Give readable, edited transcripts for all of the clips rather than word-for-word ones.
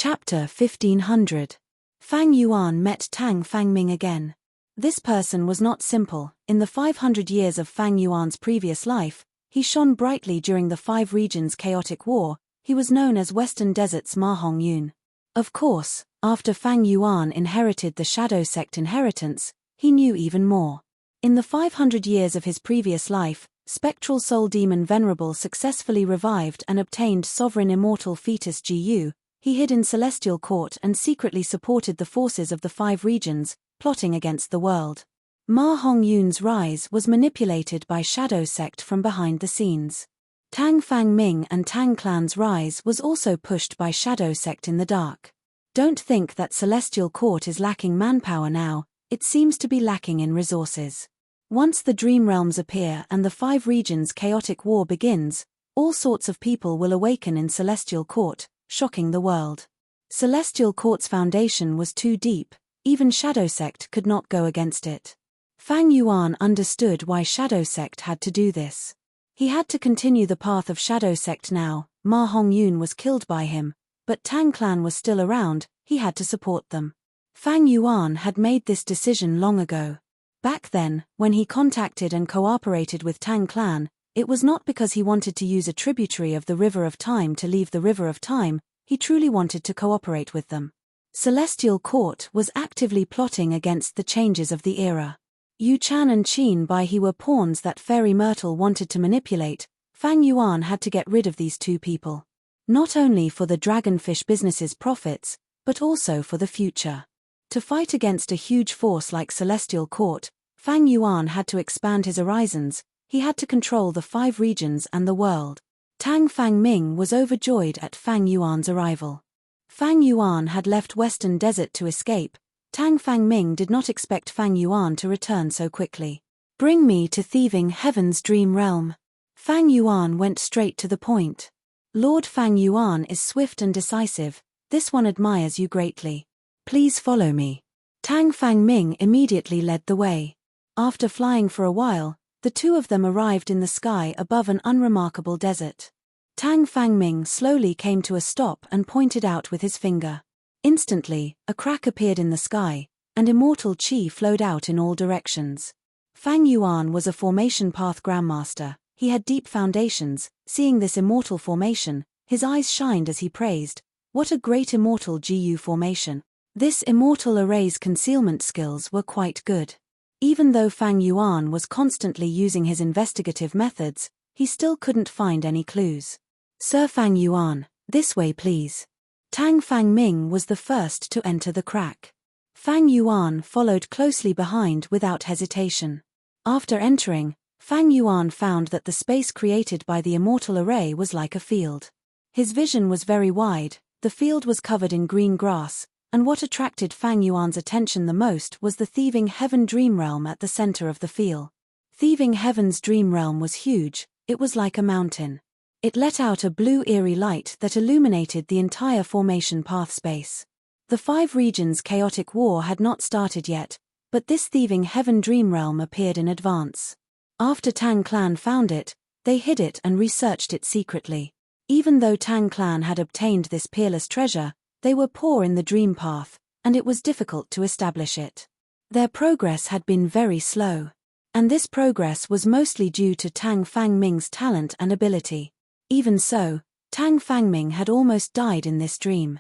Chapter 1500. Fang Yuan met Tang Fangming again. This person was not simple. In the 500 years of Fang Yuan's previous life, he shone brightly during the Five Regions' chaotic war. He was known as Western Desert's Ma Hongyun. Of course, after Fang Yuan inherited the Shadow Sect inheritance, he knew even more. In the 500 years of his previous life, spectral soul demon Venerable successfully revived and obtained sovereign immortal fetus Gu. He hid in Celestial Court and secretly supported the forces of the Five Regions, plotting against the world. Ma Hongyun's rise was manipulated by Shadow Sect from behind the scenes. Tang Fangming and Tang Clan's rise was also pushed by Shadow Sect in the dark. Don't think that Celestial Court is lacking manpower now, it seems to be lacking in resources. Once the Dream Realms appear and the Five Regions' chaotic war begins, all sorts of people will awaken in Celestial Court, shocking the world. Celestial Court's foundation was too deep, even Shadow Sect could not go against it. Fang Yuan understood why Shadow Sect had to do this. He had to continue the path of Shadow Sect now. Ma Hongyun was killed by him, but Tang Clan was still around, he had to support them. Fang Yuan had made this decision long ago. Back then, when he contacted and cooperated with Tang Clan, it was not because he wanted to use a tributary of the River of Time to leave the River of Time, he truly wanted to cooperate with them. Celestial Court was actively plotting against the changes of the era. Yu Chan and Qin Bai He were pawns that Fairy Myrtle wanted to manipulate. Fang Yuan had to get rid of these two people. Not only for the Dragonfish business's profits, but also for the future. To fight against a huge force like Celestial Court, Fang Yuan had to expand his horizons. He had to control the Five Regions and the world. Tang Fangming was overjoyed at Fang Yuan's arrival. Fang Yuan had left Western Desert to escape. Tang Fangming did not expect Fang Yuan to return so quickly. Bring me to Thieving Heaven's Dream Realm. Fang Yuan went straight to the point. Lord Fang Yuan is swift and decisive. This one admires you greatly. Please follow me. Tang Fangming immediately led the way. After flying for a while, the two of them arrived in the sky above an unremarkable desert. Tang Fangming slowly came to a stop and pointed out with his finger. Instantly, a crack appeared in the sky, and immortal qi flowed out in all directions. Fang Yuan was a formation path grandmaster. He had deep foundations. Seeing this immortal formation, his eyes shined as he praised, "What a great immortal Gu formation." This immortal array's concealment skills were quite good. Even though Fang Yuan was constantly using his investigative methods, he still couldn't find any clues. "Sir Fang Yuan, this way please." Tang Fangming was the first to enter the crack. Fang Yuan followed closely behind without hesitation. After entering, Fang Yuan found that the space created by the immortal array was like a field. His vision was very wide, the field was covered in green grass, and what attracted Fang Yuan's attention the most was the Thieving Heaven Dream Realm at the center of the field. Thieving Heaven's Dream Realm was huge, it was like a mountain. It let out a blue eerie light that illuminated the entire formation path space. The Five Regions' chaotic war had not started yet, but this Thieving Heaven Dream Realm appeared in advance. After Tang Clan found it, they hid it and researched it secretly. Even though Tang Clan had obtained this peerless treasure, they were poor in the dream path, and it was difficult to establish it. Their progress had been very slow. And this progress was mostly due to Tang Fangming's talent and ability. Even so, Tang Fangming had almost died in this dream.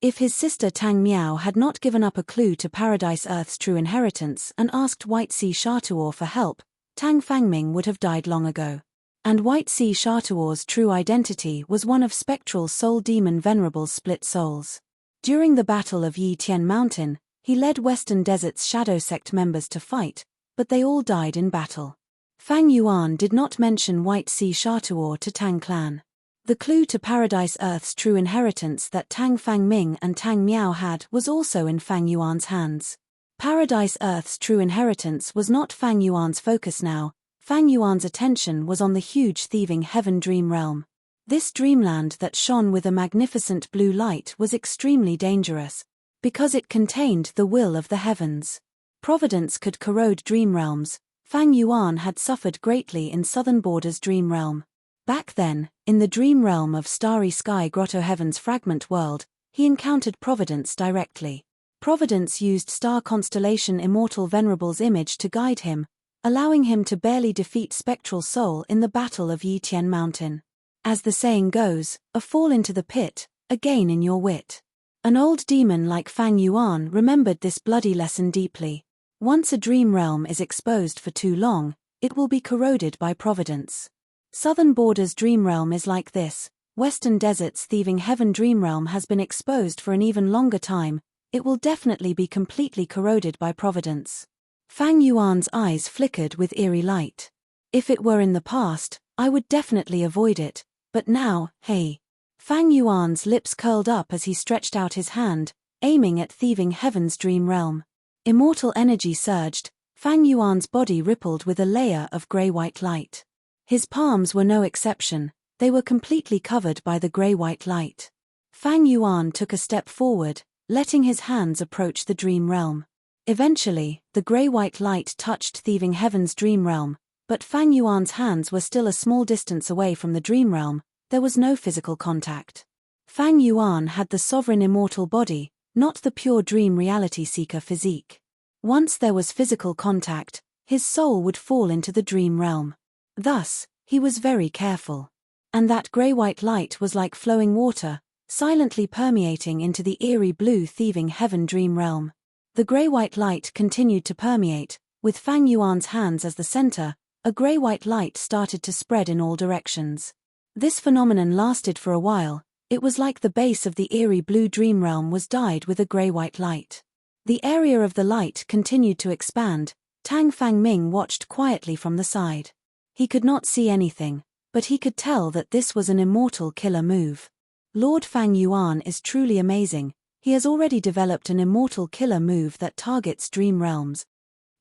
If his sister Tang Miao had not given up a clue to Paradise Earth's true inheritance and asked White Sea Shatuor for help, Tang Fangming would have died long ago. And White Sea Shatuor's true identity was one of spectral soul demon Venerable's split souls. During the Battle of Yi Tian Mountain, he led Western Desert's Shadow Sect members to fight, but they all died in battle. Fang Yuan did not mention White Sea Shatuor to Tang Clan. The clue to Paradise Earth's true inheritance that Tang Fangming and Tang Miao had was also in Fang Yuan's hands. Paradise Earth's true inheritance was not Fang Yuan's focus now. Fang Yuan's attention was on the huge Thieving Heaven Dream Realm. This dreamland that shone with a magnificent blue light was extremely dangerous, because it contained the will of the heavens. Providence could corrode dream realms. Fang Yuan had suffered greatly in Southern Border's dream realm. Back then, in the dream realm of Starry Sky Grotto Heaven's fragment world, he encountered Providence directly. Providence used star constellation Immortal Venerable's image to guide him, allowing him to barely defeat Spectral Soul in the Battle of Yitian Mountain. As the saying goes, a fall into the pit, a gain in your wit. An old demon like Fang Yuan remembered this bloody lesson deeply. Once a dream realm is exposed for too long, it will be corroded by Providence. Southern Border's dream realm is like this. Western Desert's thieving heaven dream realm has been exposed for an even longer time, it will definitely be completely corroded by Providence. Fang Yuan's eyes flickered with eerie light. If it were in the past, I would definitely avoid it, but now, hey. Fang Yuan's lips curled up as he stretched out his hand, aiming at thieving heaven's dream realm. Immortal energy surged, Fang Yuan's body rippled with a layer of grey-white light. His palms were no exception, they were completely covered by the grey-white light. Fang Yuan took a step forward, letting his hands approach the dream realm. Eventually, the grey-white light touched thieving heaven's dream realm, but Fang Yuan's hands were still a small distance away from the dream realm, there was no physical contact. Fang Yuan had the sovereign immortal body, not the pure dream reality seeker physique. Once there was physical contact, his soul would fall into the dream realm. Thus, he was very careful. And that grey-white light was like flowing water, silently permeating into the eerie blue thieving heaven dream realm. The grey-white light continued to permeate, with Fang Yuan's hands as the center, a grey-white light started to spread in all directions. This phenomenon lasted for a while, it was like the base of the eerie blue dream realm was dyed with a grey-white light. The area of the light continued to expand, Tang Fangming watched quietly from the side. He could not see anything, but he could tell that this was an immortal killer move. Lord Fang Yuan is truly amazing, he has already developed an immortal killer move that targets dream realms.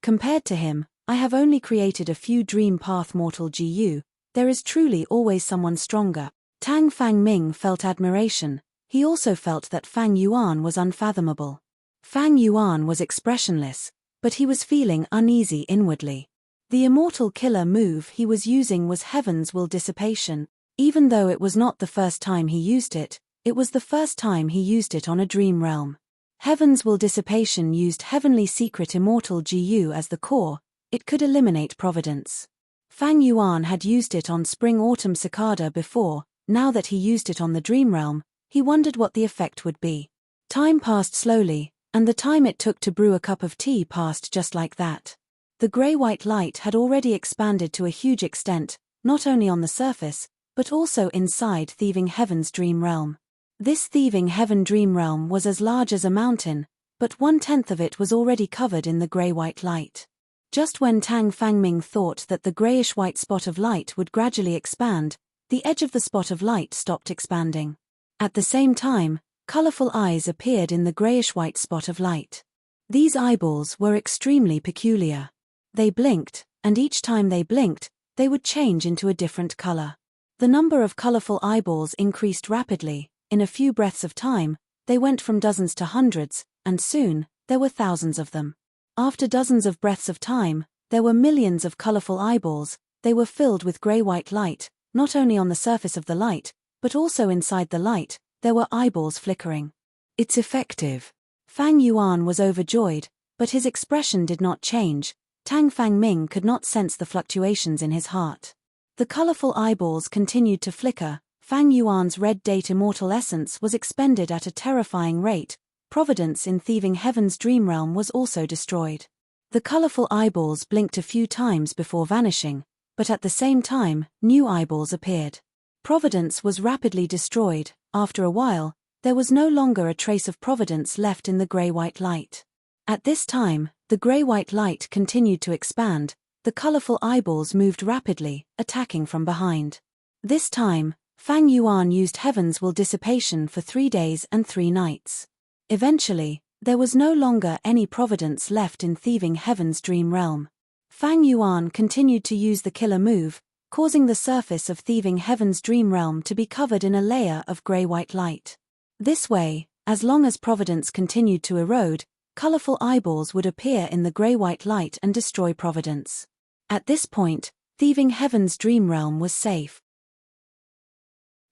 Compared to him, I have only created a few dream path mortal GU, there is truly always someone stronger. Tang Fangming felt admiration, he also felt that Fang Yuan was unfathomable. Fang Yuan was expressionless, but he was feeling uneasy inwardly. The immortal killer move he was using was Heaven's Will Dissipation. Even though it was not the first time he used it, it was the first time he used it on a dream realm. Heaven's Will Dissipation used Heavenly Secret Immortal GU as the core, it could eliminate Providence. Fang Yuan had used it on Spring Autumn Cicada before, now that he used it on the dream realm, he wondered what the effect would be. Time passed slowly, and the time it took to brew a cup of tea passed just like that. The grey-white light had already expanded to a huge extent, not only on the surface, but also inside thieving heaven's dream realm. This thieving heaven dream realm was as large as a mountain, but 1/10 of it was already covered in the grey-white light. Just when Tang Fangming thought that the greyish-white spot of light would gradually expand, the edge of the spot of light stopped expanding. At the same time, colourful eyes appeared in the greyish-white spot of light. These eyeballs were extremely peculiar. They blinked, and each time they blinked, they would change into a different colour. The number of colourful eyeballs increased rapidly, in a few breaths of time, they went from dozens to hundreds, and soon, there were thousands of them. After dozens of breaths of time, there were millions of colourful eyeballs, they were filled with grey-white light, not only on the surface of the light, but also inside the light, there were eyeballs flickering. It's effective. Fang Yuan was overjoyed, but his expression did not change. Tang Fangming could not sense the fluctuations in his heart. The colourful eyeballs continued to flicker, Fang Yuan's red date immortal essence was expended at a terrifying rate, Providence in thieving heaven's dream realm was also destroyed. The colourful eyeballs blinked a few times before vanishing, but at the same time, new eyeballs appeared. Providence was rapidly destroyed, after a while, there was no longer a trace of Providence left in the grey-white light. At this time, the grey-white light continued to expand, the colourful eyeballs moved rapidly, attacking from behind. This time, Fang Yuan used Heaven's Will Dissipation for 3 days and 3 nights. Eventually, there was no longer any Providence left in thieving heaven's dream realm. Fang Yuan continued to use the killer move, causing the surface of thieving heaven's dream realm to be covered in a layer of grey-white light. This way, as long as Providence continued to erode, colourful eyeballs would appear in the grey-white light and destroy Providence. At this point, thieving heaven's dream realm was safe.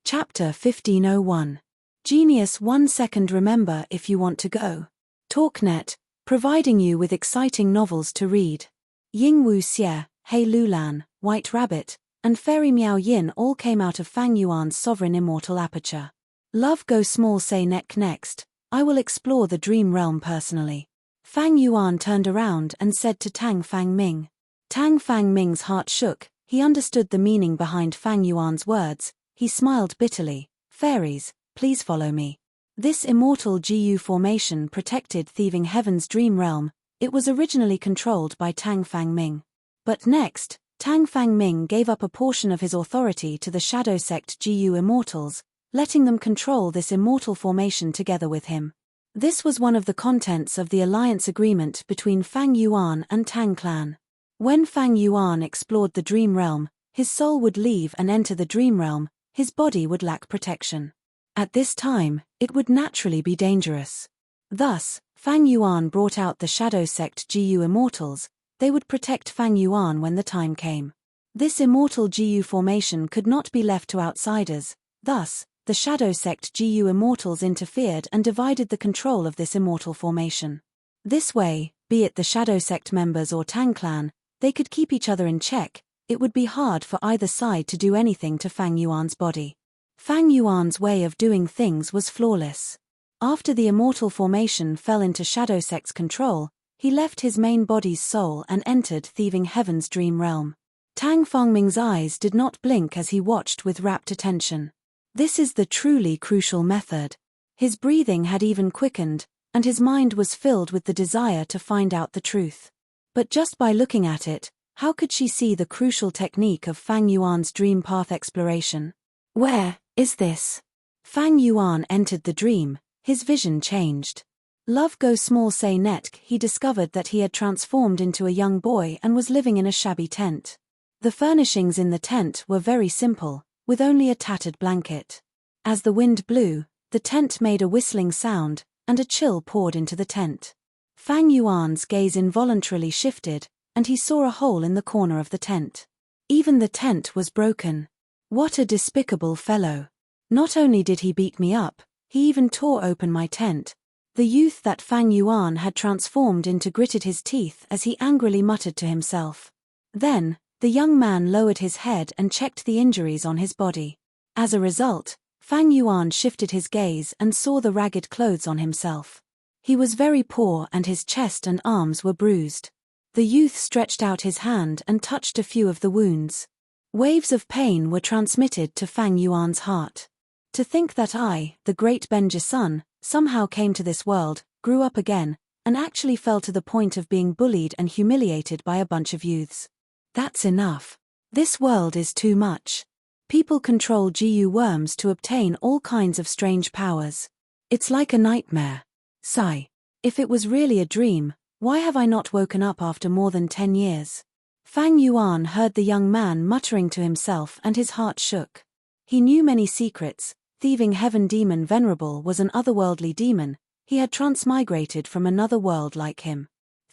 Chapter 1501. Genius 1 second. Remember if you want to go. TalkNet, providing you with exciting novels to read. Yingwu Xie, He Lulan, White Rabbit, and Fairy Miao Yin all came out of Fang Yuan's sovereign immortal aperture. Love Go Small Say next, I will explore the dream realm personally. Fang Yuan turned around and said to Tang Fang Ming. Tang Fang Ming's heart shook, he understood the meaning behind Fang Yuan's words, he smiled bitterly. Fairies, please follow me. This immortal GU formation protected Thieving Heaven's dream realm. It was originally controlled by Tang Fang Ming. But next, Tang Fang Ming gave up a portion of his authority to the Shadow Sect GU Immortals, letting them control this immortal formation together with him. This was one of the contents of the alliance agreement between Fang Yuan and Tang Clan. When Fang Yuan explored the dream realm, his soul would leave and enter the dream realm, his body would lack protection. At this time, it would naturally be dangerous. Thus, Fang Yuan brought out the Shadow Sect GU Immortals. They would protect Fang Yuan when the time came. This immortal GU formation could not be left to outsiders, thus, the Shadow Sect GU Immortals interfered and divided the control of this immortal formation. This way, be it the Shadow Sect members or Tang Clan, they could keep each other in check. It would be hard for either side to do anything to Fang Yuan's body. Fang Yuan's way of doing things was flawless. After the immortal formation fell into Shadow Sect's control, he left his main body's soul and entered Thieving Heaven's dream realm. Tang Fangming's eyes did not blink as he watched with rapt attention. This is the truly crucial method. His breathing had even quickened, and his mind was filled with the desire to find out the truth. But just by looking at it, how could she see the crucial technique of Fang Yuan's dream path exploration? Where is this? Fang Yuan entered the dream, his vision changed. Love Go Small Say he discovered that he had transformed into a young boy and was living in a shabby tent. The furnishings in the tent were very simple, with only a tattered blanket. As the wind blew, the tent made a whistling sound, and a chill poured into the tent. Fang Yuan's gaze involuntarily shifted, and he saw a hole in the corner of the tent. Even the tent was broken. What a despicable fellow. Not only did he beat me up, he even tore open my tent. The youth that Fang Yuan had transformed into gritted his teeth as he angrily muttered to himself. Then, the young man lowered his head and checked the injuries on his body. As a result, Fang Yuan shifted his gaze and saw the ragged clothes on himself. He was very poor and his chest and arms were bruised. The youth stretched out his hand and touched a few of the wounds. Waves of pain were transmitted to Fang Yuan's heart. To think that I, the great Benji's son, somehow came to this world, grew up again, and actually fell to the point of being bullied and humiliated by a bunch of youths. That's enough. This world is too much. People control GU worms to obtain all kinds of strange powers. It's like a nightmare. Sigh. If it was really a dream, why have I not woken up after more than 10 years? Fang Yuan heard the young man muttering to himself and his heart shook. He knew many secrets. Thieving Heaven demon Venerable was an otherworldly demon. He had transmigrated from another world like him.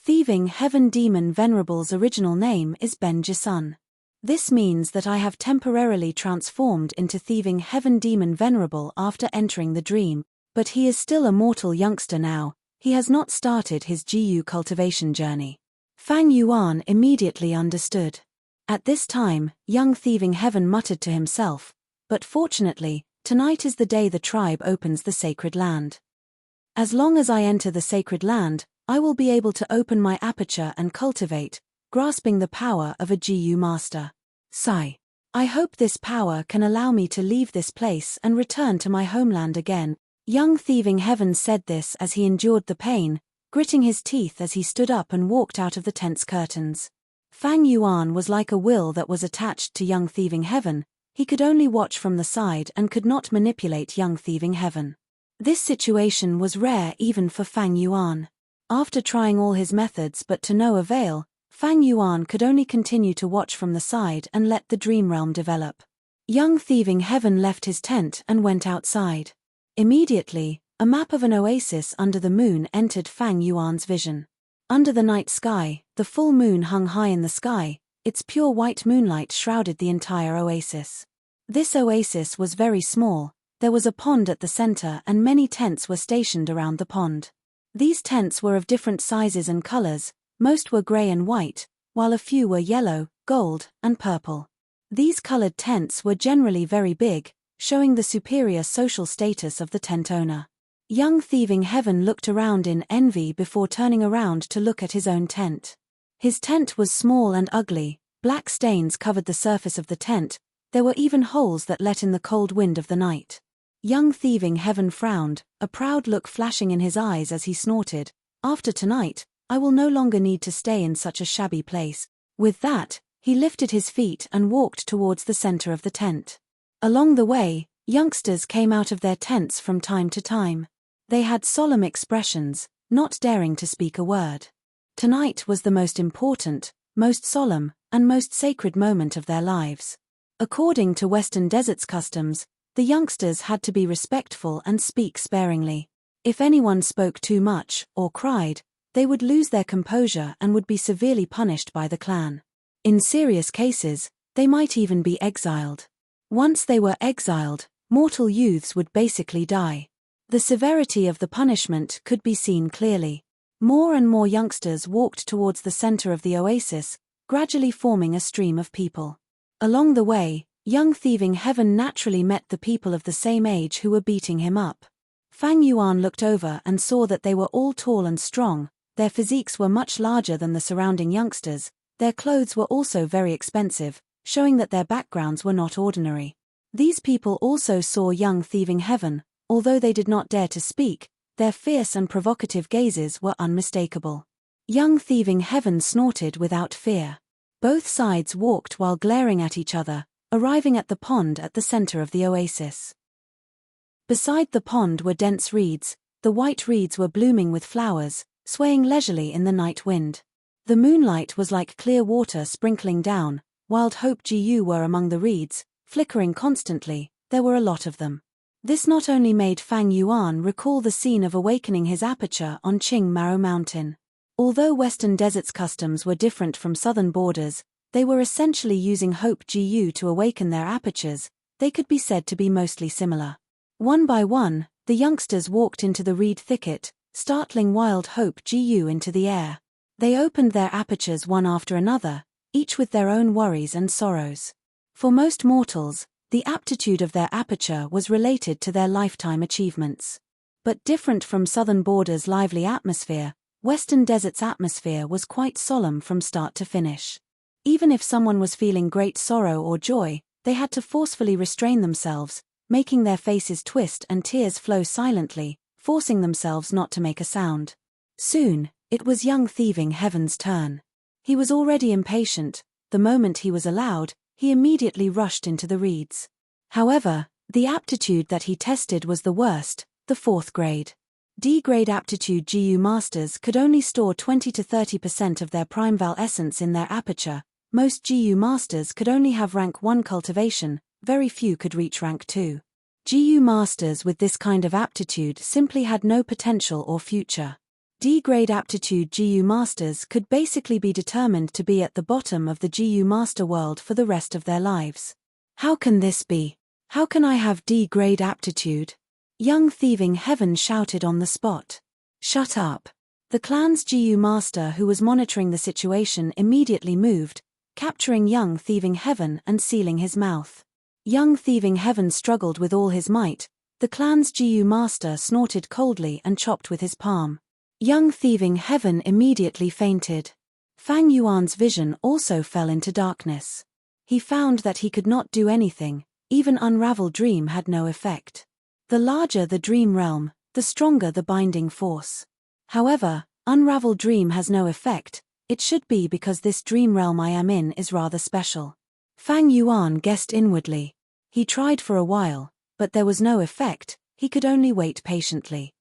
Thieving Heaven demon Venerable's original name is Benji's son. This means that I have temporarily transformed into Thieving Heaven demon Venerable after entering the dream, but he is still a mortal youngster now. He has not started his GU cultivation journey. Fang Yuan immediately understood. At this time, young Thieving Heaven muttered to himself, but fortunately, tonight is the day the tribe opens the sacred land. As long as I enter the sacred land, I will be able to open my aperture and cultivate, grasping the power of a GU master. Sigh. I hope this power can allow me to leave this place and return to my homeland again. Young Thieving Heaven said this as he endured the pain, gritting his teeth as he stood up and walked out of the tent's curtains. Fang Yuan was like a will that was attached to young Thieving Heaven. He could only watch from the side and could not manipulate young Thieving Heaven. This situation was rare even for Fang Yuan. After trying all his methods but to no avail, Fang Yuan could only continue to watch from the side and let the dream realm develop. Young Thieving Heaven left his tent and went outside. Immediately, a map of an oasis under the moon entered Fang Yuan's vision. Under the night sky, the full moon hung high in the sky. Its pure white moonlight shrouded the entire oasis. This oasis was very small, There was a pond at the center and many tents were stationed around the pond. These tents were of different sizes and colors, most were gray and white, while a few were yellow, gold, and purple. These colored tents were generally very big, showing the superior social status of the tent owner. Young Thieving Heaven looked around in envy before turning around to look at his own tent. His tent was small and ugly, black stains covered the surface of the tent, there were even holes that let in the cold wind of the night. Young Thieving Heaven frowned, a proud look flashing in his eyes as he snorted, "After tonight, I will no longer need to stay in such a shabby place." With that, he lifted his feet and walked towards the center of the tent. Along the way, youngsters came out of their tents from time to time. They had solemn expressions, not daring to speak a word. Tonight was the most important, most solemn, and most sacred moment of their lives. According to Western Desert's customs, the youngsters had to be respectful and speak sparingly. If anyone spoke too much, or cried, they would lose their composure and would be severely punished by the clan. In serious cases, they might even be exiled. Once they were exiled, mortal youths would basically die. The severity of the punishment could be seen clearly. More and more youngsters walked towards the center of the oasis, gradually forming a stream of people. Along the way, Young Thieving Heaven naturally met the people of the same age who were beating him up. Fang Yuan looked over and saw that they were all tall and strong, their physiques were much larger than the surrounding youngsters, their clothes were also very expensive, showing that their backgrounds were not ordinary. These people also saw Young Thieving Heaven, although they did not dare to speak, their fierce and provocative gazes were unmistakable. Young Thieving Heaven snorted without fear. Both sides walked while glaring at each other, arriving at the pond at the center of the oasis. Beside the pond were dense reeds, the white reeds were blooming with flowers, swaying leisurely in the night wind. The moonlight was like clear water sprinkling down, wild hope gu were among the reeds, flickering constantly, there were a lot of them. This not only made Fang Yuan recall the scene of awakening his aperture on Qing Maro Mountain. Although Western Desert's customs were different from southern borders, they were essentially using hope gu to awaken their apertures, they could be said to be mostly similar. One by one, the youngsters walked into the reed thicket, startling wild hope gu into the air. They opened their apertures one after another, each with their own worries and sorrows. For most mortals, the aptitude of their aperture was related to their lifetime achievements. But different from southern borders' lively atmosphere, Western Desert's atmosphere was quite solemn from start to finish. Even if someone was feeling great sorrow or joy, they had to forcefully restrain themselves, making their faces twist and tears flow silently, forcing themselves not to make a sound. Soon, it was Young Thieving Heaven's turn. He was already impatient, the moment he was allowed, he immediately rushed into the reeds. However, the aptitude that he tested was the worst, the 4th grade. D-grade aptitude GU masters could only store 20 to 30% of their primeval essence in their aperture. Most GU masters could only have rank 1 cultivation, very few could reach rank 2. GU masters with this kind of aptitude simply had no potential or future. D-grade aptitude GU masters could basically be determined to be at the bottom of the GU master world for the rest of their lives. How can this be? How can I have D-grade aptitude? Young Thieving Heaven shouted on the spot. Shut up. The clan's GU master who was monitoring the situation immediately moved, capturing Young Thieving Heaven and sealing his mouth. Young Thieving Heaven struggled with all his might, the clan's GU master snorted coldly and chopped with his palm. Young Thieving Heaven immediately fainted. Fang Yuan's vision also fell into darkness. He found that he could not do anything, even Unravel Dream had no effect. The larger the dream realm, the stronger the binding force. However, Unravel Dream has no effect, it should be because this dream realm I am in is rather special. Fang Yuan guessed inwardly. He tried for a while, but there was no effect, he could only wait patiently.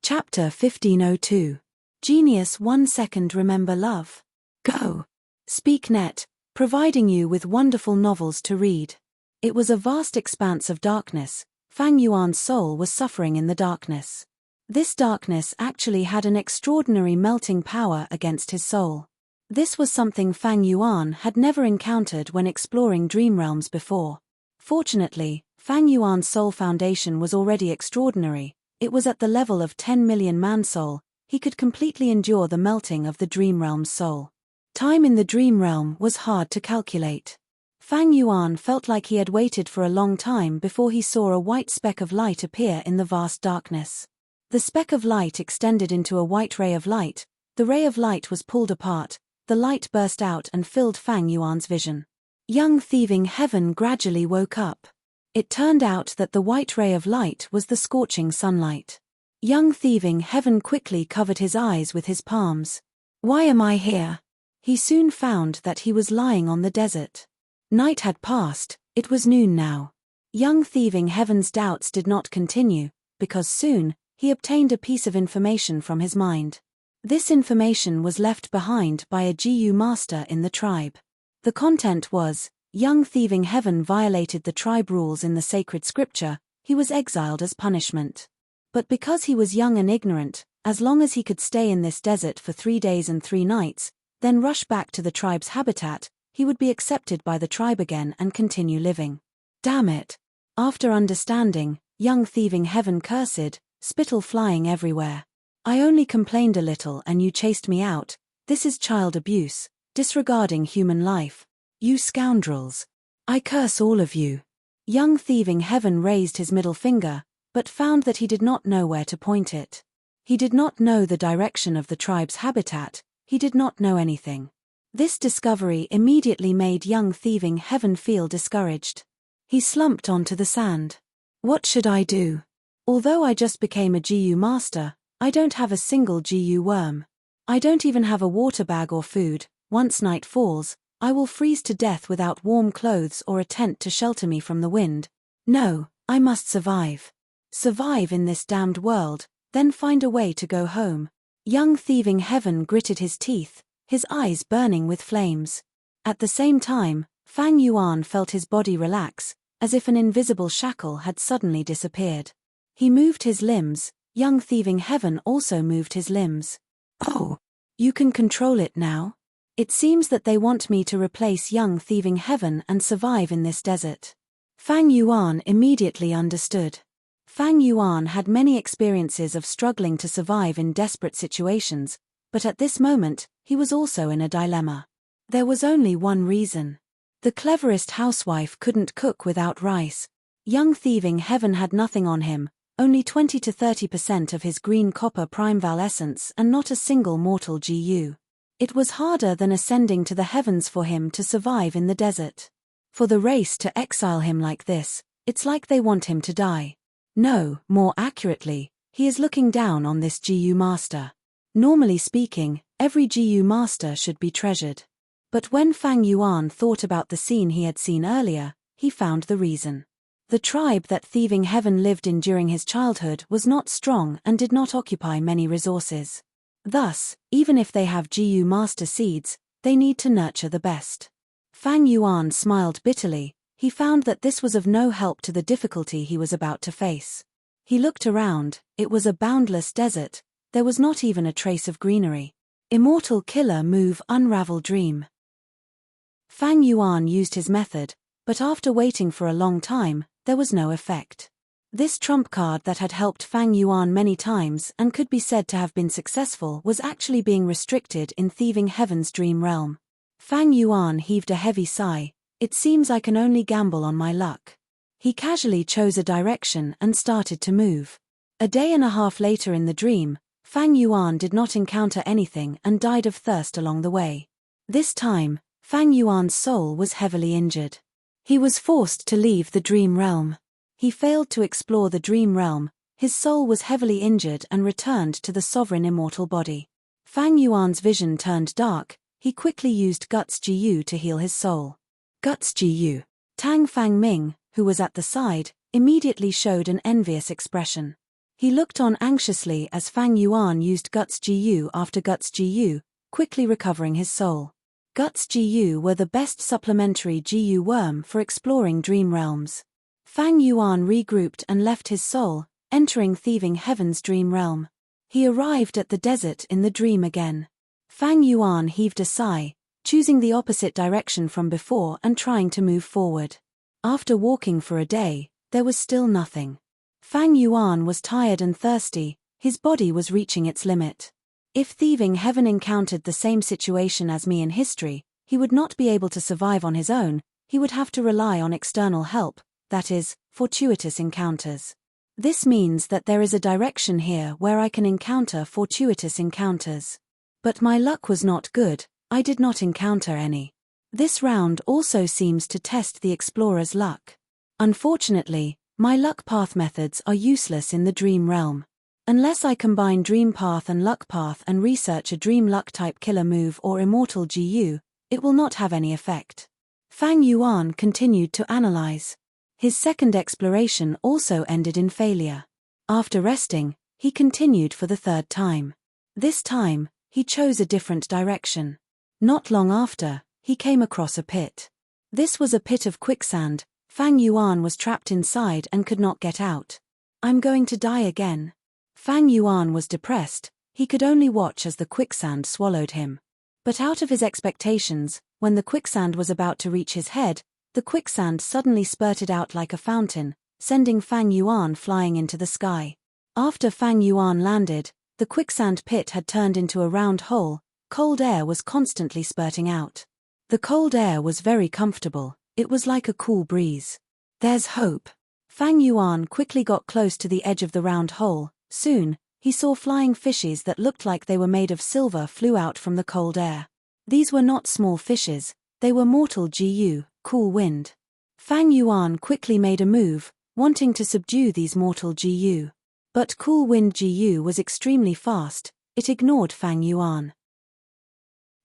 Chapter 1502. Genius 1 second remember love. Go. SpeakNet, providing you with wonderful novels to read. It was a vast expanse of darkness, Fang Yuan's soul was suffering in the darkness. This darkness actually had an extraordinary melting power against his soul. This was something Fang Yuan had never encountered when exploring dream realms before. Fortunately, Fang Yuan's soul foundation was already extraordinary. It was at the level of 10 million man-soul. He could completely endure the melting of the dream realm's soul. Time in the dream realm was hard to calculate. Fang Yuan felt like he had waited for a long time before he saw a white speck of light appear in the vast darkness. The speck of light extended into a white ray of light. The ray of light was pulled apart. The light burst out and filled Fang Yuan's vision. Young thieving heaven gradually woke up. It turned out that the white ray of light was the scorching sunlight. Young thieving heaven quickly covered his eyes with his palms. Why am I here? He soon found that he was lying on the desert. Night had passed, it was noon now. Young thieving heaven's doubts did not continue, because soon, he obtained a piece of information from his mind. This information was left behind by a GU master in the tribe. The content was, young thieving heaven violated the tribe rules in the sacred scripture. He was exiled as punishment. But because he was young and ignorant, as long as he could stay in this desert for 3 days and 3 nights, then rush back to the tribe's habitat, he would be accepted by the tribe again and continue living. Damn it. After understanding, young thieving heaven cursed, spittle flying everywhere. I only complained a little and you chased me out. This is child abuse, disregarding human life. You scoundrels. I curse all of you. Young thieving heaven raised his middle finger, but found that he did not know where to point it. He did not know the direction of the tribe's habitat. He did not know anything. This discovery immediately made young thieving heaven feel discouraged. He slumped onto the sand. What should I do? Although I just became a GU master, I don't have a single GU worm. I don't even have a water bag or food. Once night falls, I will freeze to death without warm clothes or a tent to shelter me from the wind. No, I must survive. Survive in this damned world, then find a way to go home. Young thieving heaven gritted his teeth, his eyes burning with flames. At the same time, Fang Yuan felt his body relax, as if an invisible shackle had suddenly disappeared. He moved his limbs. Young thieving heaven also moved his limbs. Oh, you can control it now? It seems that they want me to replace young thieving heaven and survive in this desert. Fang Yuan immediately understood. Fang Yuan had many experiences of struggling to survive in desperate situations, but at this moment, he was also in a dilemma. There was only one reason. The cleverest housewife couldn't cook without rice. Young thieving heaven had nothing on him, only 20 to 30% of his green copper primeval essence and not a single mortal GU. It was harder than ascending to the heavens for him to survive in the desert. For the race to exile him like this, it's like they want him to die. No, more accurately, he is looking down on this GU master. Normally speaking, every GU master should be treasured. But when Fang Yuan thought about the scene he had seen earlier, he found the reason. The tribe that thieving heaven lived in during his childhood was not strong and did not occupy many resources. Thus, even if they have GU master seeds, they need to nurture the best. Fang Yuan smiled bitterly. He found that this was of no help to the difficulty he was about to face. He looked around. It was a boundless desert. There was not even a trace of greenery. Immortal killer move unravel dream. Fang Yuan used his method, but after waiting for a long time, there was no effect. This trump card that had helped Fang Yuan many times and could be said to have been successful was actually being restricted in thieving heaven's dream realm. Fang Yuan heaved a heavy sigh. It seems I can only gamble on my luck. He casually chose a direction and started to move. A day and a half later in the dream, Fang Yuan did not encounter anything and died of thirst along the way. This time, Fang Yuan's soul was heavily injured. He was forced to leave the dream realm. He failed to explore the dream realm. His soul was heavily injured and returned to the sovereign immortal body. Fang Yuan's vision turned dark. He quickly used Guts GU to heal his soul. Guts GU. Tang Fang Ming, who was at the side, immediately showed an envious expression. He looked on anxiously as Fang Yuan used Guts GU after Guts GU, quickly recovering his soul. Guts GU were the best supplementary GU worm for exploring dream realms. Fang Yuan regrouped and left his soul, entering thieving heaven's dream realm. He arrived at the desert in the dream again. Fang Yuan heaved a sigh, choosing the opposite direction from before and trying to move forward. After walking for a day, there was still nothing. Fang Yuan was tired and thirsty, his body was reaching its limit. If thieving heaven encountered the same situation as me in history, he would not be able to survive on his own, he would have to rely on external help, that is, fortuitous encounters. This means that there is a direction here where I can encounter fortuitous encounters. But my luck was not good, I did not encounter any. This round also seems to test the explorer's luck. Unfortunately, my luck path methods are useless in the dream realm. Unless I combine dream path and luck path and research a dream luck type killer move or immortal GU, it will not have any effect. Fang Yuan continued to analyze. His second exploration also ended in failure. After resting, he continued for the third time. This time, he chose a different direction. Not long after, he came across a pit. This was a pit of quicksand. Fang Yuan was trapped inside and could not get out. I'm going to die again. Fang Yuan was depressed, he could only watch as the quicksand swallowed him. But out of his expectations, when the quicksand was about to reach his head, the quicksand suddenly spurted out like a fountain, sending Fang Yuan flying into the sky. After Fang Yuan landed, the quicksand pit had turned into a round hole, cold air was constantly spurting out. The cold air was very comfortable, it was like a cool breeze. There's hope. Fang Yuan quickly got close to the edge of the round hole. Soon, he saw flying fishes that looked like they were made of silver flew out from the cold air. These were not small fishes, they were mortal GU, cool wind. Fang Yuan quickly made a move, wanting to subdue these mortal GU. But cool wind GU was extremely fast, it ignored Fang Yuan.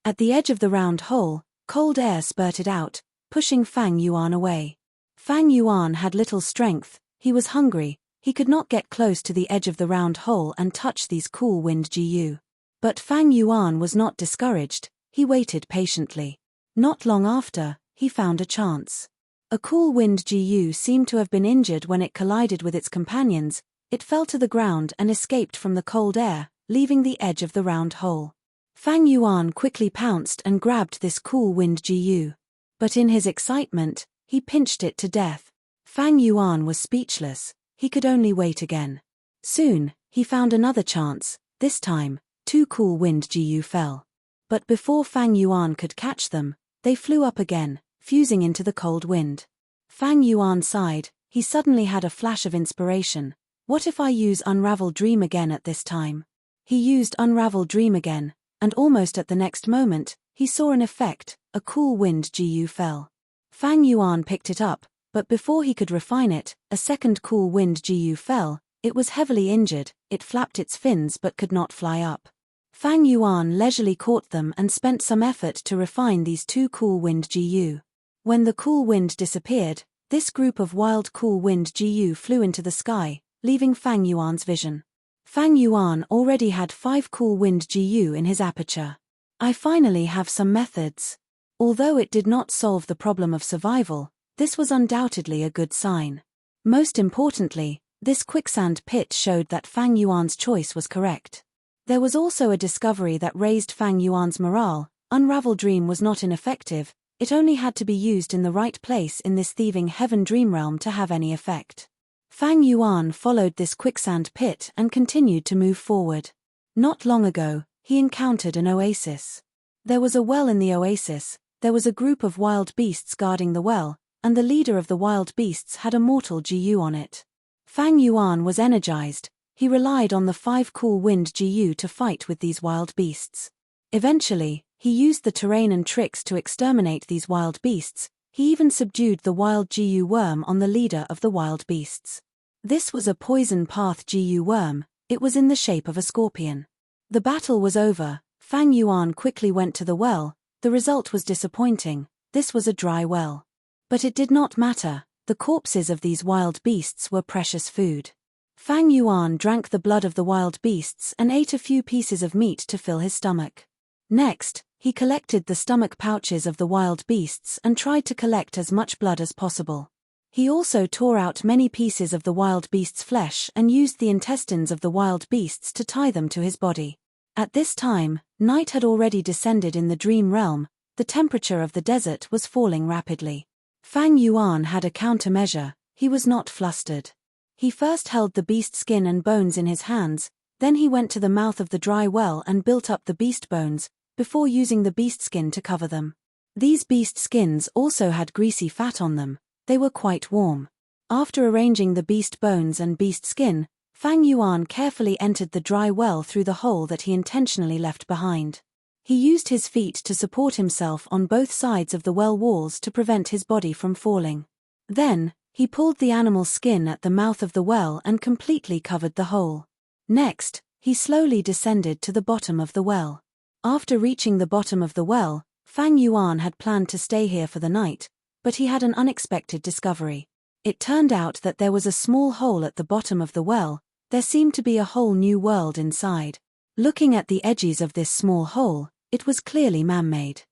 At the edge of the round hole, cold air spurted out, pushing Fang Yuan away. Fang Yuan had little strength, he was hungry, he could not get close to the edge of the round hole and touch these cool wind GU. But Fang Yuan was not discouraged, he waited patiently. Not long after, he found a chance. A cool wind GU seemed to have been injured when it collided with its companions, it fell to the ground and escaped from the cold air, leaving the edge of the round hole. Fang Yuan quickly pounced and grabbed this cool wind GU. But in his excitement, he pinched it to death. Fang Yuan was speechless, he could only wait again. Soon, he found another chance, this time, 2 cool wind GU fell. But before Fang Yuan could catch them, they flew up again, fusing into the cold wind. Fang Yuan sighed, he suddenly had a flash of inspiration. What if I use Unravel Dream again at this time? He used Unravel Dream again, and almost at the next moment, he saw an effect, a cool wind GU fell. Fang Yuan picked it up, but before he could refine it, a second cool wind GU fell, it was heavily injured, it flapped its fins but could not fly up. Fang Yuan leisurely caught them and spent some effort to refine these 2 cool wind GU. When the cool wind disappeared, this group of wild cool wind GU flew into the sky, leaving Fang Yuan's vision. Fang Yuan already had 5 cool wind GU in his aperture. I finally have some methods. Although it did not solve the problem of survival, this was undoubtedly a good sign. Most importantly, this quicksand pit showed that Fang Yuan's choice was correct. There was also a discovery that raised Fang Yuan's morale. Unravel Dream was not ineffective, it only had to be used in the right place in this thieving heaven dream realm to have any effect. Fang Yuan followed this quicksand pit and continued to move forward. Not long ago, he encountered an oasis. There was a well in the oasis, there was a group of wild beasts guarding the well, and the leader of the wild beasts had a mortal GU on it. Fang Yuan was energized, he relied on the 5 cool wind GU to fight with these wild beasts. Eventually, he used the terrain and tricks to exterminate these wild beasts, he even subdued the wild GU worm on the leader of the wild beasts. This was a poison path GU worm, it was in the shape of a scorpion. The battle was over, Fang Yuan quickly went to the well, the result was disappointing, this was a dry well. But it did not matter, the corpses of these wild beasts were precious food. Fang Yuan drank the blood of the wild beasts and ate a few pieces of meat to fill his stomach. Next, he collected the stomach pouches of the wild beasts and tried to collect as much blood as possible. He also tore out many pieces of the wild beast's flesh and used the intestines of the wild beasts to tie them to his body. At this time, night had already descended in the dream realm, the temperature of the desert was falling rapidly. Fang Yuan had a countermeasure, he was not flustered. He first held the beast skin and bones in his hands, then he went to the mouth of the dry well and built up the beast bones, before using the beast skin to cover them. These beast skins also had greasy fat on them, they were quite warm. After arranging the beast bones and beast skin, Fang Yuan carefully entered the dry well through the hole that he intentionally left behind. He used his feet to support himself on both sides of the well walls to prevent his body from falling. Then, he pulled the animal skin at the mouth of the well and completely covered the hole. Next, he slowly descended to the bottom of the well. After reaching the bottom of the well, Fang Yuan had planned to stay here for the night, but he had an unexpected discovery. It turned out that there was a small hole at the bottom of the well. There seemed to be a whole new world inside. Looking at the edges of this small hole, it was clearly man-made.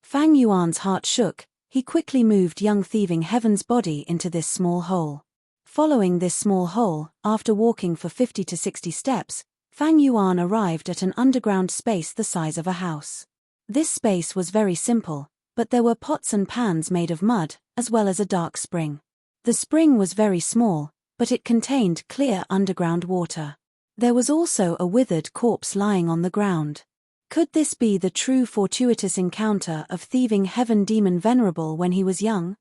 Fang Yuan's heart shook. He quickly moved young thieving Heaven's body into this small hole. Following this small hole, after walking for 50 to 60 steps, Fang Yuan arrived at an underground space the size of a house. This space was very simple, but there were pots and pans made of mud, as well as a dark spring. The spring was very small, but it contained clear underground water. There was also a withered corpse lying on the ground. Could this be the true fortuitous encounter of thieving heaven demon Venerable when he was young?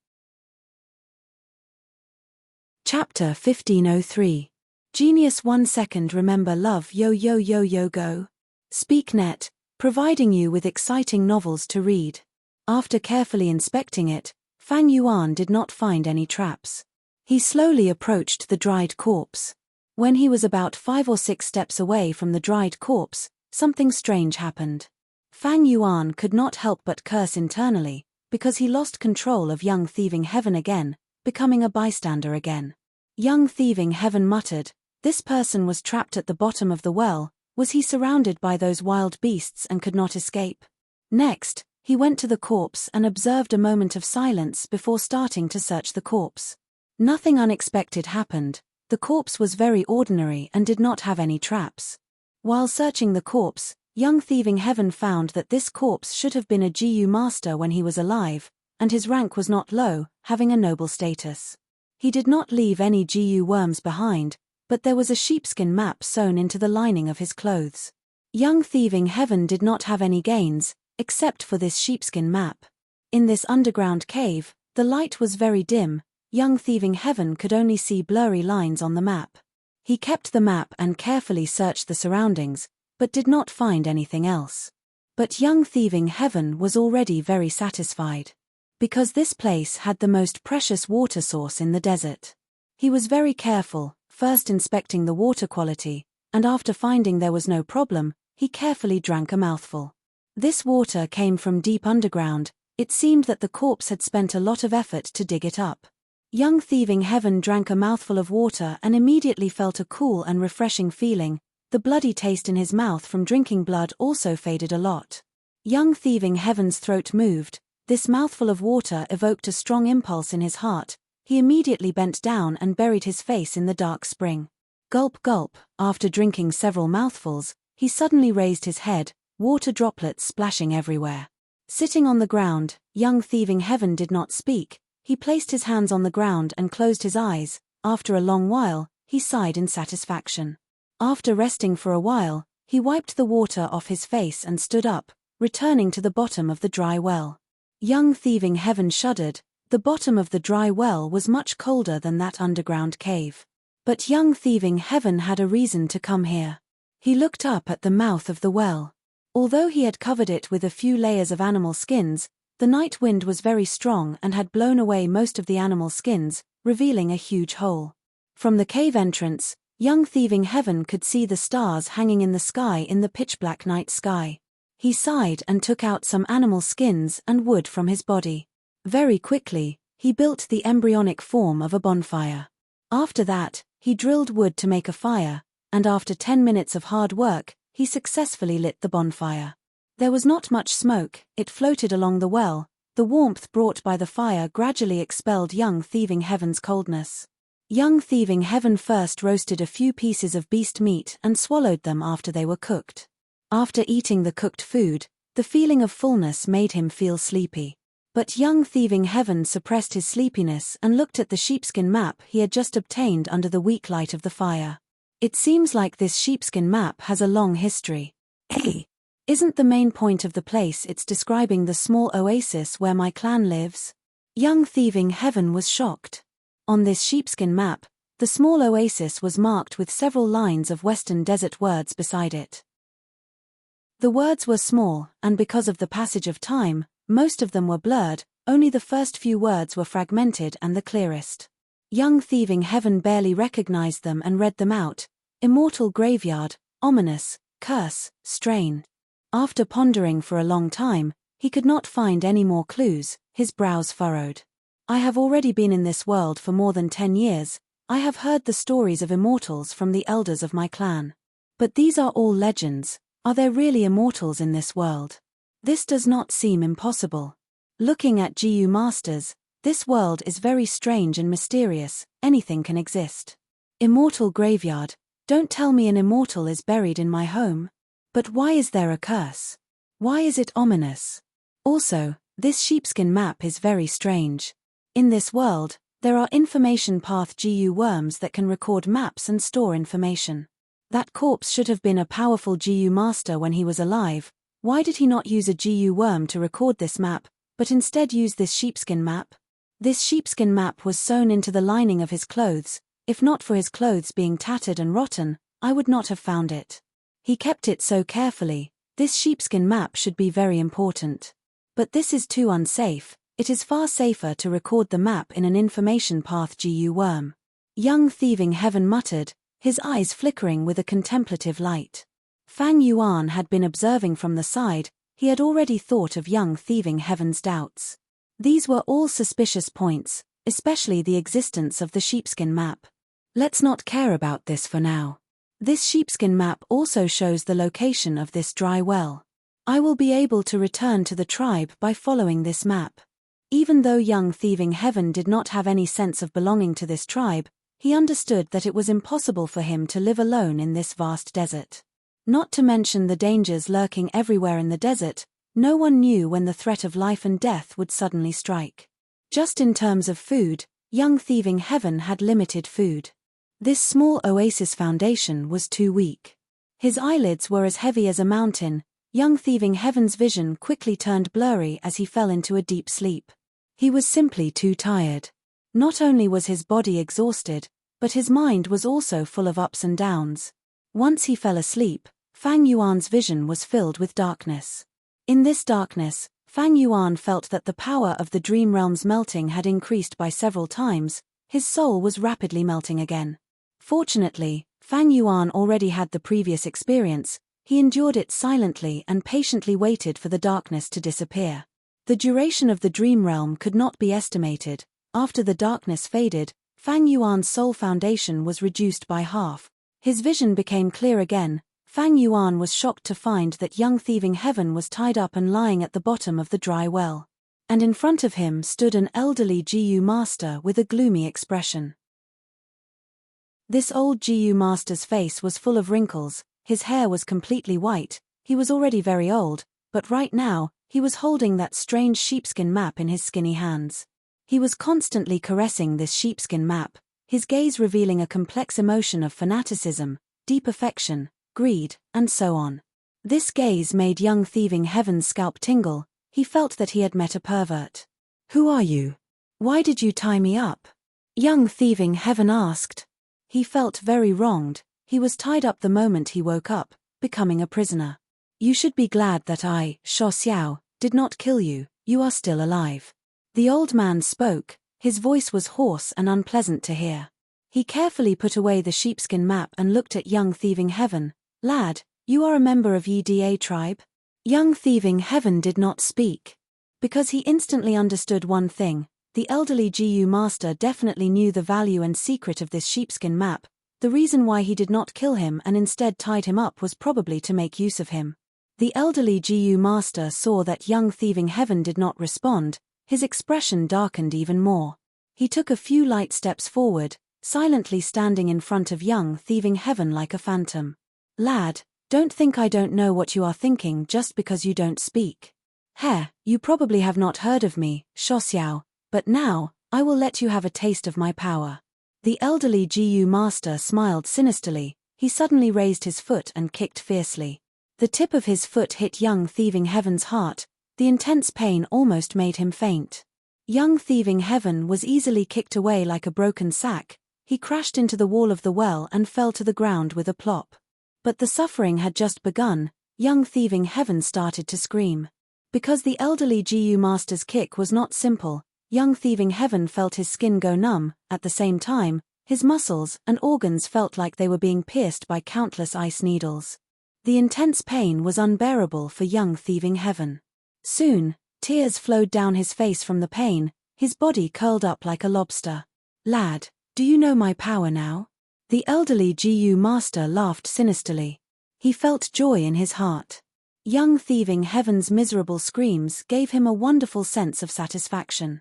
Chapter 1503. Genius 1 second. Remember love. Yo yo yo yo go. SpeakNet, providing you with exciting novels to read. After carefully inspecting it, Fang Yuan did not find any traps. He slowly approached the dried corpse. When he was about 5 or 6 steps away from the dried corpse, something strange happened. Fang Yuan could not help but curse internally, because he lost control of young thieving Heaven again, becoming a bystander again. Young thieving Heaven muttered, "This person was trapped at the bottom of the well. Was he surrounded by those wild beasts and could not escape?" Next, he went to the corpse and observed a moment of silence before starting to search the corpse. Nothing unexpected happened. The corpse was very ordinary and did not have any traps. While searching the corpse, young thieving Heaven found that this corpse should have been a GU master when he was alive, and his rank was not low, having a noble status. He did not leave any GU worms behind, but there was a sheepskin map sewn into the lining of his clothes. Young thieving Heaven did not have any gains, except for this sheepskin map. In this underground cave, the light was very dim. Young thieving Heaven could only see blurry lines on the map. He kept the map and carefully searched the surroundings, but did not find anything else. But young thieving Heaven was already very satisfied. Because this place had the most precious water source in the desert. He was very careful, first inspecting the water quality, and after finding there was no problem, he carefully drank a mouthful. This water came from deep underground. It seemed that the corpse had spent a lot of effort to dig it up. Young thieving Heaven drank a mouthful of water and immediately felt a cool and refreshing feeling. The bloody taste in his mouth from drinking blood also faded a lot. Young thieving Heaven's throat moved. This mouthful of water evoked a strong impulse in his heart. He immediately bent down and buried his face in the dark spring. Gulp gulp. After drinking several mouthfuls, he suddenly raised his head, water droplets splashing everywhere. Sitting on the ground, young thieving Heaven did not speak. He placed his hands on the ground and closed his eyes. After a long while, he sighed in satisfaction. After resting for a while, he wiped the water off his face and stood up, returning to the bottom of the dry well. Young thieving Heaven shuddered. The bottom of the dry well was much colder than that underground cave. But young thieving Heaven had a reason to come here. He looked up at the mouth of the well. Although he had covered it with a few layers of animal skins, the night wind was very strong and had blown away most of the animal skins, revealing a huge hole. From the cave entrance, young thieving Heaven could see the stars hanging in the sky in the pitch-black night sky. He sighed and took out some animal skins and wood from his body. Very quickly, he built the embryonic form of a bonfire. After that, he drilled wood to make a fire, and after 10 minutes of hard work, he successfully lit the bonfire. There was not much smoke, it floated along the well. The warmth brought by the fire gradually expelled young thieving Heaven's coldness. Young thieving Heaven first roasted a few pieces of beast meat and swallowed them after they were cooked. After eating the cooked food, the feeling of fullness made him feel sleepy. But young thieving Heaven suppressed his sleepiness and looked at the sheepskin map he had just obtained under the weak light of the fire. It seems like this sheepskin map has a long history. Hey, isn't the main point of the place it's describing the small oasis where my clan lives? Young thieving Heaven was shocked. On this sheepskin map, the small oasis was marked with several lines of Western desert words beside it. The words were small, and because of the passage of time, most of them were blurred, only the first few words were fragmented and the clearest. Young thieving Heaven barely recognized them and read them out: immortal graveyard, ominous, curse, strain. After pondering for a long time, he could not find any more clues, his brows furrowed. I have already been in this world for more than 10 years, I have heard the stories of immortals from the elders of my clan. But these are all legends. Are there really immortals in this world? This does not seem impossible. Looking at GU Masters, this world is very strange and mysterious, anything can exist. Immortal graveyard, don't tell me an immortal is buried in my home. But why is there a curse? Why is it ominous? Also, this sheepskin map is very strange. In this world, there are information path GU worms that can record maps and store information. That corpse should have been a powerful GU master when he was alive. Why did he not use a GU worm to record this map, but instead use this sheepskin map? This sheepskin map was sewn into the lining of his clothes. If not for his clothes being tattered and rotten, I would not have found it. He kept it so carefully. This sheepskin map should be very important. But this is too unsafe. It is far safer to record the map in an information path GU worm. Young thieving Heaven muttered, his eyes flickering with a contemplative light. Fang Yuan had been observing from the side. He had already thought of young thieving Heaven's doubts. These were all suspicious points, especially the existence of the sheepskin map. Let's not care about this for now. This sheepskin map also shows the location of this dry well. I will be able to return to the tribe by following this map. Even though young thieving Heaven did not have any sense of belonging to this tribe, he understood that it was impossible for him to live alone in this vast desert. Not to mention the dangers lurking everywhere in the desert, no one knew when the threat of life and death would suddenly strike. Just in terms of food, young thieving Heaven had limited food. This small oasis foundation was too weak. His eyelids were as heavy as a mountain. Young thieving Heaven's vision quickly turned blurry as he fell into a deep sleep. He was simply too tired. Not only was his body exhausted, but his mind was also full of ups and downs. Once he fell asleep, Fang Yuan's vision was filled with darkness. In this darkness, Fang Yuan felt that the power of the dream realm's melting had increased by several times. His soul was rapidly melting again. Fortunately, Fang Yuan already had the previous experience. He endured it silently and patiently waited for the darkness to disappear. The duration of the dream realm could not be estimated. After the darkness faded, Fang Yuan's soul foundation was reduced by half. His vision became clear again. Fang Yuan was shocked to find that young thieving Heaven was tied up and lying at the bottom of the dry well. And in front of him stood an elderly GU master with a gloomy expression. This old GU master's face was full of wrinkles, his hair was completely white. He was already very old, but right now, he was holding that strange sheepskin map in his skinny hands. He was constantly caressing this sheepskin map, his gaze revealing a complex emotion of fanaticism, deep affection, greed, and so on. This gaze made young thieving Heaven's scalp tingle. He felt that he had met a pervert. "Who are you? Why did you tie me up?" Young thieving Heaven asked. He felt very wronged. He was tied up the moment he woke up, becoming a prisoner. "You should be glad that I, Sho Xiao, did not kill you. You are still alive." The old man spoke. His voice was hoarse and unpleasant to hear. He carefully put away the sheepskin map and looked at young thieving Heaven. "Lad, you are a member of Yida tribe?" Young thieving Heaven did not speak. Because he instantly understood one thing. The elderly GU master definitely knew the value and secret of this sheepskin map. The reason why he did not kill him and instead tied him up was probably to make use of him. The elderly GU master saw that young thieving Heaven did not respond. His expression darkened even more. He took a few light steps forward, silently standing in front of young thieving Heaven like a phantom. "Lad, don't think I don't know what you are thinking just because you don't speak. You probably have not heard of me, Xiao, but now, I will let you have a taste of my power. The elderly Gu master smiled sinisterly. He suddenly raised his foot and kicked fiercely. The tip of his foot hit young thieving Heaven's heart. The intense pain almost made him faint. Young thieving Heaven was easily kicked away like a broken sack. He crashed into the wall of the well and fell to the ground with a plop. But the suffering had just begun. Young thieving Heaven started to scream. Because the elderly Gu master's kick was not simple, young thieving Heaven felt his skin go numb. At the same time, his muscles and organs felt like they were being pierced by countless ice needles. The intense pain was unbearable for young thieving Heaven. Soon, tears flowed down his face from the pain. His body curled up like a lobster. Lad, do you know my power now? The elderly Gu master laughed sinisterly. He felt joy in his heart. Young thieving Heaven's miserable screams gave him a wonderful sense of satisfaction.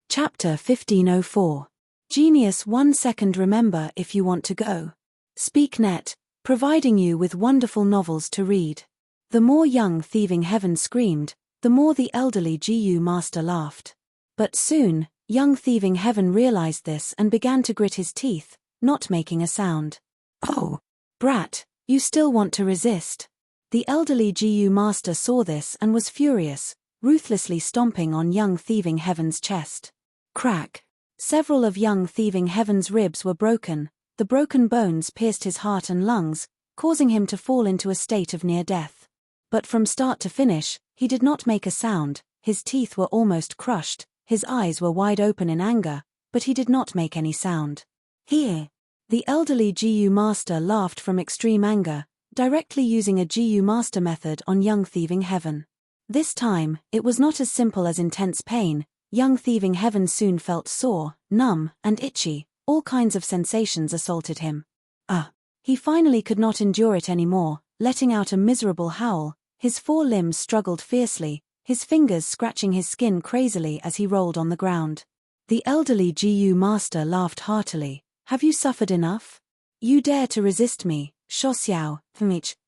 Chapter 1504. Genius 1 second. Remember if you want to go. SpeakNet, providing you with wonderful novels to read. The more young thieving Heaven screamed, the more the elderly Gu master laughed. But soon, young thieving Heaven realized this and began to grit his teeth, not making a sound. Oh, brat, you still want to resist? The elderly Gu master saw this and was furious, ruthlessly stomping on young thieving Heaven's chest. Crack! Several of young thieving Heaven's ribs were broken. The broken bones pierced his heart and lungs, causing him to fall into a state of near death. But from start to finish, he did not make a sound. His teeth were almost crushed, his eyes were wide open in anger, but he did not make any sound. Here! The elderly Gu master laughed from extreme anger, directly using a Gu master method on young thieving Heaven. This time, it was not as simple as intense pain. Young thieving Heaven soon felt sore, numb, and itchy. All kinds of sensations assaulted him. He finally could not endure it anymore, letting out a miserable howl. His 4 limbs struggled fiercely, his fingers scratching his skin crazily as he rolled on the ground. The elderly Gu master laughed heartily. Have you suffered enough? You dare to resist me, Xiao,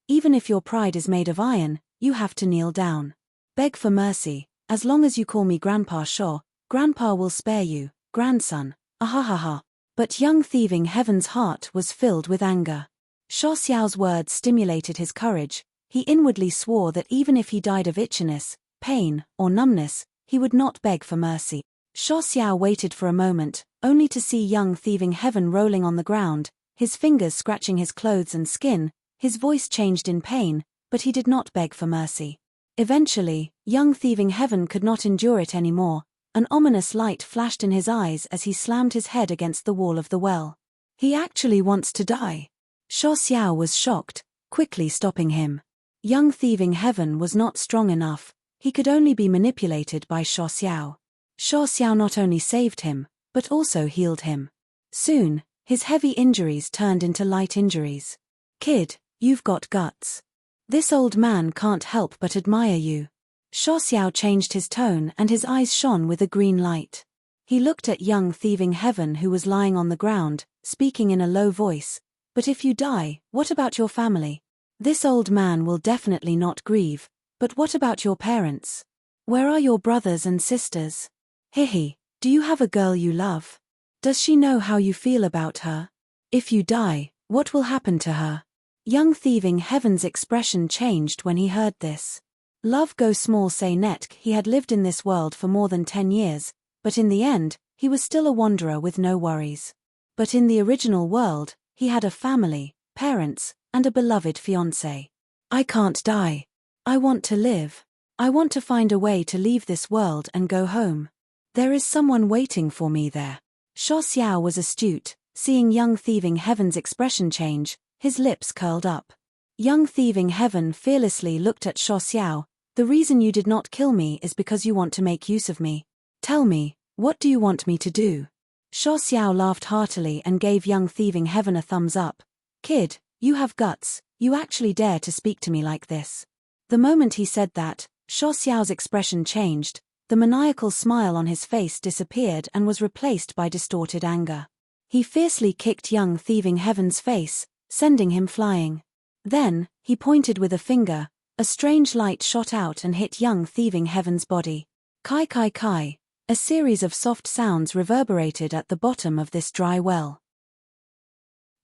even if your pride is made of iron, you have to kneel down. Beg for mercy. As long as you call me Grandpa Shaw, Grandpa will spare you, grandson. Ahahaha. But young thieving Heaven's heart was filled with anger. Xiao's words stimulated his courage. He inwardly swore that even if he died of itchiness, pain, or numbness, he would not beg for mercy. Xiao waited for a moment, only to see young thieving Heaven rolling on the ground, his fingers scratching his clothes and skin. His voice changed in pain, but he did not beg for mercy. Eventually, young thieving Heaven could not endure it anymore. An ominous light flashed in his eyes as he slammed his head against the wall of the well. He actually wants to die. Xiao was shocked, quickly stopping him. Young thieving Heaven was not strong enough. He could only be manipulated by Xiao. Xiao not only saved him, but also healed him. Soon, his heavy injuries turned into light injuries. Kid, you've got guts. This old man can't help but admire you. Xiao changed his tone and his eyes shone with a green light. He looked at young thieving Heaven who was lying on the ground, speaking in a low voice. But if you die, what about your family? This old man will definitely not grieve, but what about your parents? Where are your brothers and sisters? Hihi, do you have a girl you love? Does she know how you feel about her? If you die, what will happen to her? Young thieving Heaven's expression changed when he heard this. Love go small say netk. He had lived in this world for more than 10 years, but in the end, he was still a wanderer with no worries. But in the original world, he had a family, parents, and a beloved fiancé. I can't die. I want to live. I want to find a way to leave this world and go home. There is someone waiting for me there. Xiao was astute, seeing young thieving Heaven's expression change, his lips curled up. Young thieving Heaven fearlessly looked at Xiao. The reason you did not kill me is because you want to make use of me. Tell me, what do you want me to do? Xiao laughed heartily and gave young thieving Heaven a thumbs up. Kid, you have guts, you actually dare to speak to me like this. The moment he said that, Xiao's expression changed, the maniacal smile on his face disappeared and was replaced by distorted anger. He fiercely kicked young thieving Heaven's face, sending him flying. Then, he pointed with a finger. A strange light shot out and hit young thieving heaven's body. Kai kai kai. A series of soft sounds reverberated at the bottom of this dry well.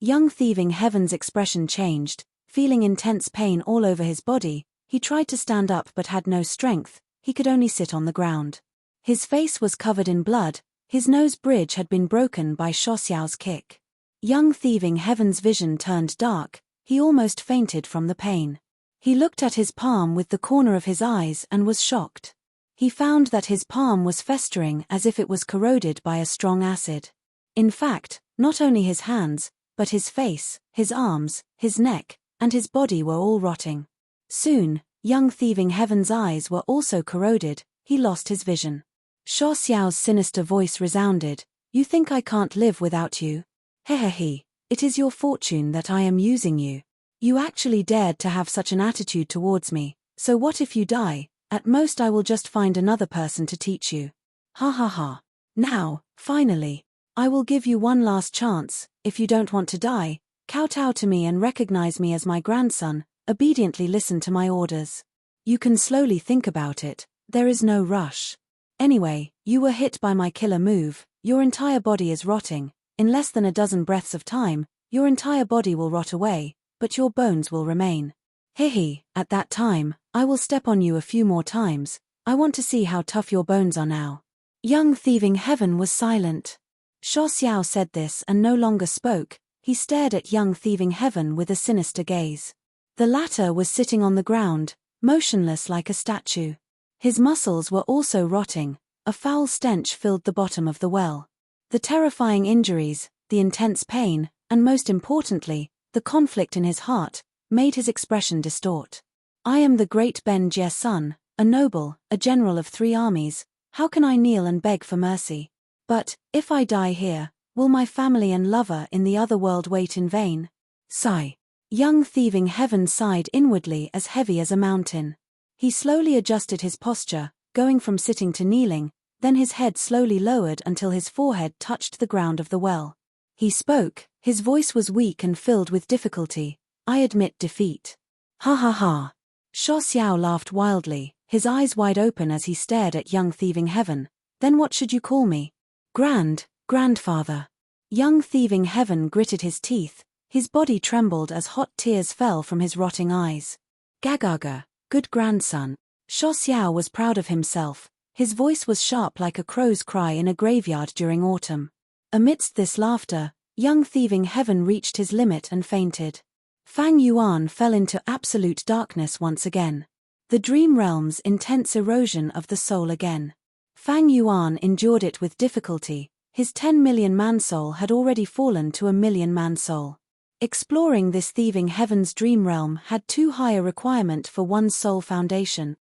Young thieving heaven's expression changed. Feeling intense pain all over his body, he tried to stand up but had no strength. He could only sit on the ground. His face was covered in blood. His nose bridge had been broken by Xiao's kick. Young thieving heaven's vision turned dark. He almost fainted from the pain. He looked at his palm with the corner of his eyes and was shocked. He found that his palm was festering as if it was corroded by a strong acid. In fact, not only his hands, but his face, his arms, his neck, and his body were all rotting. Soon, young thieving heaven's eyes were also corroded. He lost his vision. Xiao's sinister voice resounded. You think I can't live without you? Hehehe, it is your fortune that I am using you. You actually dared to have such an attitude towards me, so what if you die? At most I will just find another person to teach you. Ha ha ha. Now, finally, I will give you one last chance. If you don't want to die, kowtow to me and recognize me as my grandson, obediently listen to my orders. You can slowly think about it, there is no rush. Anyway, you were hit by my killer move, your entire body is rotting. In less than a dozen breaths of time, your entire body will rot away, but your bones will remain. Hehe, at that time, I will step on you a few more times. I want to see how tough your bones are now. Young thieving heaven was silent. Xiao said this and no longer spoke. He stared at young thieving heaven with a sinister gaze. The latter was sitting on the ground, motionless like a statue. His muscles were also rotting. A foul stench filled the bottom of the well. The terrifying injuries, the intense pain, and most importantly, the conflict in his heart, made his expression distort. I am the great Ben Jie's son, a noble, a general of 3 armies. How can I kneel and beg for mercy? But, if I die here, will my family and lover in the other world wait in vain? Sigh. Young thieving heaven sighed inwardly as heavy as a mountain. He slowly adjusted his posture, going from sitting to kneeling, then his head slowly lowered until his forehead touched the ground of the well. He spoke, his voice was weak and filled with difficulty. I admit defeat. Ha ha ha. Xiao laughed wildly, his eyes wide open as he stared at young thieving heaven. Then what should you call me? Grandfather. Young thieving heaven gritted his teeth, his body trembled as hot tears fell from his rotting eyes. Gagaga, good grandson. Xiao was proud of himself. His voice was sharp like a crow's cry in a graveyard during autumn. Amidst this laughter, young thieving heaven reached his limit and fainted. Fang Yuan fell into absolute darkness once again. The dream realm's intense erosion of the soul again. Fang Yuan endured it with difficulty. His 10 million man soul had already fallen to a 1 million man soul. Exploring this thieving heaven's dream realm had too high a requirement for one's soul foundation.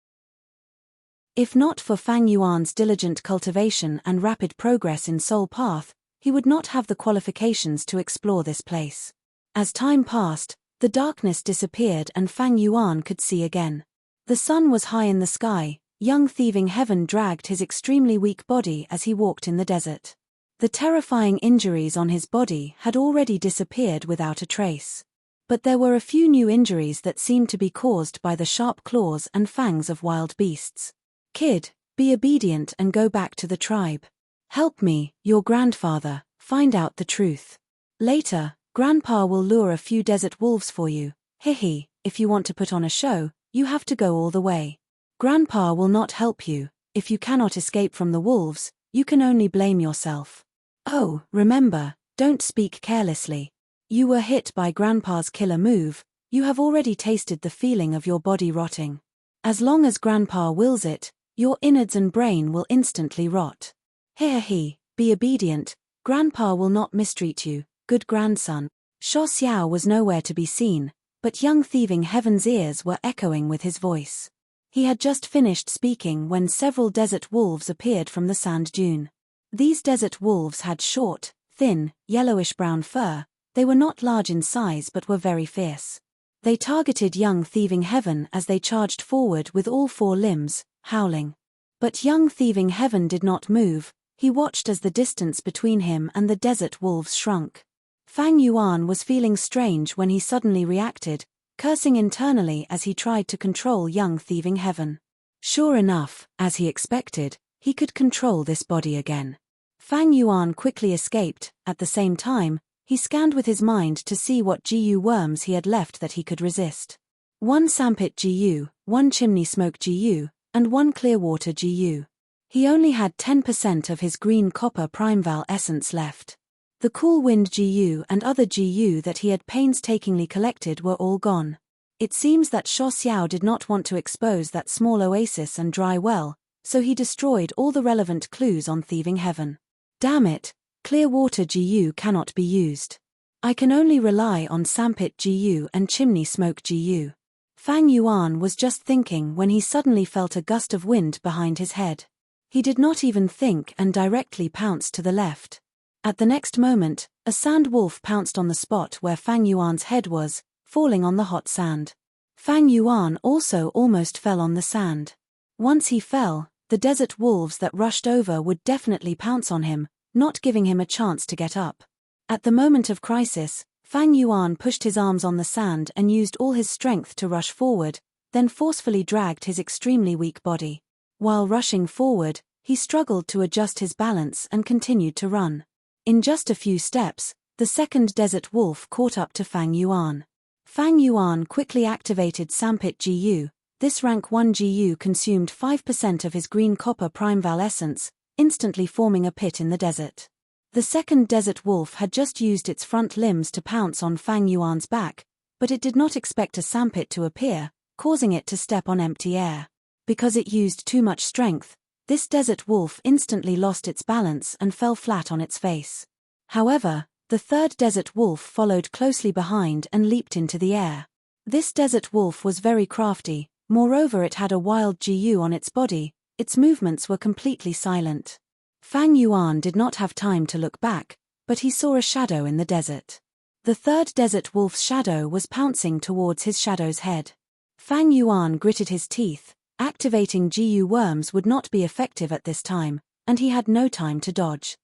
If not for Fang Yuan's diligent cultivation and rapid progress in soul path, he would not have the qualifications to explore this place. As time passed, the darkness disappeared and Fang Yuan could see again. The sun was high in the sky. Young thieving heaven dragged his extremely weak body as he walked in the desert. The terrifying injuries on his body had already disappeared without a trace. But there were a few new injuries that seemed to be caused by the sharp claws and fangs of wild beasts. Kid, be obedient and go back to the tribe. Help me, your grandfather, find out the truth. Later, Grandpa will lure a few desert wolves for you. Hehe, if you want to put on a show, you have to go all the way. Grandpa will not help you. If you cannot escape from the wolves, you can only blame yourself. Oh, remember, don't speak carelessly. You were hit by Grandpa's killer move. You have already tasted the feeling of your body rotting. As long as Grandpa wills it, your innards and brain will instantly rot. Hehe, be obedient. Grandpa will not mistreat you, good grandson. Xiao was nowhere to be seen, but young thieving heaven's ears were echoing with his voice. He had just finished speaking when several desert wolves appeared from the sand dune. These desert wolves had short, thin, yellowish-brown fur. They were not large in size but were very fierce. They targeted young thieving heaven as they charged forward with all 4 limbs, howling. But young thieving heaven did not move. He watched as the distance between him and the desert wolves shrunk. Fang Yuan was feeling strange when he suddenly reacted. cursing internally as he tried to control young thieving heaven. Sure enough, as he expected, he could control this body again. Fang Yuan quickly escaped. At the same time, he scanned with his mind to see what GU worms he had left that he could resist. 1 sandpit GU, 1 chimney smoke GU, and 1 clear water GU. He only had 10% of his green copper primeval essence left. The cool wind GU and other GU that he had painstakingly collected were all gone. It seems that Sho Xiao did not want to expose that small oasis and dry well, so he destroyed all the relevant clues on thieving heaven. Damn it, clear water GU cannot be used. I can only rely on sandpit GU and chimney smoke GU. Fang Yuan was just thinking when he suddenly felt a gust of wind behind his head. He did not even think and directly pounced to the left. At the next moment, a sand wolf pounced on the spot where Fang Yuan's head was, falling on the hot sand. Fang Yuan also almost fell on the sand. Once he fell, the desert wolves that rushed over would definitely pounce on him, not giving him a chance to get up. At the moment of crisis, Fang Yuan pushed his arms on the sand and used all his strength to rush forward, then forcefully dragged his extremely weak body. While rushing forward, he struggled to adjust his balance and continued to run. In just a few steps, the second desert wolf caught up to Fang Yuan. Fang Yuan quickly activated Sandpit GU. This rank 1 GU consumed 5% of his green copper primeval essence, instantly forming a pit in the desert. The second desert wolf had just used its front limbs to pounce on Fang Yuan's back, but it did not expect a sandpit to appear, causing it to step on empty air. Because it used too much strength, this desert wolf instantly lost its balance and fell flat on its face. However, the third desert wolf followed closely behind and leaped into the air. This desert wolf was very crafty, moreover it had a wild GU on its body, its movements were completely silent. Fang Yuan did not have time to look back, but he saw a shadow in the desert. The third desert wolf's shadow was pouncing towards his shadow's head. Fang Yuan gritted his teeth. Activating GU worms would not be effective at this time, and he had no time to dodge.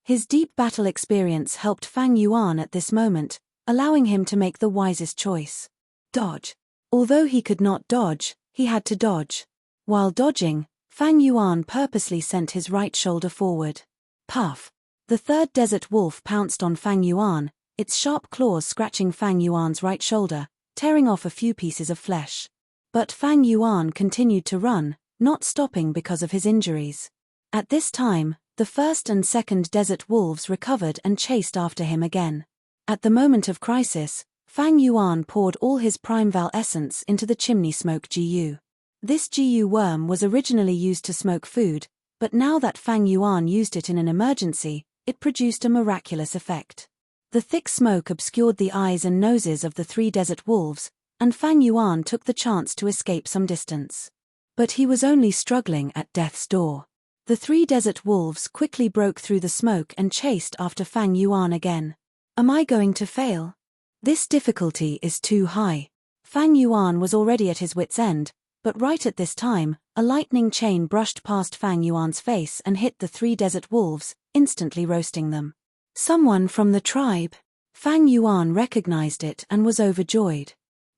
His deep battle experience helped Fang Yuan at this moment, allowing him to make the wisest choice. Dodge. Although he could not dodge, he had to dodge. While dodging, Fang Yuan purposely sent his right shoulder forward. Puff. The third desert wolf pounced on Fang Yuan, its sharp claws scratching Fang Yuan's right shoulder, tearing off a few pieces of flesh. But Fang Yuan continued to run, not stopping because of his injuries. At this time, the first and second desert wolves recovered and chased after him again. At the moment of crisis, Fang Yuan poured all his primeval essence into the chimney smoke GU. This GU worm was originally used to smoke food, but now that Fang Yuan used it in an emergency, it produced a miraculous effect. The thick smoke obscured the eyes and noses of the 3 desert wolves, and Fang Yuan took the chance to escape some distance. But he was only struggling at death's door. The 3 desert wolves quickly broke through the smoke and chased after Fang Yuan again. Am I going to fail? This difficulty is too high. Fang Yuan was already at his wit's end, but right at this time, a lightning chain brushed past Fang Yuan's face and hit the 3 desert wolves, instantly roasting them. Someone from the tribe. Fang Yuan recognized it and was overjoyed.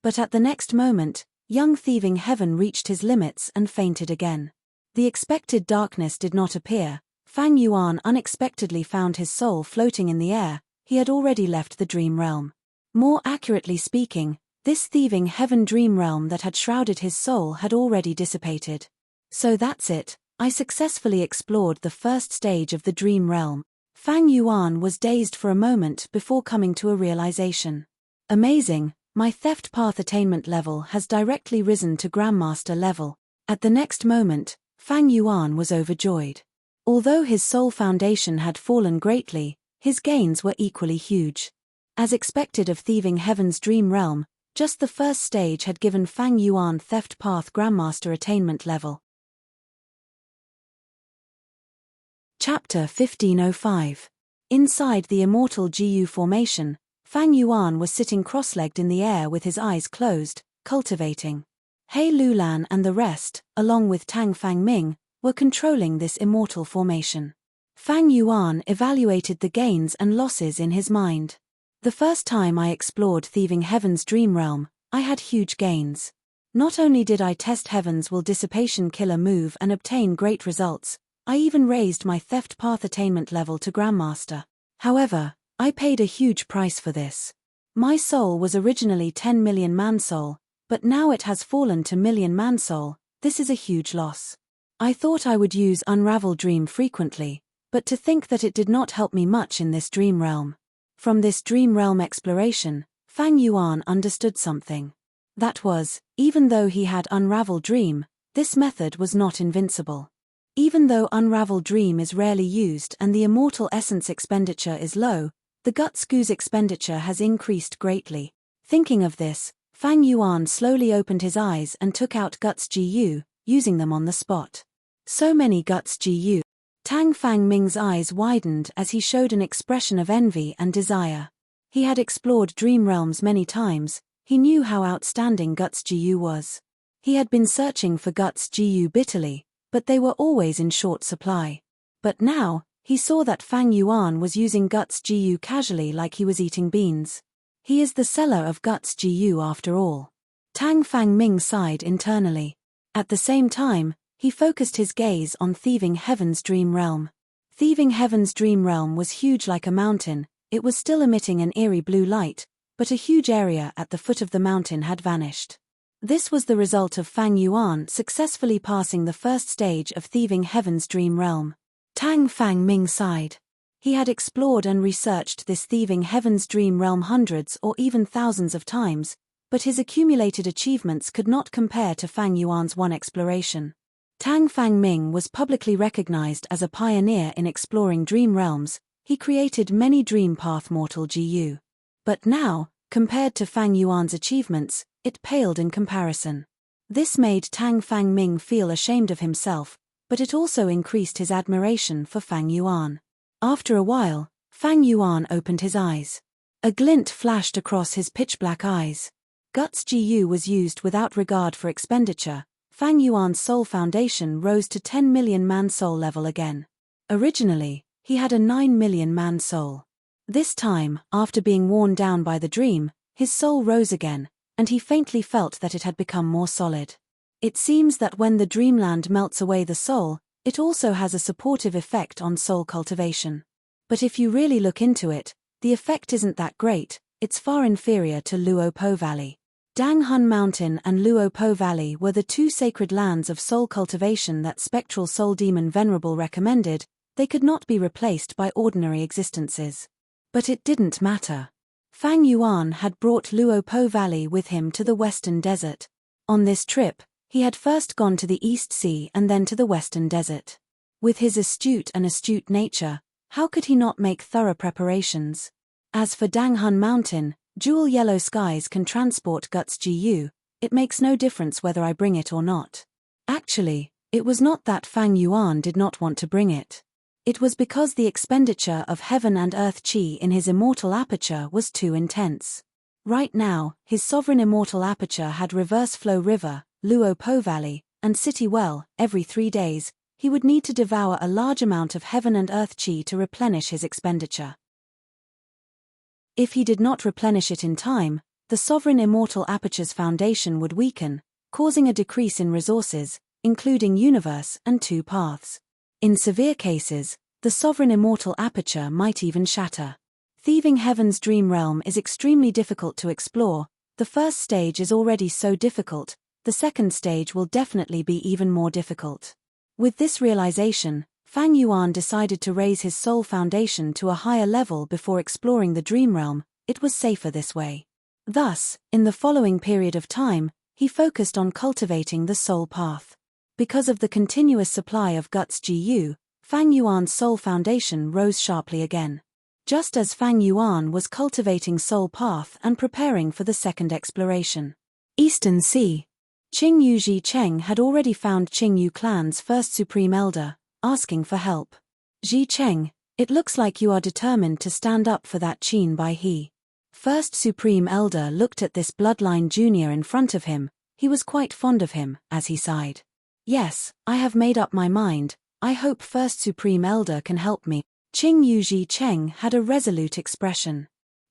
But at the next moment, young thieving heaven reached his limits and fainted again. The expected darkness did not appear. Fang Yuan unexpectedly found his soul floating in the air. He had already left the dream realm. More accurately speaking, this thieving heaven dream realm that had shrouded his soul had already dissipated. So that's it, I successfully explored the first stage of the dream realm. Fang Yuan was dazed for a moment before coming to a realization. Amazing. My theft path attainment level has directly risen to Grandmaster level. At the next moment, Fang Yuan was overjoyed. Although his soul foundation had fallen greatly, his gains were equally huge. As expected of thieving heaven's dream realm, just the first stage had given Fang Yuan theft path Grandmaster attainment level. Chapter 1505. Inside the immortal GU formation, Fang Yuan was sitting cross-legged in the air with his eyes closed, cultivating. He Lulan and the rest, along with Tang Fangming, were controlling this immortal formation. Fang Yuan evaluated the gains and losses in his mind. The first time I explored Thieving Heaven's dream realm, I had huge gains. Not only did I test Heaven's will dissipation killer move and obtain great results, I even raised my theft path attainment level to Grandmaster. However, I paid a huge price for this. My soul was originally 10 million man-soul, but now it has fallen to million man-soul. This is a huge loss. I thought I would use Unravel Dream frequently, but to think that it did not help me much in this dream realm. From this dream realm exploration, Fang Yuan understood something. That was, even though he had Unravel Dream, this method was not invincible. Even though Unravel Dream is rarely used and the immortal essence expenditure is low, the Guts Goo's expenditure has increased greatly. Thinking of this, Fang Yuan slowly opened his eyes and took out Guts GU, using them on the spot. So many Guts GU. Tang Fang Ming's eyes widened as he showed an expression of envy and desire. He had explored dream realms many times. He knew how outstanding Guts GU was. He had been searching for Guts GU bitterly, but they were always in short supply. But now, he saw that Fang Yuan was using Guts GU casually like he was eating beans. He is the seller of Guts GU after all. Tang Fang Ming sighed internally. At the same time, he focused his gaze on Thieving Heaven's dream realm. Thieving Heaven's dream realm was huge like a mountain. It was still emitting an eerie blue light, but a huge area at the foot of the mountain had vanished. This was the result of Fang Yuan successfully passing the first stage of Thieving Heaven's dream realm. Tang Fang Ming sighed. He had explored and researched this Thieving Heaven's dream realm hundreds or even thousands of times, but his accumulated achievements could not compare to Fang Yuan's one exploration. Tang Fang Ming was publicly recognized as a pioneer in exploring dream realms. He created many dream path mortal GU. But now, compared to Fang Yuan's achievements, it paled in comparison. This made Tang Fang Ming feel ashamed of himself, but it also increased his admiration for Fang Yuan. After a while, Fang Yuan opened his eyes. A glint flashed across his pitch-black eyes. Guts GU was used without regard for expenditure. Fang Yuan's soul foundation rose to 10 million man-soul level again. Originally, he had a 9 million man-soul. This time, after being worn down by the dream, his soul rose again, and he faintly felt that it had become more solid. It seems that when the dreamland melts away the soul, it also has a supportive effect on soul cultivation. But if you really look into it, the effect isn't that great. It's far inferior to Luo Po Valley. Dang Hun Mountain and Luo Po Valley were the two sacred lands of soul cultivation that spectral soul demon Venerable recommended. They could not be replaced by ordinary existences. But it didn't matter. Fang Yuan had brought Luo Po Valley with him to the Western Desert. On this trip, he had first gone to the East Sea and then to the Western Desert. With his astute nature, how could he not make thorough preparations? As for Dang Hun Mountain, jewel yellow skies can transport Guts GU. It makes no difference whether I bring it or not. Actually, it was not that Fang Yuan did not want to bring it. It was because the expenditure of heaven and earth chi in his immortal aperture was too intense. Right now, his sovereign immortal aperture had reverse flow river, Luo Po Valley, and city well. Every 3 days, he would need to devour a large amount of heaven and earth chi to replenish his expenditure. If he did not replenish it in time, the sovereign immortal aperture's foundation would weaken, causing a decrease in resources, including universe and 2 paths. In severe cases, the sovereign immortal aperture might even shatter. Thieving Heaven's dream realm is extremely difficult to explore. The first stage is already so difficult, the second stage will definitely be even more difficult. With this realization, Fang Yuan decided to raise his soul foundation to a higher level before exploring the dream realm. It was safer this way. Thus, in the following period of time, he focused on cultivating the soul path. Because of the continuous supply of Guts GU, Fang Yuan's soul foundation rose sharply again. Just as Fang Yuan was cultivating soul path and preparing for the second exploration. Eastern Sea. Qing Yu Ji Cheng had already found Qing Yu clan's first supreme elder, asking for help. Ji Cheng, it looks like you are determined to stand up for that Qin Bai He. First supreme elder looked at this bloodline junior in front of him. He was quite fond of him, as he sighed. Yes, I have made up my mind. I hope First Supreme Elder can help me. Qing Yu Ji Cheng had a resolute expression.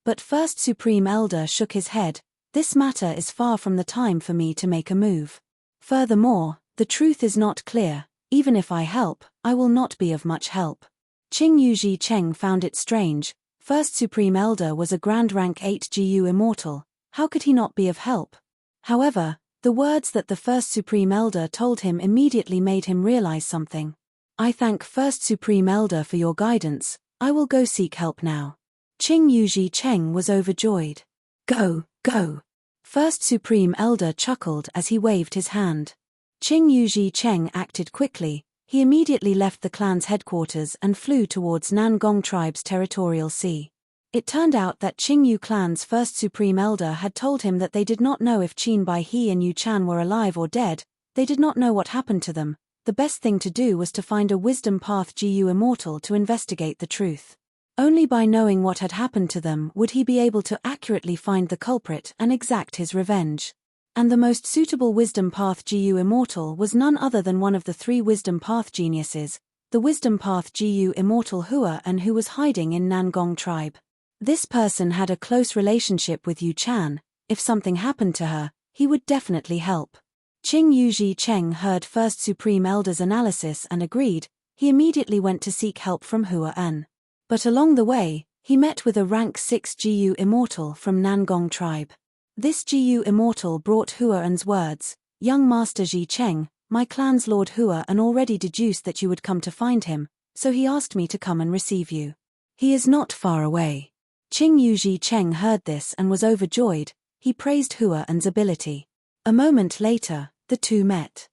But First Supreme Elder shook his head. This matter is far from the time for me to make a move. Furthermore, the truth is not clear. Even if I help, I will not be of much help. Qing Yuji Cheng found it strange. First Supreme Elder was a Grand Rank 8 GU immortal. How could he not be of help? However, the words that the First Supreme Elder told him immediately made him realize something. I thank First Supreme Elder for your guidance. I will go seek help now. Qing Yuji Cheng was overjoyed. Go, go. First Supreme Elder chuckled as he waved his hand. Qing Yuji Cheng acted quickly. He immediately left the clan's headquarters and flew towards Nangong tribe's territorial sea. It turned out that Qing Yu clan's First Supreme Elder had told him that they did not know if Qin Bai He and Yu Chan were alive or dead. They did not know what happened to them. The best thing to do was to find a Wisdom Path GU immortal to investigate the truth. Only by knowing what had happened to them would he be able to accurately find the culprit and exact his revenge. And the most suitable Wisdom Path GU immortal was none other than one of the 3 Wisdom Path geniuses, the Wisdom Path GU immortal Hua An, who was hiding in Nangong tribe. This person had a close relationship with Yu Chan. If something happened to her, he would definitely help. Qing Yuji Cheng heard First Supreme Elder's analysis and agreed. He immediately went to seek help from Hua An. But along the way, he met with a rank 6 GU immortal from Nangong tribe. This GU immortal brought Hua An's words. Young Master Ji Cheng, my clan's Lord Hua An already deduced that you would come to find him, so he asked me to come and receive you. He is not far away. Qing Yuji Cheng heard this and was overjoyed. He praised Hua An's ability. A moment later, the two met.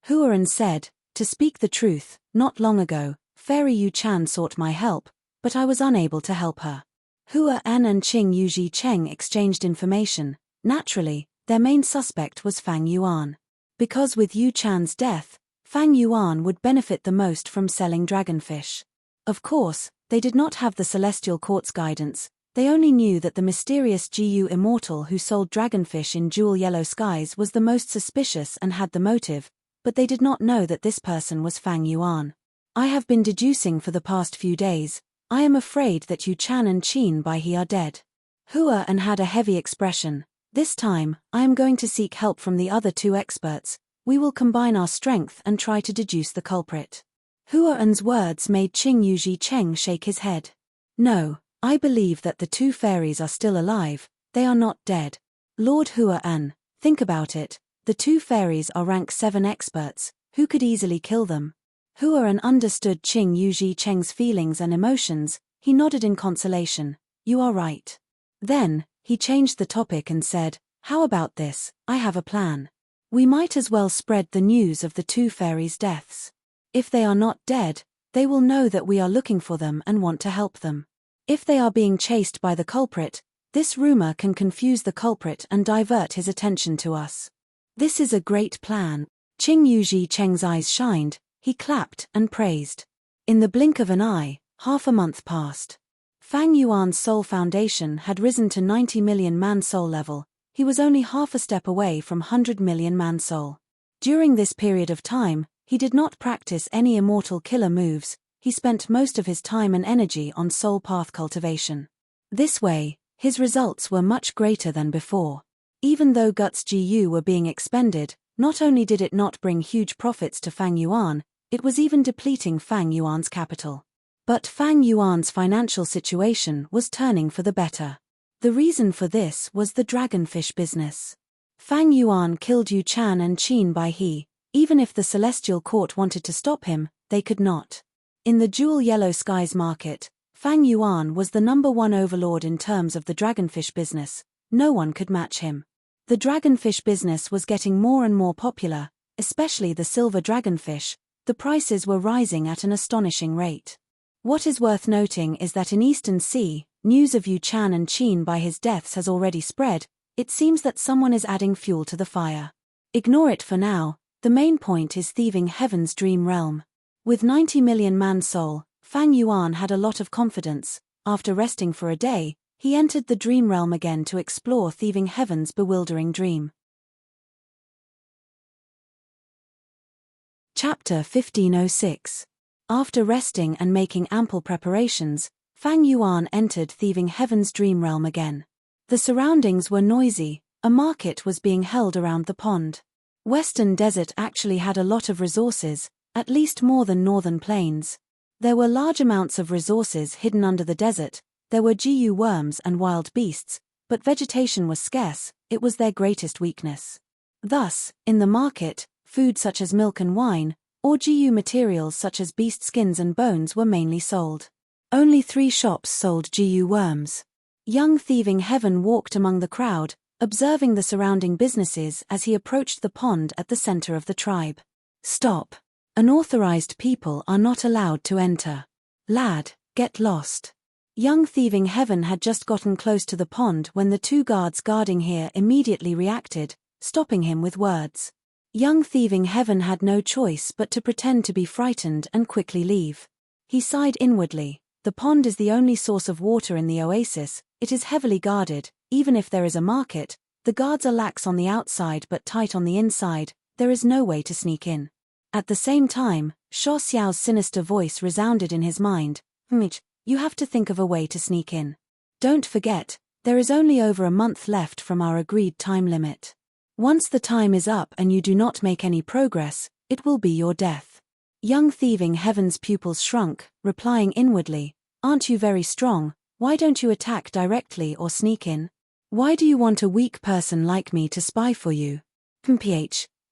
Hua An said, to speak the truth, not long ago, Fairy Yu Chan sought my help, but I was unable to help her. Hua An and Qing Yuji Cheng exchanged information. Naturally, their main suspect was Fang Yuan. Because with Yu Chan's death, Fang Yuan would benefit the most from selling dragonfish. Of course, they did not have the Celestial Court's guidance. They only knew that the mysterious GU immortal who sold dragonfish in Jewel Yellow Skies was the most suspicious and had the motive, but they did not know that this person was Fang Yuan. I have been deducing for the past few days. I am afraid that Yu Chan and Qin Bai He are dead. Hua An had a heavy expression. This time, I am going to seek help from the other 2 experts. We will combine our strength and try to deduce the culprit. Hua An's words made Qing Yuji Cheng shake his head. No, I believe that the 2 fairies are still alive. They are not dead. Lord Hua An, think about it. The 2 fairies are rank 7 experts. Who could easily kill them? Hua An understood Qing Yuji Cheng's feelings and emotions. He nodded in consolation. You are right. Then, he changed the topic and said, how about this? I have a plan. We might as well spread the news of the 2 fairies' deaths. If they are not dead, they will know that we are looking for them and want to help them. If they are being chased by the culprit, this rumor can confuse the culprit and divert his attention to us. This is a great plan. Qing Yuji Cheng's eyes shined. He clapped and praised. In the blink of an eye, half a month passed. Fang Yuan's soul foundation had risen to 90 million man soul level. He was only half a step away from 100 million man soul. During this period of time, he did not practice any immortal killer moves. He spent most of his time and energy on soul path cultivation. This way, his results were much greater than before. Even though Guts GU were being expended, not only did it not bring huge profits to Fang Yuan, it was even depleting Fang Yuan's capital. But Fang Yuan's financial situation was turning for the better. The reason for this was the dragonfish business. Fang Yuan killed Yu Chan and Qin Bai He. Even if the Celestial Court wanted to stop him, they could not. In the Jewel Yellow Skies market, Fang Yuan was the #1 overlord in terms of the dragonfish business. No one could match him. The dragonfish business was getting more and more popular, especially the silver dragonfish. The prices were rising at an astonishing rate. What is worth noting is that in Eastern Sea, news of Yu Chan and Qin Bai He's deaths has already spread. It seems that someone is adding fuel to the fire. Ignore it for now. The main point is thieving Heaven's dream realm. With 90 million man soul, Fang Yuan had a lot of confidence. After resting for a day, he entered the dream realm again to explore thieving Heaven's bewildering dream. Chapter 1506. After resting and making ample preparations, Fang Yuan entered Thieving Heaven's dream realm again. The surroundings were noisy, a market was being held around the pond. Western Desert actually had a lot of resources, at least more than Northern Plains. There were large amounts of resources hidden under the desert, there were GU worms and wild beasts, but vegetation was scarce, it was their greatest weakness. Thus, in the market, food such as milk and wine, or GU materials such as beast skins and bones were mainly sold. Only 3 shops sold GU worms. Young Thieving Heaven walked among the crowd, observing the surrounding businesses as he approached the pond at the center of the tribe. Stop. Unauthorized people are not allowed to enter. Lad, get lost. Young Thieving Heaven had just gotten close to the pond when the 2 guards guarding here immediately reacted, stopping him with words. Young Thieving Heaven had no choice but to pretend to be frightened and quickly leave. He sighed inwardly. The pond is the only source of water in the oasis, it is heavily guarded, even if there is a market, the guards are lax on the outside but tight on the inside, there is no way to sneak in. At the same time, Sho Xiao's sinister voice resounded in his mind, you have to think of a way to sneak in. Don't forget, there is only over a month left from our agreed time limit. Once the time is up and you do not make any progress, it will be your death. Young Thieving Heaven's pupils shrunk, replying inwardly, aren't you very strong, why don't you attack directly or sneak in? Why do you want a weak person like me to spy for you?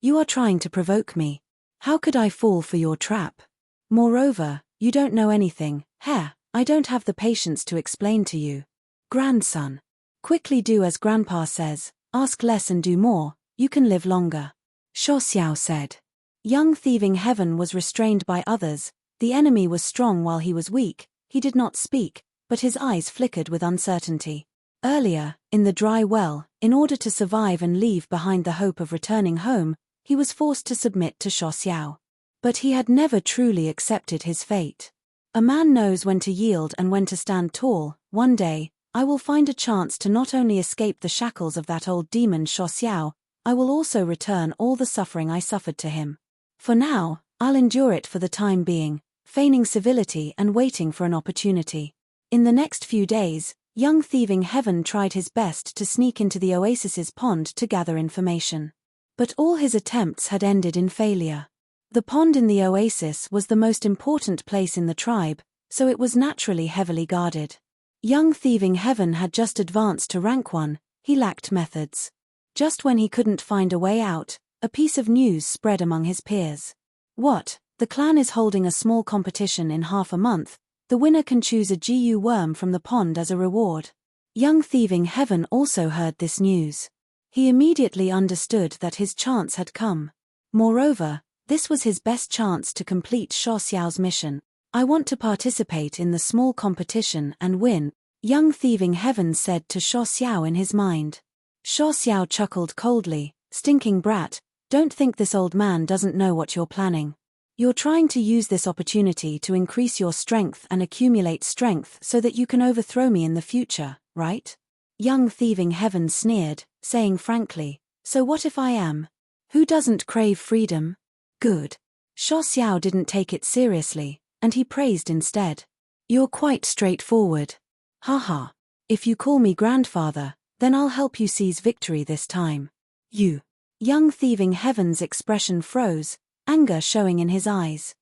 You are trying to provoke me. How could I fall for your trap? Moreover, you don't know anything, I don't have the patience to explain to you. Grandson. Quickly do as Grandpa says, ask less and do more, you can live longer. Sho Xiao said. Young Thieving Heaven was restrained by others, the enemy was strong while he was weak, he did not speak, but his eyes flickered with uncertainty. Earlier, in the dry well, in order to survive and leave behind the hope of returning home, he was forced to submit to Sho Xiao. But he had never truly accepted his fate. A man knows when to yield and when to stand tall. One day, I will find a chance to not only escape the shackles of that old demon Sho Xiao, I will also return all the suffering I suffered to him. For now, I'll endure it for the time being, feigning civility and waiting for an opportunity. In the next few days, young Thieving Heaven tried his best to sneak into the oasis's pond to gather information. But all his attempts had ended in failure. The pond in the oasis was the most important place in the tribe, so it was naturally heavily guarded. Young Thieving Heaven had just advanced to rank 1, he lacked methods. Just when he couldn't find a way out, a piece of news spread among his peers. What? The clan is holding a small competition in half a month, the winner can choose a GU worm from the pond as a reward. Young Thieving Heaven also heard this news. He immediately understood that his chance had come. Moreover, this was his best chance to complete Sho Xiao's mission. I want to participate in the small competition and win, young Thieving Heaven said to Sho Xiao in his mind. Sho Xiao chuckled coldly, stinking brat, don't think this old man doesn't know what you're planning. You're trying to use this opportunity to increase your strength and accumulate strength so that you can overthrow me in the future, right? Young Thieving Heaven sneered, saying frankly, so what if I am? Who doesn't crave freedom? Good. Sho Xiao didn't take it seriously, and he praised instead. You're quite straightforward. Haha. If you call me grandfather, then I'll help you seize victory this time. You. Young Thieving Heaven's expression froze, anger showing in his eyes.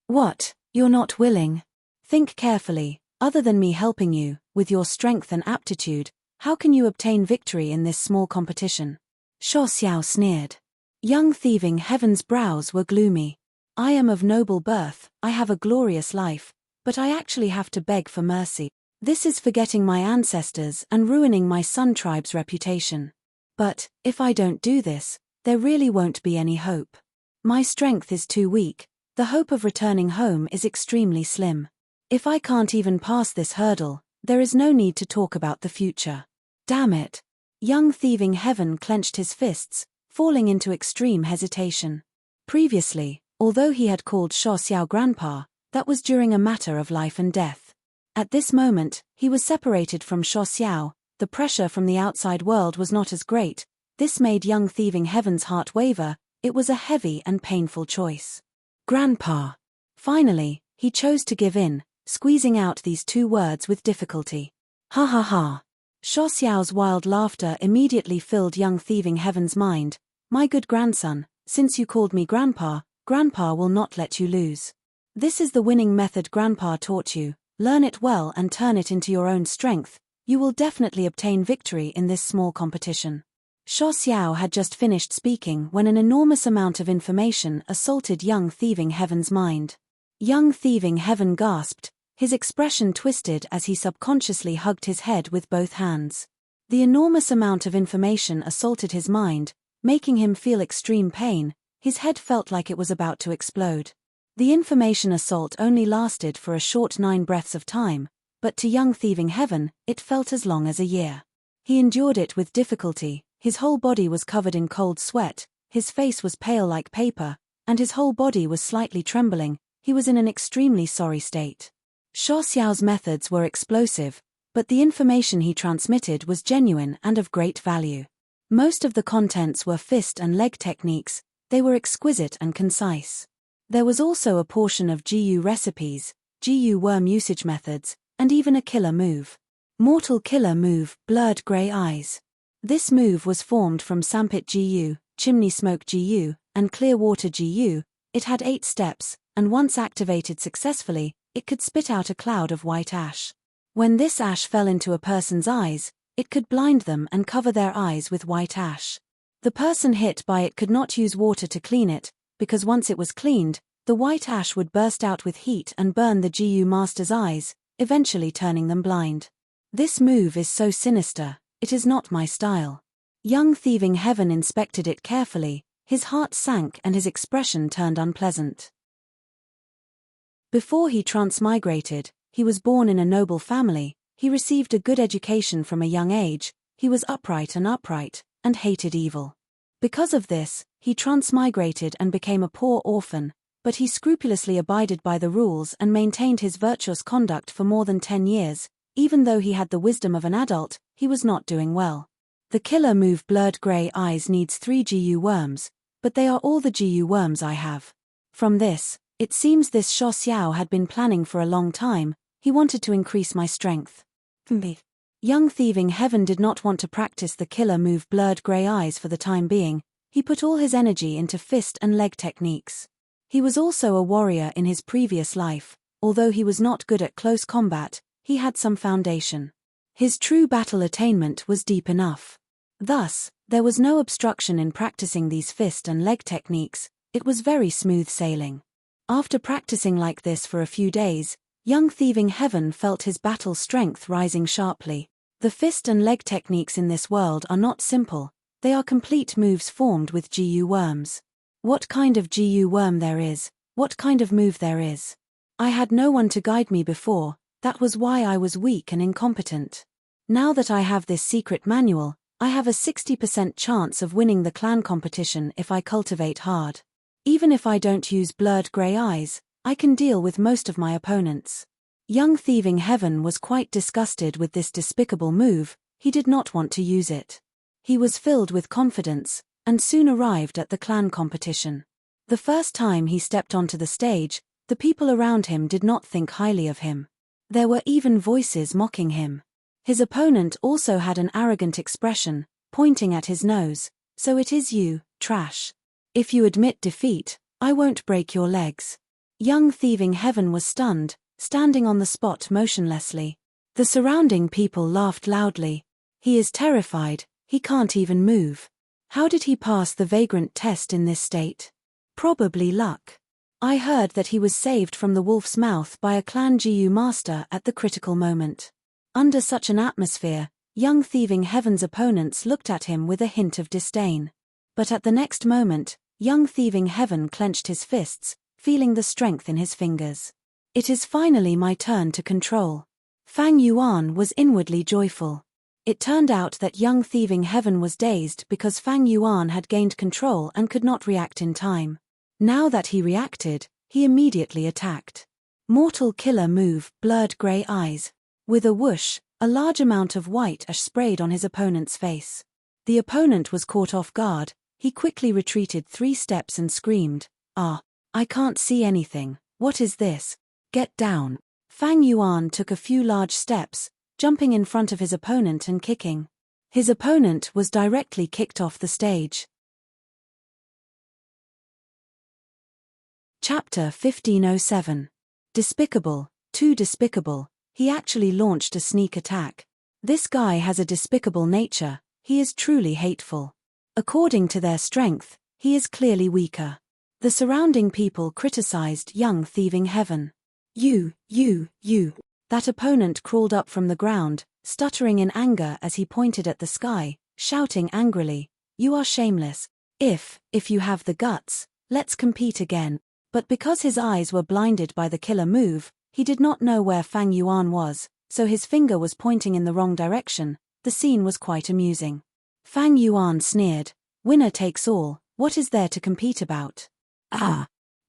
What, you're not willing? Think carefully, other than me helping you, with your strength and aptitude, how can you obtain victory in this small competition? Sho Xiao sneered. Young Thieving Heaven's brows were gloomy. I am of noble birth, I have a glorious life, but I actually have to beg for mercy. This is forgetting my ancestors and ruining my Sun tribe's reputation. But, if I don't do this, there really won't be any hope. My strength is too weak, the hope of returning home is extremely slim. If I can't even pass this hurdle, there is no need to talk about the future. Damn it. Young Thieving Heaven clenched his fists, falling into extreme hesitation. Previously, although he had called Sho Xiao grandpa, that was during a matter of life and death. At this moment, he was separated from Sho Xiao, the pressure from the outside world was not as great, this made young Thieving Heaven's heart waver, it was a heavy and painful choice. Grandpa. Finally, he chose to give in, squeezing out these two words with difficulty. Ha ha ha. Sho Xiao's wild laughter immediately filled young thieving Heaven's mind. My good grandson, since you called me Grandpa, Grandpa will not let you lose. This is the winning method Grandpa taught you. Learn it well and turn it into your own strength. You will definitely obtain victory in this small competition. Sho Xiao had just finished speaking when an enormous amount of information assaulted young thieving Heaven's mind. Young thieving Heaven gasped, his expression twisted as he subconsciously hugged his head with both hands. The enormous amount of information assaulted his mind, making him feel extreme pain. His head felt like it was about to explode. The information assault only lasted for a short 9 breaths of time, but to young thieving Heaven, it felt as long as a year. He endured it with difficulty, his whole body was covered in cold sweat, his face was pale like paper, and his whole body was slightly trembling. He was in an extremely sorry state. Sho Xiao's methods were explosive, but the information he transmitted was genuine and of great value. Most of the contents were fist and leg techniques, they were exquisite and concise. There was also a portion of GU recipes, GU worm usage methods, and even a killer move. Mortal killer move, blurred grey eyes. This move was formed from Sampit GU, chimney smoke GU, and clear water GU. It had 8 steps, and once activated successfully, it could spit out a cloud of white ash. When this ash fell into a person's eyes, it could blind them and cover their eyes with white ash. The person hit by it could not use water to clean it, because once it was cleaned, the white ash would burst out with heat and burn the GU master's eyes, eventually turning them blind. This move is so sinister, it is not my style. Young thieving Heaven inspected it carefully, his heart sank and his expression turned unpleasant. Before he transmigrated, he was born in a noble family, he received a good education from a young age, he was upright and hated evil. Because of this, he transmigrated and became a poor orphan, but he scrupulously abided by the rules and maintained his virtuous conduct for more than 10 years. Even though he had the wisdom of an adult, he was not doing well. The killer move blurred grey eyes needs 3 GU worms, but they are all the GU worms I have. From this, it seems this Sho Xiao had been planning for a long time, he wanted to increase my strength. Young thieving Heaven did not want to practice the killer move blurred grey eyes for the time being, he put all his energy into fist and leg techniques. He was also a warrior in his previous life, although he was not good at close combat, he had some foundation. His true battle attainment was deep enough. Thus, there was no obstruction in practicing these fist and leg techniques, it was very smooth sailing. After practicing like this for a few days, young thieving Heaven felt his battle strength rising sharply. The fist and leg techniques in this world are not simple, they are complete moves formed with GU worms. What kind of GU worm there is, what kind of move there is. I had no one to guide me before, that was why I was weak and incompetent. Now that I have this secret manual, I have a 60% chance of winning the clan competition if I cultivate hard. Even if I don't use blurred grey eyes, I can deal with most of my opponents. Young thieving Heaven was quite disgusted with this despicable move, he did not want to use it. He was filled with confidence, and soon arrived at the clan competition. The first time he stepped onto the stage, the people around him did not think highly of him. There were even voices mocking him. His opponent also had an arrogant expression, pointing at his nose. So it is you, trash. If you admit defeat, I won't break your legs. Young thieving Heaven was stunned, standing on the spot motionlessly. The surrounding people laughed loudly. He is terrified, he can't even move. How did he pass the vagrant test in this state? Probably luck. I heard that he was saved from the wolf's mouth by a clan GU master at the critical moment. Under such an atmosphere, young thieving Heaven's opponents looked at him with a hint of disdain. But at the next moment, young thieving Heaven clenched his fists, feeling the strength in his fingers. It is finally my turn to control. Fang Yuan was inwardly joyful. It turned out that young thieving Heaven was dazed because Fang Yuan had gained control and could not react in time. Now that he reacted, he immediately attacked. Mortal killer move, blurred grey eyes. With a whoosh, a large amount of white ash sprayed on his opponent's face. The opponent was caught off guard, he quickly retreated 3 steps and screamed, "Ah, I can't see anything, what is this? Get down." Fang Yuan took a few large steps, jumping in front of his opponent and kicking. His opponent was directly kicked off the stage. Chapter 1507. Despicable, too despicable. He actually launched a sneak attack. This guy has a despicable nature, he is truly hateful. According to their strength, he is clearly weaker. The surrounding people criticized young thieving heaven. You. That opponent crawled up from the ground, stuttering in anger as he pointed at the sky, shouting angrily, "You are shameless. If you have the guts, let's compete again." But because his eyes were blinded by the killer move, he did not know where Fang Yuan was, so his finger was pointing in the wrong direction. The scene was quite amusing. Fang Yuan sneered, "Winner takes all, what is there to compete about?"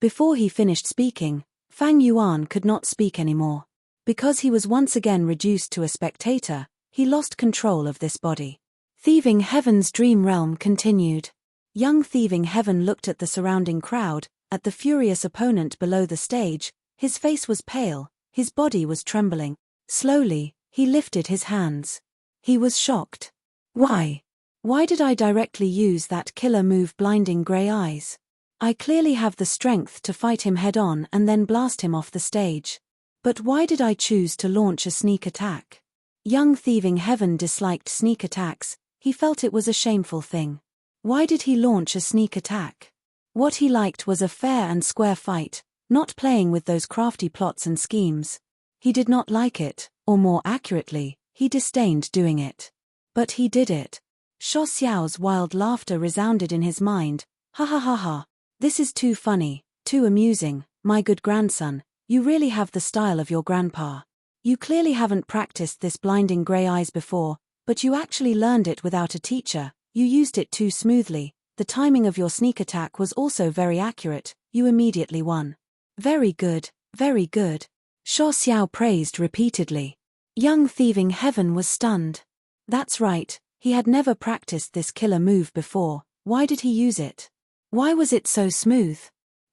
Before he finished speaking, Fang Yuan could not speak anymore. Because he was once again reduced to a spectator, he lost control of this body. Thieving Heaven's dream realm continued. Young Thieving Heaven looked at the surrounding crowd, at the furious opponent below the stage. His face was pale, his body was trembling. Slowly, he lifted his hands. He was shocked. Why did I directly use that killer move, blinding grey eyes? I clearly have the strength to fight him head-on and then blast him off the stage. But why did I choose to launch a sneak attack? Young Thieving Heaven disliked sneak attacks, he felt it was a shameful thing. Why did he launch a sneak attack? What he liked was a fair and square fight, not playing with those crafty plots and schemes. He did not like it, or more accurately, he disdained doing it. But he did it. Shuo Xiao's wild laughter resounded in his mind. Ha ha ha ha. This is too funny, too amusing, my good grandson, you really have the style of your grandpa. You clearly haven't practiced this blinding grey eyes before, but you actually learned it without a teacher, you used it too smoothly. The timing of your sneak attack was also very accurate, you immediately won. Very good, very good. Shuo Xiao praised repeatedly. Young Thieving Heaven was stunned. That's right, he had never practiced this killer move before. Why did he use it? Why was it so smooth?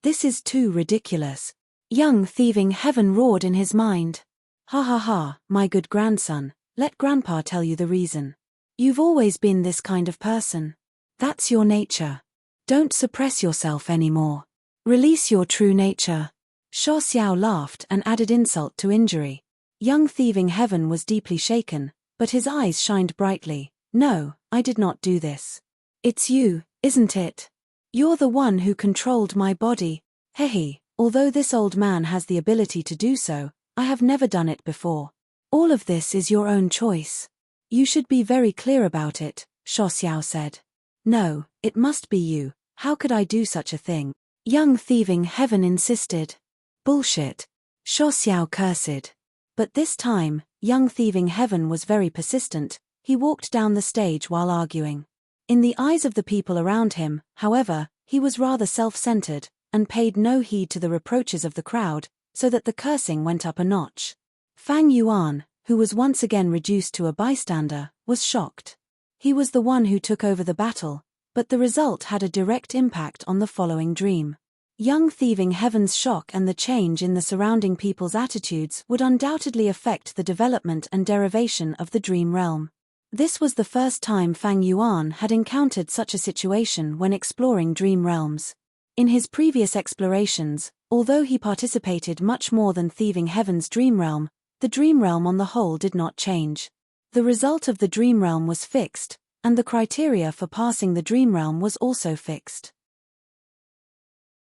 This is too ridiculous. Young Thieving Heaven roared in his mind. Ha ha ha, my good grandson, let grandpa tell you the reason. You've always been this kind of person. That's your nature. Don't suppress yourself anymore. Release your true nature. Shuo Xiao laughed and added insult to injury. Young Thieving Heaven was deeply shaken, but his eyes shined brightly. No, I did not do this. It's you, isn't it? You're the one who controlled my body. Hehe, although this old man has the ability to do so, I have never done it before. All of this is your own choice. You should be very clear about it, Shuo Xiao said. No, it must be you, how could I do such a thing? Young Thieving Heaven insisted. Bullshit. Shuo Xiao cursed. But this time, Young Thieving Heaven was very persistent, he walked down the stage while arguing. In the eyes of the people around him, however, he was rather self-centered, and paid no heed to the reproaches of the crowd, so that the cursing went up a notch. Fang Yuan, who was once again reduced to a bystander, was shocked. He was the one who took over the battle, but the result had a direct impact on the following dream. Young Thieving Heaven's shock and the change in the surrounding people's attitudes would undoubtedly affect the development and derivation of the dream realm. This was the first time Fang Yuan had encountered such a situation when exploring dream realms. In his previous explorations, although he participated much more than Thieving Heaven's dream realm, the dream realm on the whole did not change. The result of the dream realm was fixed, and the criteria for passing the dream realm was also fixed.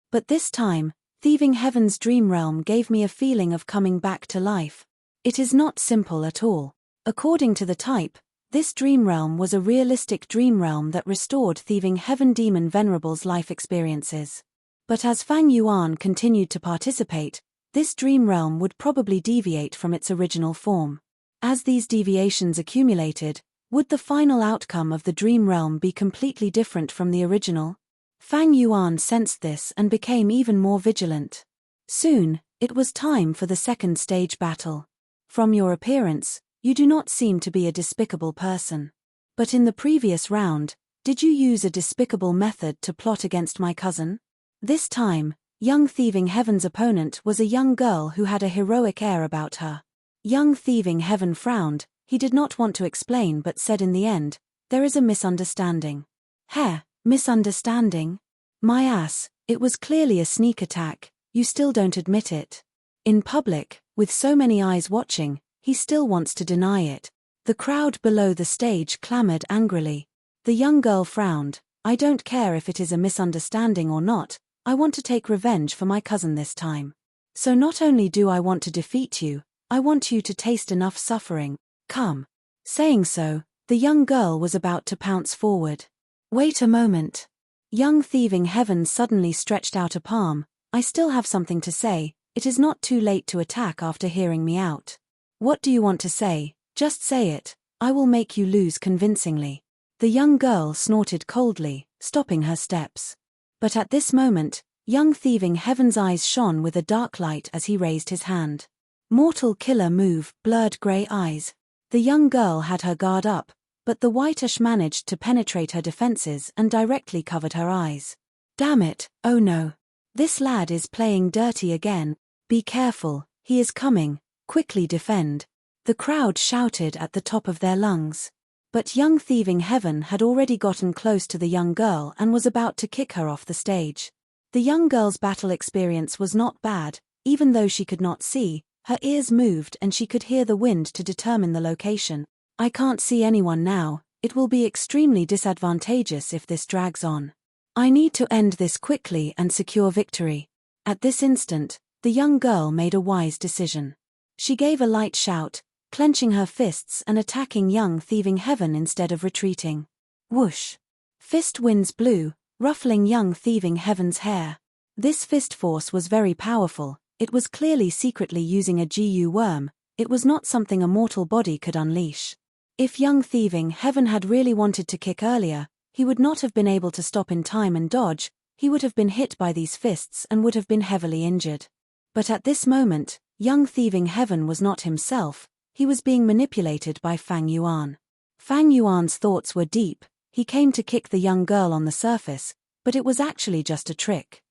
But this time, Thieving Heaven's dream realm gave me a feeling of coming back to life. It is not simple at all. According to the type, this dream realm was a realistic dream realm that restored Thieving Heaven Demon Venerable's life experiences. But as Fang Yuan continued to participate, this dream realm would probably deviate from its original form. As these deviations accumulated, would the final outcome of the dream realm be completely different from the original? Fang Yuan sensed this and became even more vigilant. Soon, it was time for the second stage battle. From your appearance, you do not seem to be a despicable person. But in the previous round, did you use a despicable method to plot against my cousin? This time, Young Thieving Heaven's opponent was a young girl who had a heroic air about her. Young Thieving Heaven frowned. He did not want to explain but said in the end, "There is a misunderstanding." Misunderstanding? My ass, it was clearly a sneak attack, you still don't admit it. In public, with so many eyes watching, he still wants to deny it. The crowd below the stage clamored angrily. The young girl frowned. "I don't care if it is a misunderstanding or not, I want to take revenge for my cousin this time. So not only do I want to defeat you, I want you to taste enough suffering. Come." Saying so, the young girl was about to pounce forward. "Wait a moment." Young Thieving Heaven suddenly stretched out a palm. "I still have something to say, it is not too late to attack after hearing me out. What do you want to say? Just say it, I will make you lose convincingly." The young girl snorted coldly, stopping her steps. But at this moment, Young Thieving Heaven's eyes shone with a dark light as he raised his hand. Mortal killer move, blurred grey eyes. The young girl had her guard up, but the whitish managed to penetrate her defenses and directly covered her eyes. "Damn it, oh no. This lad is playing dirty again. Be careful, he is coming, quickly defend." The crowd shouted at the top of their lungs. But Young Thieving Heaven had already gotten close to the young girl and was about to kick her off the stage. The young girl's battle experience was not bad, even though she could not see, her ears moved and she could hear the wind to determine the location. "I can't see anyone now, it will be extremely disadvantageous if this drags on. I need to end this quickly and secure victory." At this instant, the young girl made a wise decision. She gave a light shout, clenching her fists and attacking Young Thieving Heaven instead of retreating. Whoosh! Fist winds blew, ruffling Young Thieving Heaven's hair. This fist force was very powerful. It was clearly secretly using a GU worm. It was not something a mortal body could unleash. If Young Thieving Heaven had really wanted to kick earlier, he would not have been able to stop in time and dodge. He would have been hit by these fists and would have been heavily injured. But at this moment, Young Thieving Heaven was not himself. He was being manipulated by Fang Yuan. Fang Yuan's thoughts were deep. He came to kick the young girl on the surface, but it was actually just a trick.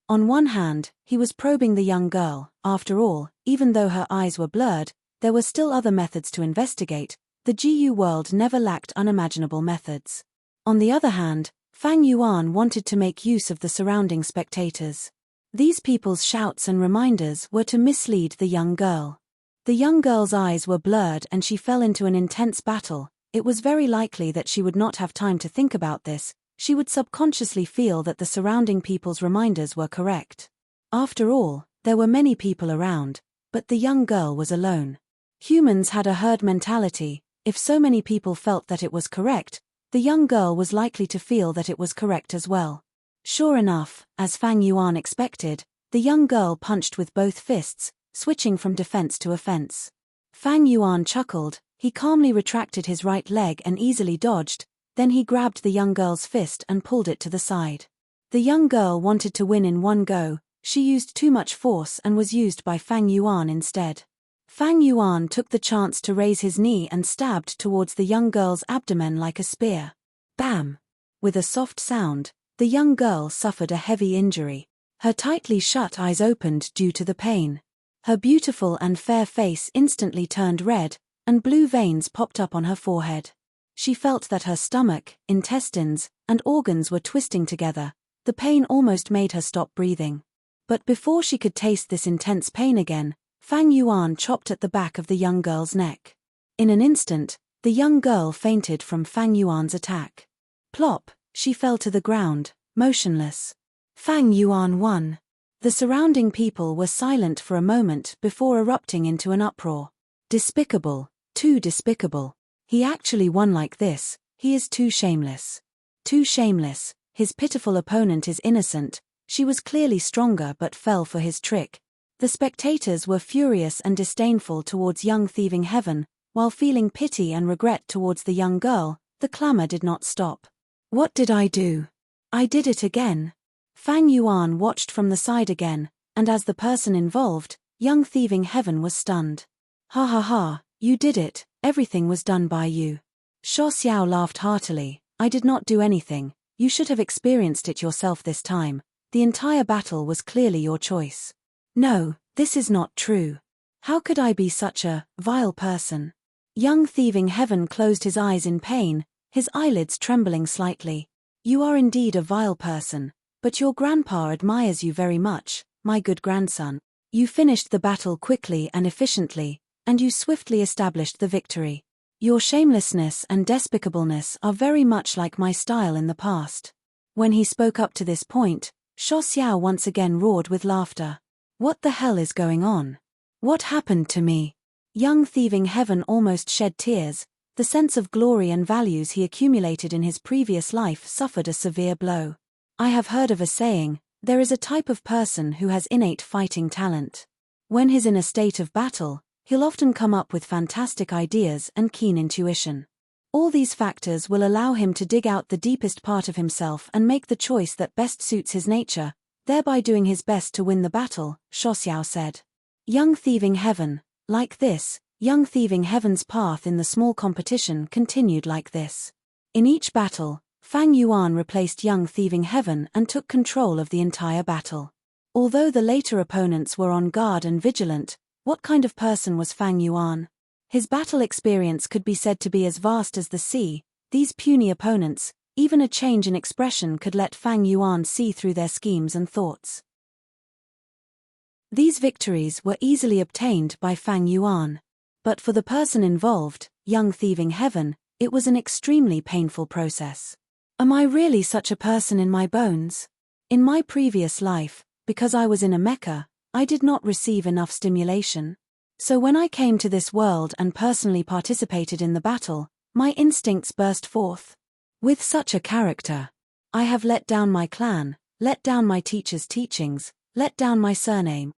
On one hand, he was probing the young girl. After all, even though her eyes were blurred, there were still other methods to investigate. The GU world never lacked unimaginable methods. On the other hand, Fang Yuan wanted to make use of the surrounding spectators. These people's shouts and reminders were to mislead the young girl. The young girl's eyes were blurred and she fell into an intense battle. It was very likely that she would not have time to think about this. She would subconsciously feel that the surrounding people's reminders were correct. After all, there were many people around, but the young girl was alone. Humans had a herd mentality. If so many people felt that it was correct, the young girl was likely to feel that it was correct as well. Sure enough, as Fang Yuan expected, the young girl punched with both fists, switching from defense to offense. Fang Yuan chuckled. He calmly retracted his right leg and easily dodged, then he grabbed the young girl's fist and pulled it to the side. The young girl wanted to win in one go. She used too much force and was used by Fang Yuan instead. Fang Yuan took the chance to raise his knee and stabbed towards the young girl's abdomen like a spear. Bam! With a soft sound, the young girl suffered a heavy injury. Her tightly shut eyes opened due to the pain. Her beautiful and fair face instantly turned red, and blue veins popped up on her forehead. She felt that her stomach, intestines, and organs were twisting together. The pain almost made her stop breathing. But before she could taste this intense pain again, Fang Yuan chopped at the back of the young girl's neck. In an instant, the young girl fainted from Fang Yuan's attack. Plop, she fell to the ground, motionless. Fang Yuan won. The surrounding people were silent for a moment before erupting into an uproar. Despicable, too despicable. He actually won like this. He is too shameless. Too shameless. His pitiful opponent is innocent. She was clearly stronger but fell for his trick. The spectators were furious and disdainful towards Young Thieving Heaven, while feeling pity and regret towards the young girl. The clamor did not stop. What did I do? I did it again. Fang Yuan watched from the side again, and as the person involved, Young Thieving Heaven was stunned. Ha ha ha, you did it, everything was done by you. Shuo Xiao laughed heartily. I did not do anything, you should have experienced it yourself this time. The entire battle was clearly your choice. No, this is not true. How could I be such a vile person? Young thieving Heaven closed his eyes in pain, his eyelids trembling slightly. You are indeed a vile person, but your grandpa admires you very much, my good grandson. You finished the battle quickly and efficiently, and you swiftly established the victory. Your shamelessness and despicableness are very much like my style in the past. When he spoke up to this point, Shuo Xiao once again roared with laughter. What the hell is going on? What happened to me? Young thieving Heaven almost shed tears. The sense of glory and values he accumulated in his previous life suffered a severe blow. I have heard of a saying, there is a type of person who has innate fighting talent. When he's in a state of battle, he'll often come up with fantastic ideas and keen intuition. All these factors will allow him to dig out the deepest part of himself and make the choice that best suits his nature, thereby doing his best to win the battle, Shuo Xiao said. Young thieving Heaven, like this, young thieving Heaven's path in the small competition continued like this. In each battle, Fang Yuan replaced young thieving Heaven and took control of the entire battle. Although the later opponents were on guard and vigilant, what kind of person was Fang Yuan? His battle experience could be said to be as vast as the sea. These puny opponents, even a change in expression could let Fang Yuan see through their schemes and thoughts. These victories were easily obtained by Fang Yuan. But for the person involved, young thieving Heaven, it was an extremely painful process. Am I really such a person in my bones? In my previous life, because I was in a mecha, I did not receive enough stimulation. So when I came to this world and personally participated in the battle, my instincts burst forth. With such a character, I have let down my clan, let down my teacher's teachings, let down my surname.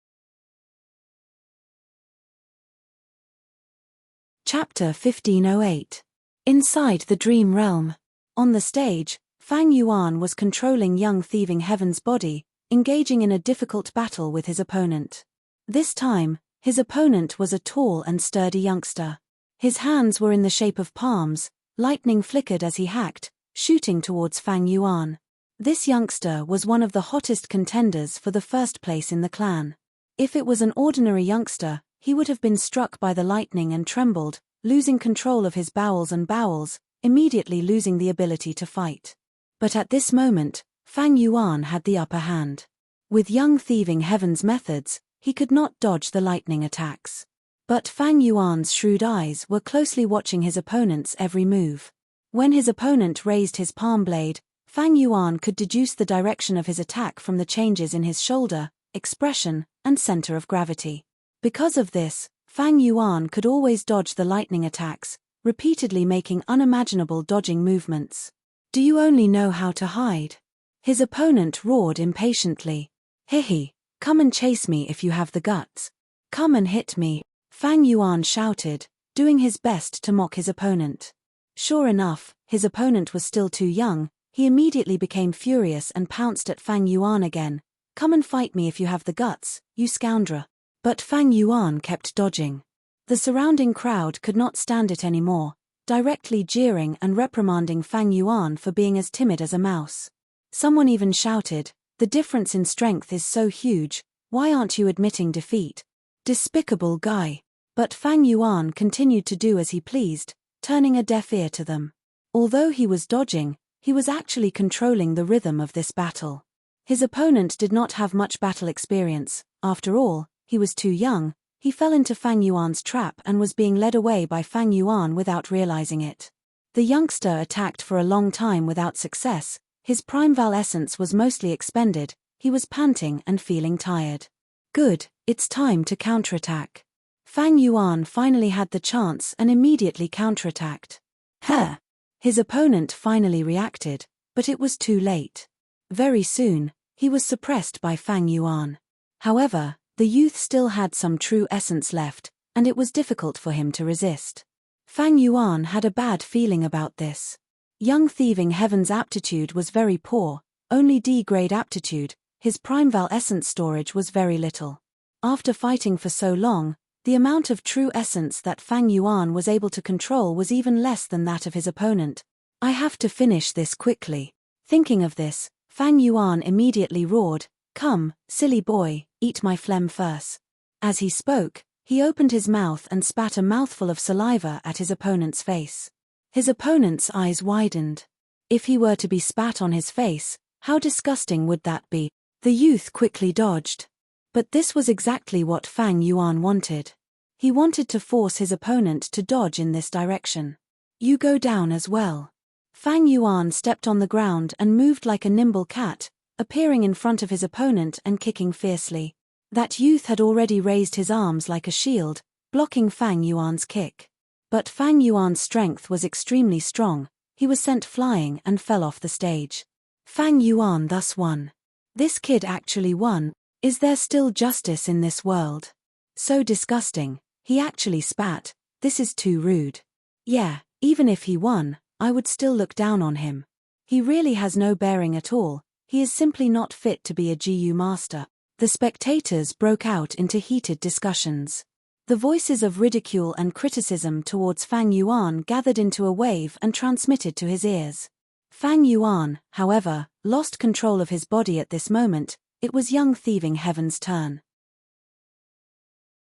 Chapter 1508. Inside the Dream Realm. On the stage, Fang Yuan was controlling young thieving Heaven's body, engaging in a difficult battle with his opponent. This time, his opponent was a tall and sturdy youngster. His hands were in the shape of palms, lightning flickered as he hacked, shooting towards Fang Yuan. This youngster was one of the hottest contenders for the first place in the clan. If it was an ordinary youngster, he would have been struck by the lightning and trembled, losing control of his bowels, immediately losing the ability to fight. But at this moment, Fang Yuan had the upper hand. With young thieving Heaven's methods, he could not dodge the lightning attacks. But Fang Yuan's shrewd eyes were closely watching his opponent's every move. When his opponent raised his palm blade, Fang Yuan could deduce the direction of his attack from the changes in his shoulder, expression, and center of gravity. Because of this, Fang Yuan could always dodge the lightning attacks, repeatedly making unimaginable dodging movements. Do you only know how to hide? His opponent roared impatiently. Hihi, come and chase me if you have the guts. Come and hit me, Fang Yuan shouted, doing his best to mock his opponent. Sure enough, his opponent was still too young. He immediately became furious and pounced at Fang Yuan again. Come and fight me if you have the guts, you scoundrel. But Fang Yuan kept dodging. The surrounding crowd could not stand it anymore, directly jeering and reprimanding Fang Yuan for being as timid as a mouse. Someone even shouted, "The difference in strength is so huge, why aren't you admitting defeat? Despicable guy." But Fang Yuan continued to do as he pleased, turning a deaf ear to them. Although he was dodging, he was actually controlling the rhythm of this battle. His opponent did not have much battle experience. After all, he was too young. He fell into Fang Yuan's trap and was being led away by Fang Yuan without realizing it. The youngster attacked for a long time without success. His primeval essence was mostly expended. He was panting and feeling tired. Good, it's time to counterattack. Fang Yuan finally had the chance and immediately counterattacked. Huh! His opponent finally reacted, but it was too late. Very soon, he was suppressed by Fang Yuan. However, the youth still had some true essence left, and it was difficult for him to resist. Fang Yuan had a bad feeling about this. Young thieving Heaven's aptitude was very poor, only D-grade aptitude. His primeval essence storage was very little. After fighting for so long, the amount of true essence that Fang Yuan was able to control was even less than that of his opponent. I have to finish this quickly. Thinking of this, Fang Yuan immediately roared, "Come, silly boy, eat my phlegm first." As he spoke, he opened his mouth and spat a mouthful of saliva at his opponent's face. His opponent's eyes widened. If he were to be spat on his face, how disgusting would that be? The youth quickly dodged. But this was exactly what Fang Yuan wanted. He wanted to force his opponent to dodge in this direction. "You go down as well." Fang Yuan stepped on the ground and moved like a nimble cat, appearing in front of his opponent and kicking fiercely. That youth had already raised his arms like a shield, blocking Fang Yuan's kick. But Fang Yuan's strength was extremely strong. He was sent flying and fell off the stage. Fang Yuan thus won. This kid actually won. Is there still justice in this world? So disgusting. He actually spat. This is too rude. Yeah, even if he won, I would still look down on him. He really has no bearing at all. He is simply not fit to be a GU master. The spectators broke out into heated discussions. The voices of ridicule and criticism towards Fang Yuan gathered into a wave and transmitted to his ears. Fang Yuan, however, lost control of his body at this moment. It was young Thieving Heaven's turn.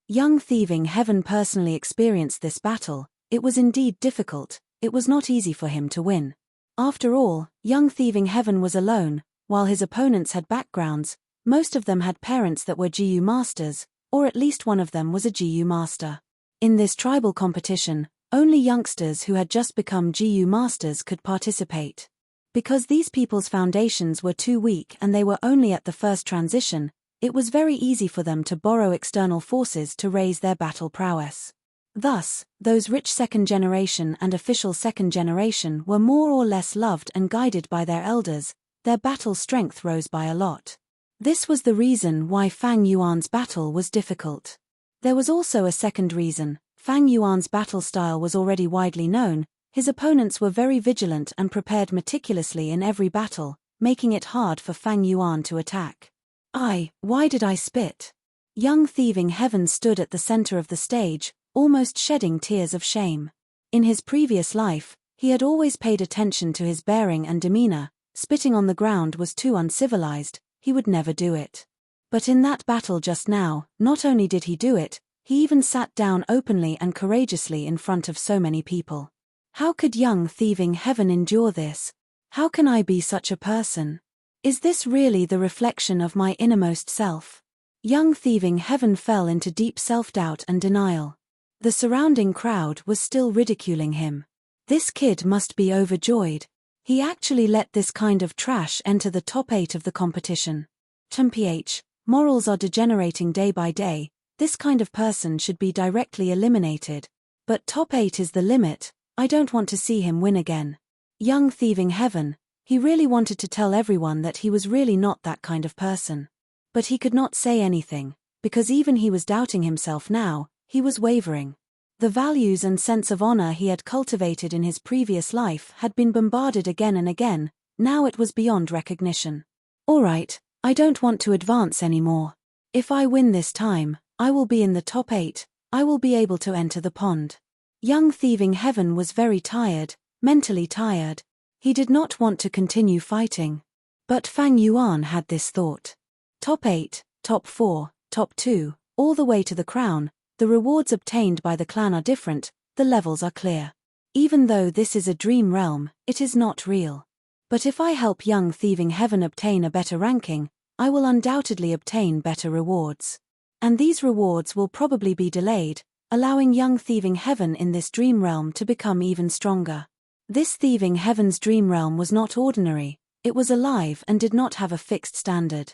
Young Thieving Heaven personally experienced this battle. It was indeed difficult. It was not easy for him to win. After all, young Thieving Heaven was alone, while his opponents had backgrounds. Most of them had parents that were GU masters, or at least one of them was a GU master. In this tribal competition, only youngsters who had just become GU masters could participate. Because these people's foundations were too weak and they were only at the first transition, it was very easy for them to borrow external forces to raise their battle prowess. Thus, those rich second generation and official second generation were more or less loved and guided by their elders. Their battle strength rose by a lot. This was the reason why Fang Yuan's battle was difficult. There was also a second reason. Fang Yuan's battle style was already widely known. His opponents were very vigilant and prepared meticulously in every battle, making it hard for Fang Yuan to attack. Why did I spit? Young Thieving Heaven stood at the center of the stage, almost shedding tears of shame. In his previous life, he had always paid attention to his bearing and demeanor. Spitting on the ground was too uncivilized. He would never do it. But in that battle just now, not only did he do it, he even sat down openly and courageously in front of so many people. How could young Thieving Heaven endure this? How can I be such a person? Is this really the reflection of my innermost self? Young Thieving Heaven fell into deep self-doubt and denial. The surrounding crowd was still ridiculing him. This kid must be overjoyed. He actually let this kind of trash enter the top 8 of the competition. TMPH, morals are degenerating day by day. This kind of person should be directly eliminated. But top 8 is the limit. I don't want to see him win again. Young Thieving Heaven, he really wanted to tell everyone that he was really not that kind of person. But he could not say anything, because even he was doubting himself now. He was wavering. The values and sense of honor he had cultivated in his previous life had been bombarded again and again. Now it was beyond recognition. All right, I don't want to advance anymore. If I win this time, I will be in the top 8. I will be able to enter the pond. Young Thieving Heaven was very tired, mentally tired. He did not want to continue fighting. But Fang Yuan had this thought. Top 8, top 4, top 2, all the way to the crown. The rewards obtained by the clan are different, the levels are clear. Even though this is a dream realm, it is not real. But if I help young Thieving Heaven obtain a better ranking, I will undoubtedly obtain better rewards. And these rewards will probably be delayed, allowing young Thieving Heaven in this dream realm to become even stronger. This Thieving Heaven's dream realm was not ordinary, it was alive and did not have a fixed standard.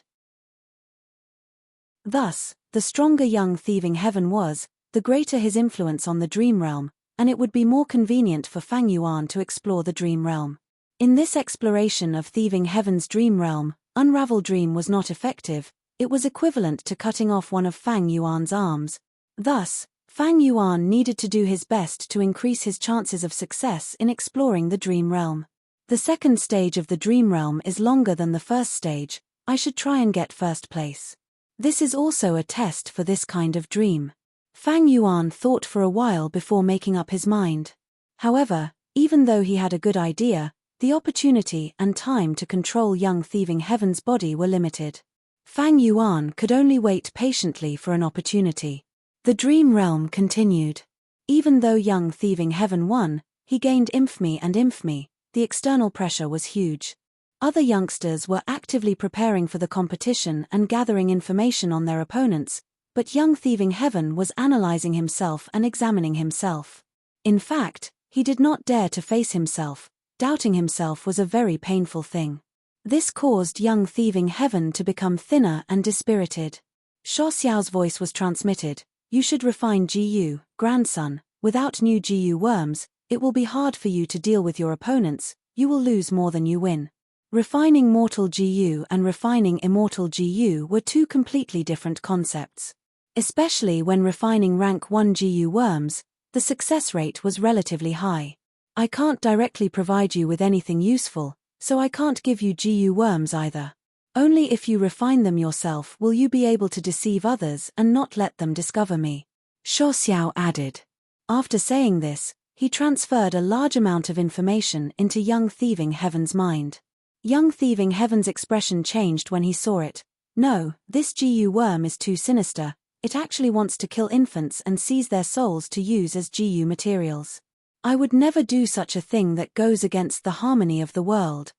Thus, the stronger young Thieving Heaven was, the greater his influence on the dream realm, and it would be more convenient for Fang Yuan to explore the dream realm. In this exploration of Thieving Heaven's dream realm, Unravel Dream was not effective. It was equivalent to cutting off one of Fang Yuan's arms. Thus, Fang Yuan needed to do his best to increase his chances of success in exploring the dream realm. The second stage of the dream realm is longer than the first stage. I should try and get first place. This is also a test for this kind of dream. Fang Yuan thought for a while before making up his mind. However, even though he had a good idea, The opportunity and time to control young thieving heaven's body were limited. Fang Yuan could only wait patiently for an opportunity. The dream realm continued. Even though young thieving heaven won, he gained infamy and infamy. The external pressure was huge. Other youngsters were actively preparing for the competition and gathering information on their opponents, but young thieving heaven was analyzing himself and examining himself. In fact, he did not dare to face himself. Doubting himself was a very painful thing. This caused young thieving heaven to become thinner and dispirited. Shuo Xiao's voice was transmitted. You should refine Jiyu, grandson. Without new Jiyu worms, it will be hard for you to deal with your opponents. You will lose more than you win. Refining mortal Jiyu and refining immortal Jiyu were two completely different concepts. Especially when refining rank 1 Jiyu worms, the success rate was relatively high. I can't directly provide you with anything useful, so I can't give you Jiyu worms either. Only if you refine them yourself will you be able to deceive others and not let them discover me. Shuo Xiao added. After saying this, he transferred a large amount of information into young thieving heaven's mind. Young thieving heaven's expression changed when he saw it. No, this Jiyu worm is too sinister. It actually wants to kill infants and seize their souls to use as Jiyu materials. I would never do such a thing that goes against the harmony of the world.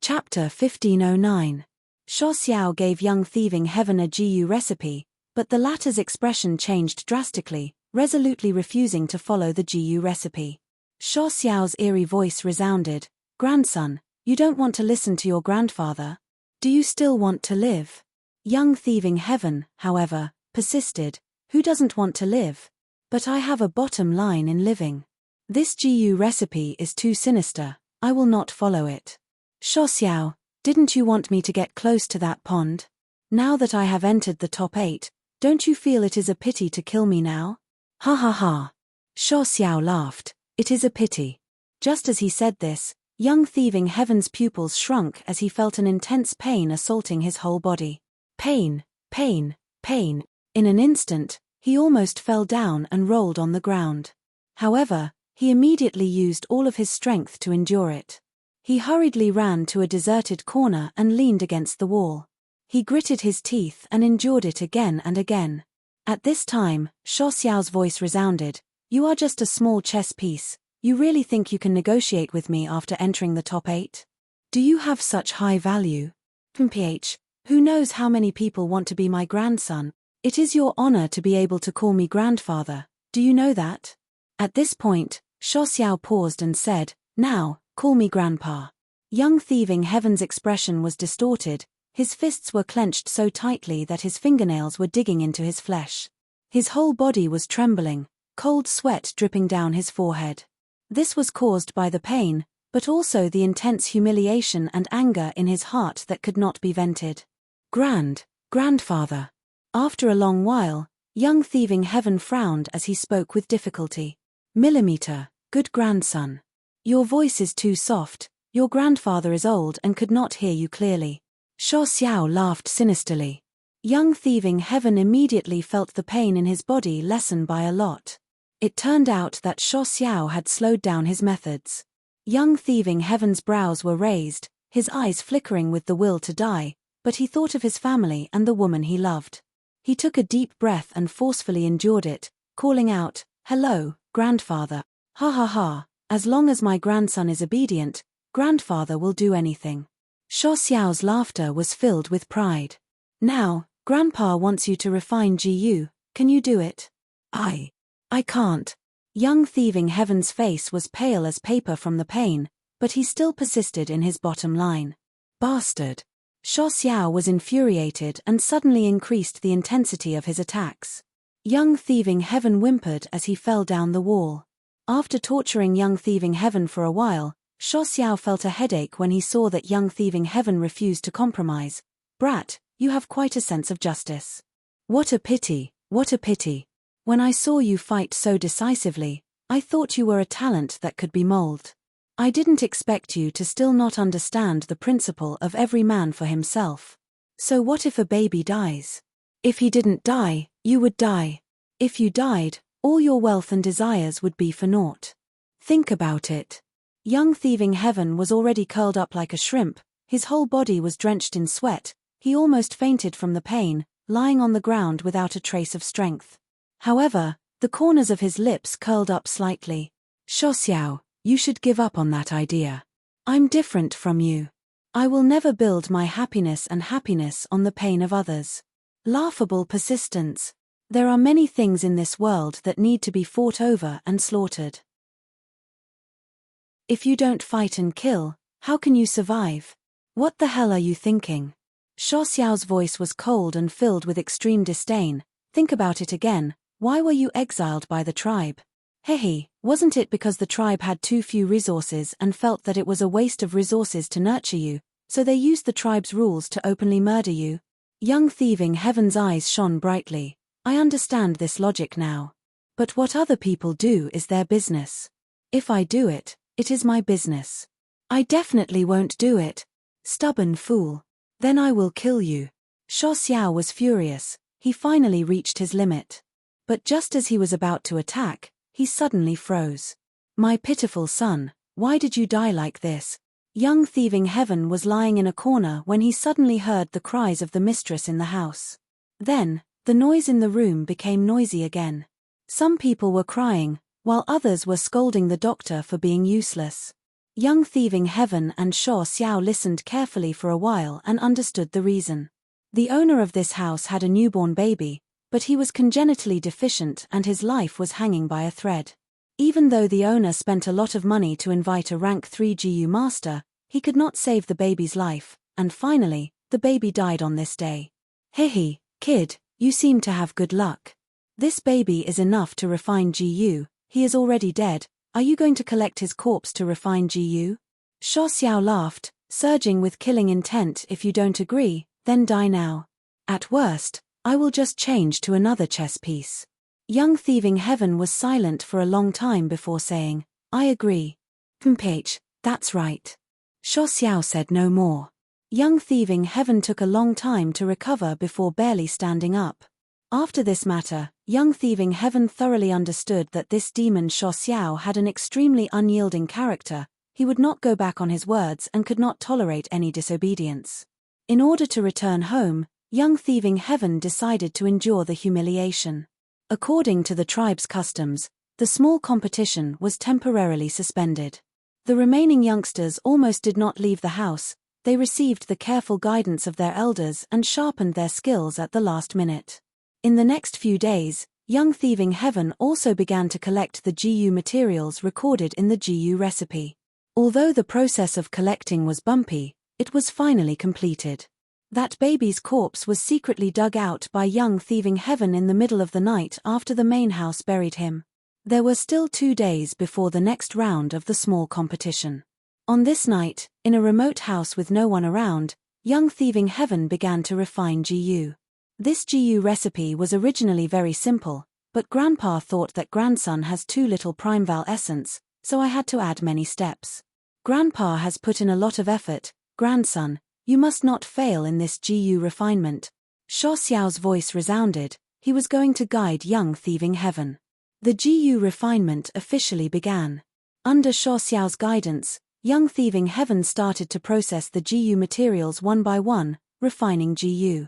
Chapter 1509. Shuo Xiao gave young thieving heaven a Jiyu recipe, but the latter's expression changed drastically, resolutely refusing to follow the Jiyu recipe. Shuo Xiao's eerie voice resounded. Grandson, you don't want to listen to your grandfather? Do you still want to live? Young thieving heaven, however, persisted. Who doesn't want to live? But I have a bottom line in living. This Jiyu recipe is too sinister. I will not follow it. Shuo Xiao, didn't you want me to get close to that pond? Now that I have entered the top 8, don't you feel it is a pity to kill me now? Ha ha ha. Shuo Xiao laughed. It is a pity. Just as he said this, young thieving heaven's pupils shrunk as he felt an intense pain assaulting his whole body. Pain, pain, pain. In an instant, he almost fell down and rolled on the ground. However, he immediately used all of his strength to endure it. He hurriedly ran to a deserted corner and leaned against the wall. He gritted his teeth and endured it again and again. At this time, Shuo Xiao's voice resounded. You are just a small chess piece. You really think you can negotiate with me after entering the top 8? Do you have such high value? PH, who knows how many people want to be my grandson? It is your honor to be able to call me grandfather. Do you know that? At this point, Shuo Xiao paused and said, Now, call me grandpa. Young thieving heaven's expression was distorted. His fists were clenched so tightly that his fingernails were digging into his flesh. His whole body was trembling, cold sweat dripping down his forehead. This was caused by the pain, but also the intense humiliation and anger in his heart that could not be vented. Grandfather. After a long while, young thieving heaven frowned as he spoke with difficulty. Millimeter, good grandson. Your voice is too soft. Your grandfather is old and could not hear you clearly. Shuo Xiao laughed sinisterly. Young thieving heaven immediately felt the pain in his body lessen by a lot. It turned out that Shuo Xiao had slowed down his methods. Young thieving heaven's brows were raised, his eyes flickering with the will to die, but he thought of his family and the woman he loved. He took a deep breath and forcefully endured it, calling out, Hello, grandfather. Ha ha ha, as long as my grandson is obedient, grandfather will do anything. Shuo Xiao's laughter was filled with pride. Now, grandpa wants you to refine Jiyu, can you do it? I can't. Young thieving heaven's face was pale as paper from the pain, but he still persisted in his bottom line. Bastard. Shuo Xiao was infuriated and suddenly increased the intensity of his attacks. Young thieving heaven whimpered as he fell down the wall. After torturing young thieving heaven for a while, Shuo Xiao felt a headache when he saw that young thieving heaven refused to compromise. Brat, you have quite a sense of justice. What a pity, what a pity. When I saw you fight so decisively, I thought you were a talent that could be molded. I didn't expect you to still not understand the principle of every man for himself. So what if a baby dies? If he didn't die, you would die. If you died, All your wealth and desires would be for naught. Think about it. Young thieving Heaven was already curled up like a shrimp, his whole body was drenched in sweat, he almost fainted from the pain, lying on the ground without a trace of strength. However, the corners of his lips curled up slightly. Xiao, you should give up on that idea. I'm different from you. I will never build my happiness on the pain of others. Laughable persistence. There are many things in this world that need to be fought over and slaughtered. If you don't fight and kill, how can you survive? What the hell are you thinking? Xiao's voice was cold and filled with extreme disdain. Think about it again, why were you exiled by the tribe? Hehe, wasn't it because the tribe had too few resources and felt that it was a waste of resources to nurture you, so they used the tribe's rules to openly murder you? Young thieving Heaven's eyes shone brightly. I understand this logic now. But what other people do is their business. If I do it, it is my business. I definitely won't do it. Stubborn fool. Then I will kill you. Xiao was furious, he finally reached his limit. But just as he was about to attack, he suddenly froze. My pitiful son, why did you die like this? Young thieving Heaven was lying in a corner when he suddenly heard the cries of the mistress in the house. Then, the noise in the room became noisy again. Some people were crying, while others were scolding the doctor for being useless. Young thieving Heaven and Xiao listened carefully for a while and understood the reason. The owner of this house had a newborn baby, but he was congenitally deficient and his life was hanging by a thread. Even though the owner spent a lot of money to invite a rank 3 GU master, he could not save the baby's life, and finally, the baby died on this day. Hehe, kid, you seem to have good luck. This baby is enough to refine GU, he is already dead, are you going to collect his corpse to refine GU? Xiao laughed, surging with killing intent. If you don't agree, then die now. At worst, I will just change to another chess piece. Young thieving Heaven was silent for a long time before saying, I agree. Ph, that's right. Xiao said no more. Young thieving Heaven took a long time to recover before barely standing up. After this matter, young thieving Heaven thoroughly understood that this demon Xiao had an extremely unyielding character, he would not go back on his words and could not tolerate any disobedience. In order to return home, young thieving Heaven decided to endure the humiliation. According to the tribe's customs, the small competition was temporarily suspended. The remaining youngsters almost did not leave the house, they received the careful guidance of their elders and sharpened their skills at the last minute. In the next few days, young thieving Heaven also began to collect the GU materials recorded in the GU recipe. Although the process of collecting was bumpy, it was finally completed. That baby's corpse was secretly dug out by young thieving Heaven in the middle of the night after the main house buried him. There were still 2 days before the next round of the small competition. On this night, in a remote house with no one around, young thieving Heaven began to refine GU. This GU recipe was originally very simple, but Grandpa thought that grandson has too little Primeval essence, so I had to add many steps. Grandpa has put in a lot of effort, grandson, you must not fail in this GU refinement. Xiao's voice resounded, he was going to guide young thieving Heaven. The GU refinement officially began. Under Xiao's guidance, young thieving Heaven started to process the GU materials one by one, refining GU.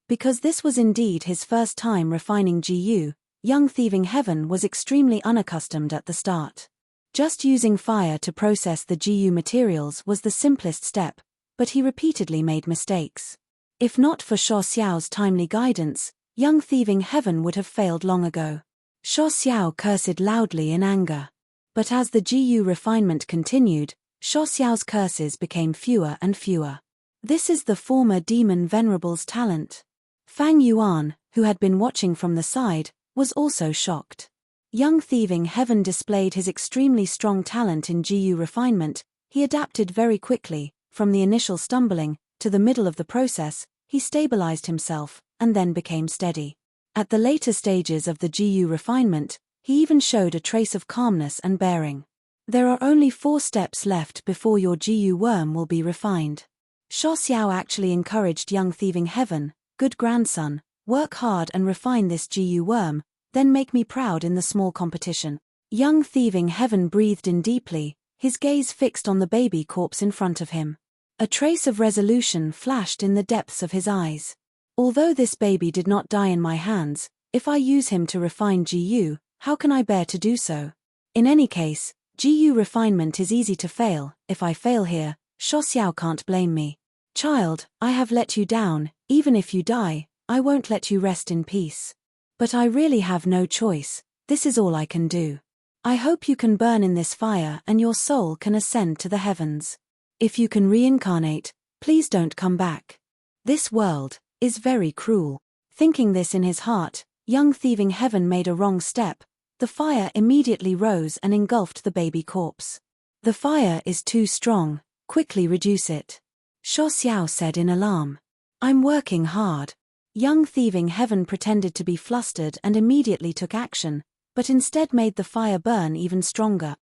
Because this was indeed his first time refining GU, young thieving Heaven was extremely unaccustomed at the start. Just using fire to process the GU materials was the simplest step, but he repeatedly made mistakes. If not for Xiao's timely guidance, young thieving Heaven would have failed long ago. Xiao cursed loudly in anger. But as the GU refinement continued, Xiao's curses became fewer and fewer. This is the former demon Venerable's talent. Fang Yuan, who had been watching from the side, was also shocked. Young thieving Heaven displayed his extremely strong talent in GU refinement, he adapted very quickly, from the initial stumbling, to the middle of the process, he stabilized himself, and then became steady. At the later stages of the GU refinement, he even showed a trace of calmness and bearing. There are only 4 steps left before your GU worm will be refined. Xiao actually encouraged young thieving Heaven, good grandson, Work hard and refine this GU worm, then make me proud in the small competition. Young thieving heaven breathed in deeply, his gaze fixed on the baby corpse in front of him. A trace of resolution flashed in the depths of his eyes. Although this baby did not die in my hands, if I use him to refine GU, how can I bear to do so? In any case, GU refinement is easy to fail. If I fail here, Xiao can't blame me. Child, I have let you down. Even if you die, I won't let you rest in peace. But I really have no choice. This is all I can do. I hope you can burn in this fire and your soul can ascend to the heavens. If you can reincarnate, please don't come back. This world is very cruel. Thinking this in his heart, young thieving heaven made a wrong step. The fire immediately rose and engulfed the baby corpse. The fire is too strong, quickly reduce it. Xiao said in alarm. I'm working hard. Young thieving heaven pretended to be flustered and immediately took action, but instead made the fire burn even stronger.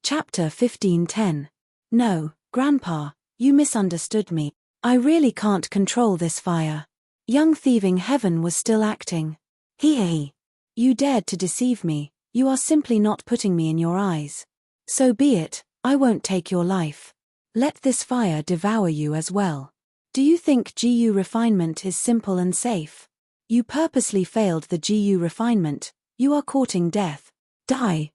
Chapter 15:10. No, Grandpa, you misunderstood me. I really can't control this fire. Young thieving heaven was still acting. Hee. You dared to deceive me, you are simply not putting me in your eyes. So be it, I won't take your life. Let this fire devour you as well. Do you think GU refinement is simple and safe? You purposely failed the GU refinement, you are courting death. Die.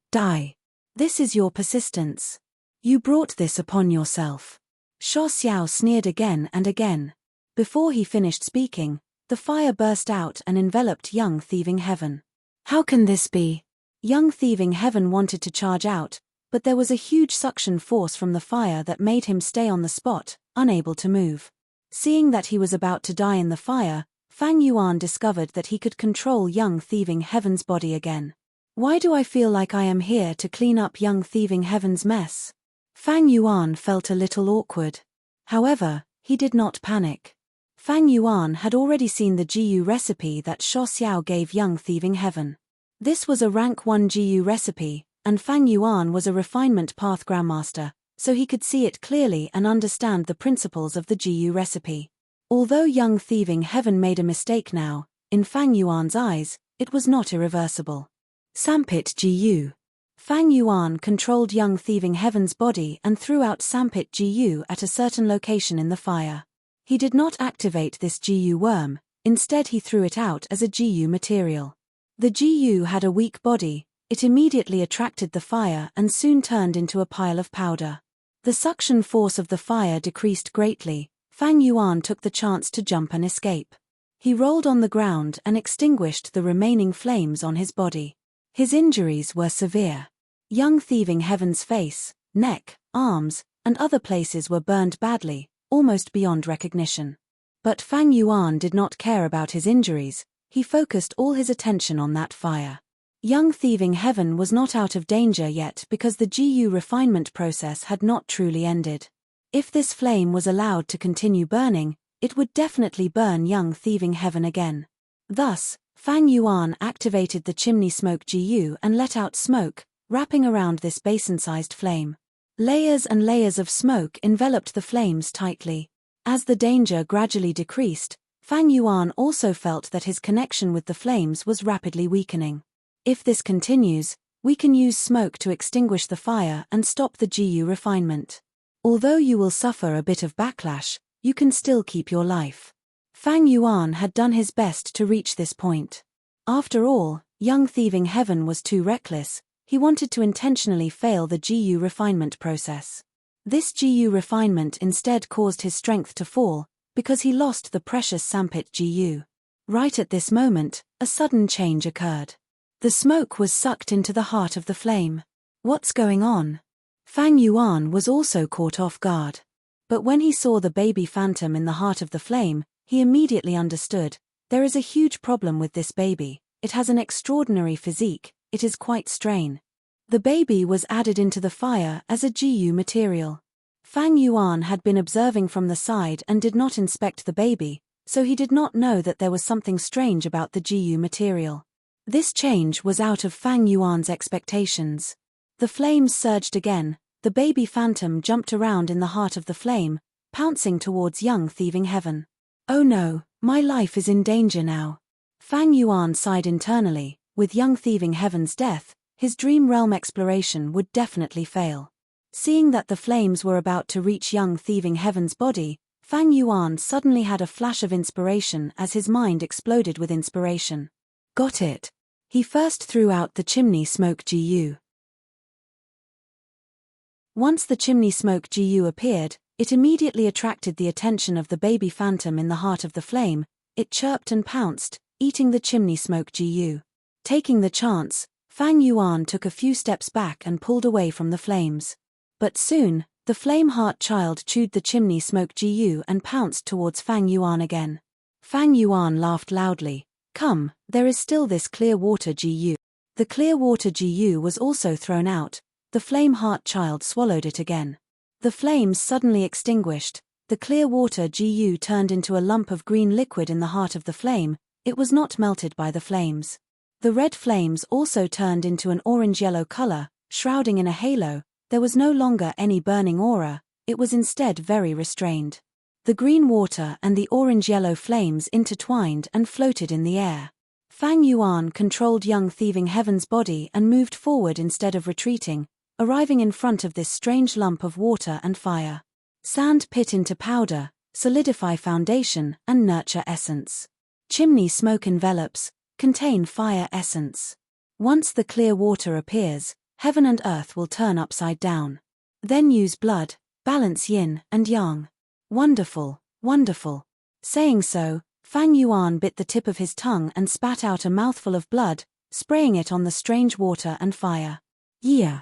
This is your persistence. You brought this upon yourself. Xiao sneered again and again. Before he finished speaking, the fire burst out and enveloped young thieving heaven. How can this be? Young thieving heaven wanted to charge out, but there was a huge suction force from the fire that made him stay on the spot, unable to move. Seeing that he was about to die in the fire, Fang Yuan discovered that he could control young thieving heaven's body again. Why do I feel like I am here to clean up young thieving heaven's mess? Fang Yuan felt a little awkward. However, he did not panic. Fang Yuan had already seen the GU recipe that Xiao gave young thieving heaven. This was a rank 1 GU recipe, and Fang Yuan was a refinement path grandmaster, so he could see it clearly and understand the principles of the GU recipe. Although young thieving heaven made a mistake now, in Fang Yuan's eyes, it was not irreversible. Sampit GU. Fang Yuan controlled young thieving heaven's body and threw out Sampit GU at a certain location in the fire. He did not activate this GU worm, instead he threw it out as a GU material. The GU had a weak body, it immediately attracted the fire and soon turned into a pile of powder. The suction force of the fire decreased greatly. Fang Yuan took the chance to jump and escape. He rolled on the ground and extinguished the remaining flames on his body. His injuries were severe. Young thieving heaven's face, neck, arms, and other places were burned badly, almost beyond recognition. But Fang Yuan did not care about his injuries, he focused all his attention on that fire. Young thieving heaven was not out of danger yet because the GU refinement process had not truly ended. If this flame was allowed to continue burning, it would definitely burn young thieving heaven again. Thus, Fang Yuan activated the chimney smoke GU and let out smoke, wrapping around this basin-sized flame. Layers and layers of smoke enveloped the flames tightly. As the danger gradually decreased, Fang Yuan also felt that his connection with the flames was rapidly weakening. If this continues, we can use smoke to extinguish the fire and stop the GU refinement. Although you will suffer a bit of backlash, you can still keep your life. Fang Yuan had done his best to reach this point. After all, young thieving heaven was too reckless, he wanted to intentionally fail the GU refinement process. This GU refinement instead caused his strength to fall, because he lost the precious Sampit GU. Right at this moment, a sudden change occurred. The smoke was sucked into the heart of the flame. What's going on? Fang Yuan was also caught off guard. But when he saw the baby phantom in the heart of the flame, he immediately understood, there is a huge problem with this baby, it has an extraordinary physique, it is quite strange. The baby was added into the fire as a GU material. Fang Yuan had been observing from the side and did not inspect the baby, so he did not know that there was something strange about the GU material. This change was out of Fang Yuan's expectations. The flames surged again, the baby phantom jumped around in the heart of the flame, pouncing towards young thieving heaven. Oh no, my life is in danger now. Fang Yuan sighed internally. With young thieving heaven's death, his dream realm exploration would definitely fail. Seeing that the flames were about to reach young thieving heaven's body, Fang Yuan suddenly had a flash of inspiration as his mind exploded with inspiration. Got it. He first threw out the chimney smoke Gu. Once the chimney smoke Gu appeared, it immediately attracted the attention of the baby phantom in the heart of the flame. It chirped and pounced, eating the chimney smoke Gu. Taking the chance, Fang Yuan took a few steps back and pulled away from the flames. But soon, the flame heart child chewed the chimney smoke Gu and pounced towards Fang Yuan again. Fang Yuan laughed loudly. Come, there is still this clear water Gu. The clear water Gu was also thrown out. The flame heart child swallowed it again. The flames suddenly extinguished. The clear water Gu turned into a lump of green liquid in the heart of the flame. It was not melted by the flames. The red flames also turned into an orange-yellow color, shrouding in a halo. There was no longer any burning aura, it was instead very restrained. The green water and the orange-yellow flames intertwined and floated in the air. Fang Yuan controlled young thieving heaven's body and moved forward instead of retreating, arriving in front of this strange lump of water and fire. Sand pit into powder, solidify foundation and nurture essence. Chimney smoke envelops, contain fire essence. Once the clear water appears, heaven and earth will turn upside down. Then use blood, balance yin and yang. Wonderful, wonderful. Saying so, Fang Yuan bit the tip of his tongue and spat out a mouthful of blood, spraying it on the strange water and fire. Yeah.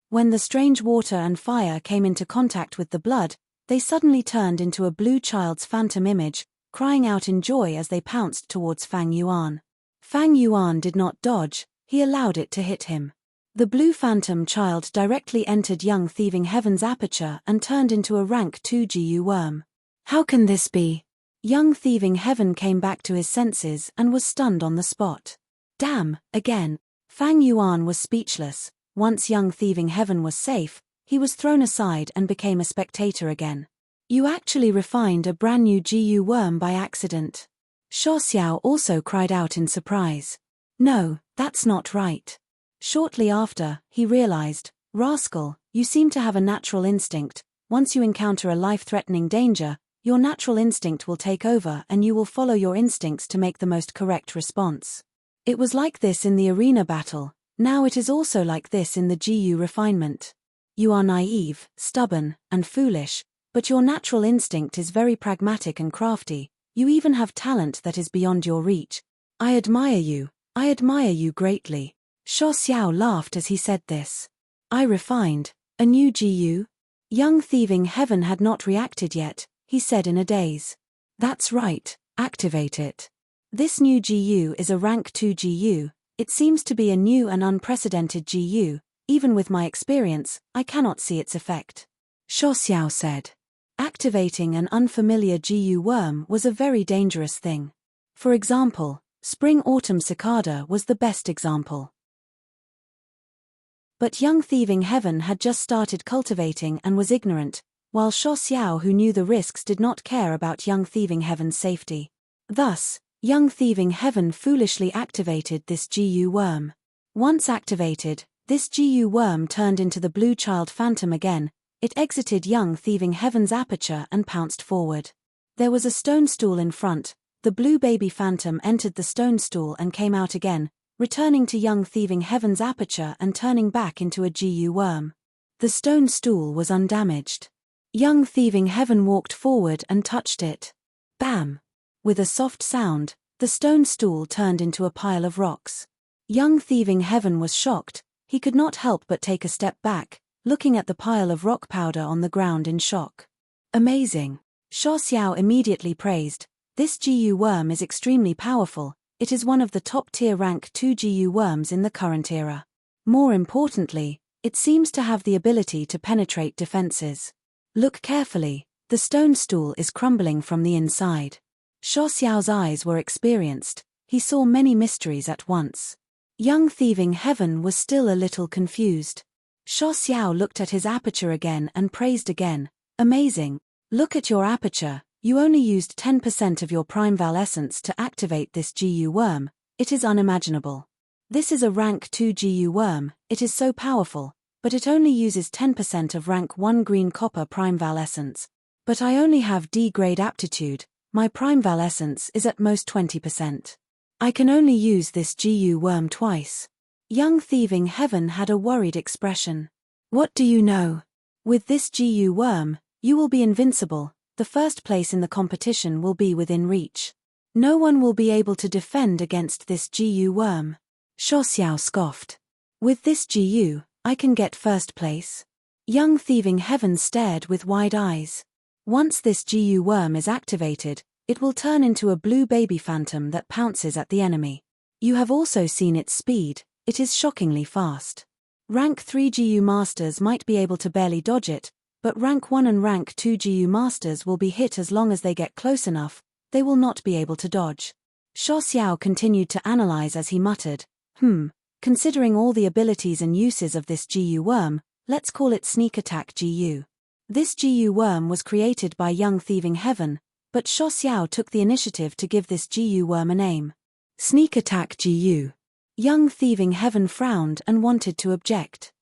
When the strange water and fire came into contact with the blood, they suddenly turned into a blue child's phantom image, crying out in joy as they pounced towards Fang Yuan. Fang Yuan did not dodge, he allowed it to hit him. The blue phantom child directly entered young thieving heaven's aperture and turned into a rank 2 Gu worm. How can this be? Young thieving heaven came back to his senses and was stunned on the spot. Damn, again. Fang Yuan was speechless. Once young thieving heaven was safe, he was thrown aside and became a spectator again. You actually refined a brand new Gu worm by accident. Shuo Xiao also cried out in surprise. No, that's not right. Shortly after, he realized, rascal, you seem to have a natural instinct. Once you encounter a life-threatening danger, your natural instinct will take over and you will follow your instincts to make the most correct response. It was like this in the arena battle, now it is also like this in the Gu refinement. You are naive, stubborn, and foolish, but your natural instinct is very pragmatic and crafty. You even have talent that is beyond your reach. I admire you greatly. Shuo Xiao laughed as he said this. I refined, a new Gu? Young thieving heaven had not reacted yet, he said in a daze. That's right, activate it. This new Gu is a rank 2 Gu, it seems to be a new and unprecedented Gu, even with my experience, I cannot see its effect. Shuo Xiao said. Activating an unfamiliar Gu worm was a very dangerous thing. For example, spring-autumn cicada was the best example. But young thieving heaven had just started cultivating and was ignorant, while Shuo Xiao who knew the risks did not care about young thieving heaven's safety. Thus, young thieving heaven foolishly activated this Gu worm. Once activated, this Gu worm turned into the blue child phantom again. It exited young thieving heaven's aperture and pounced forward. There was a stone stool in front. The blue baby phantom entered the stone stool and came out again, returning to young thieving heaven's aperture and turning back into a Gu worm. The stone stool was undamaged. Young thieving heaven walked forward and touched it. Bam! With a soft sound, the stone stool turned into a pile of rocks. Young thieving heaven was shocked. He could not help but take a step back, looking at the pile of rock powder on the ground in shock. Amazing. Shuo Xiao immediately praised. This Gu worm is extremely powerful, it is one of the top-tier rank 2 Gu worms in the current era. More importantly, it seems to have the ability to penetrate defenses. Look carefully, the stone stool is crumbling from the inside. Shuo Xiao's eyes were experienced, he saw many mysteries at once. Young thieving heaven was still a little confused. Shuo Xiao looked at his aperture again and praised again. Amazing. Look at your aperture, you only used 10% of your primeval essence to activate this GU worm, it is unimaginable. This is a rank 2 GU worm, it is so powerful, but it only uses 10% of rank 1 green copper primeval essence. But I only have D grade aptitude, my primeval essence is at most 20%. I can only use this GU worm twice. Young Thieving Heaven had a worried expression. What do you know? With this GU worm, you will be invincible, the first place in the competition will be within reach. No one will be able to defend against this GU worm. Shuo Xiao scoffed. With this GU, I can get first place. Young Thieving Heaven stared with wide eyes. Once this GU worm is activated, it will turn into a blue baby phantom that pounces at the enemy. You have also seen its speed, it is shockingly fast. Rank 3 GU masters might be able to barely dodge it, but rank 1 and rank 2 GU masters will be hit as long as they get close enough, they will not be able to dodge. Shuo Xiao continued to analyze as he muttered, considering all the abilities and uses of this GU worm, let's call it Sneak Attack GU. This GU worm was created by Young Thieving Heaven, but Shuo Xiao took the initiative to give this GU worm a name. Sneak Attack GU. Young Thieving Heaven frowned and wanted to object.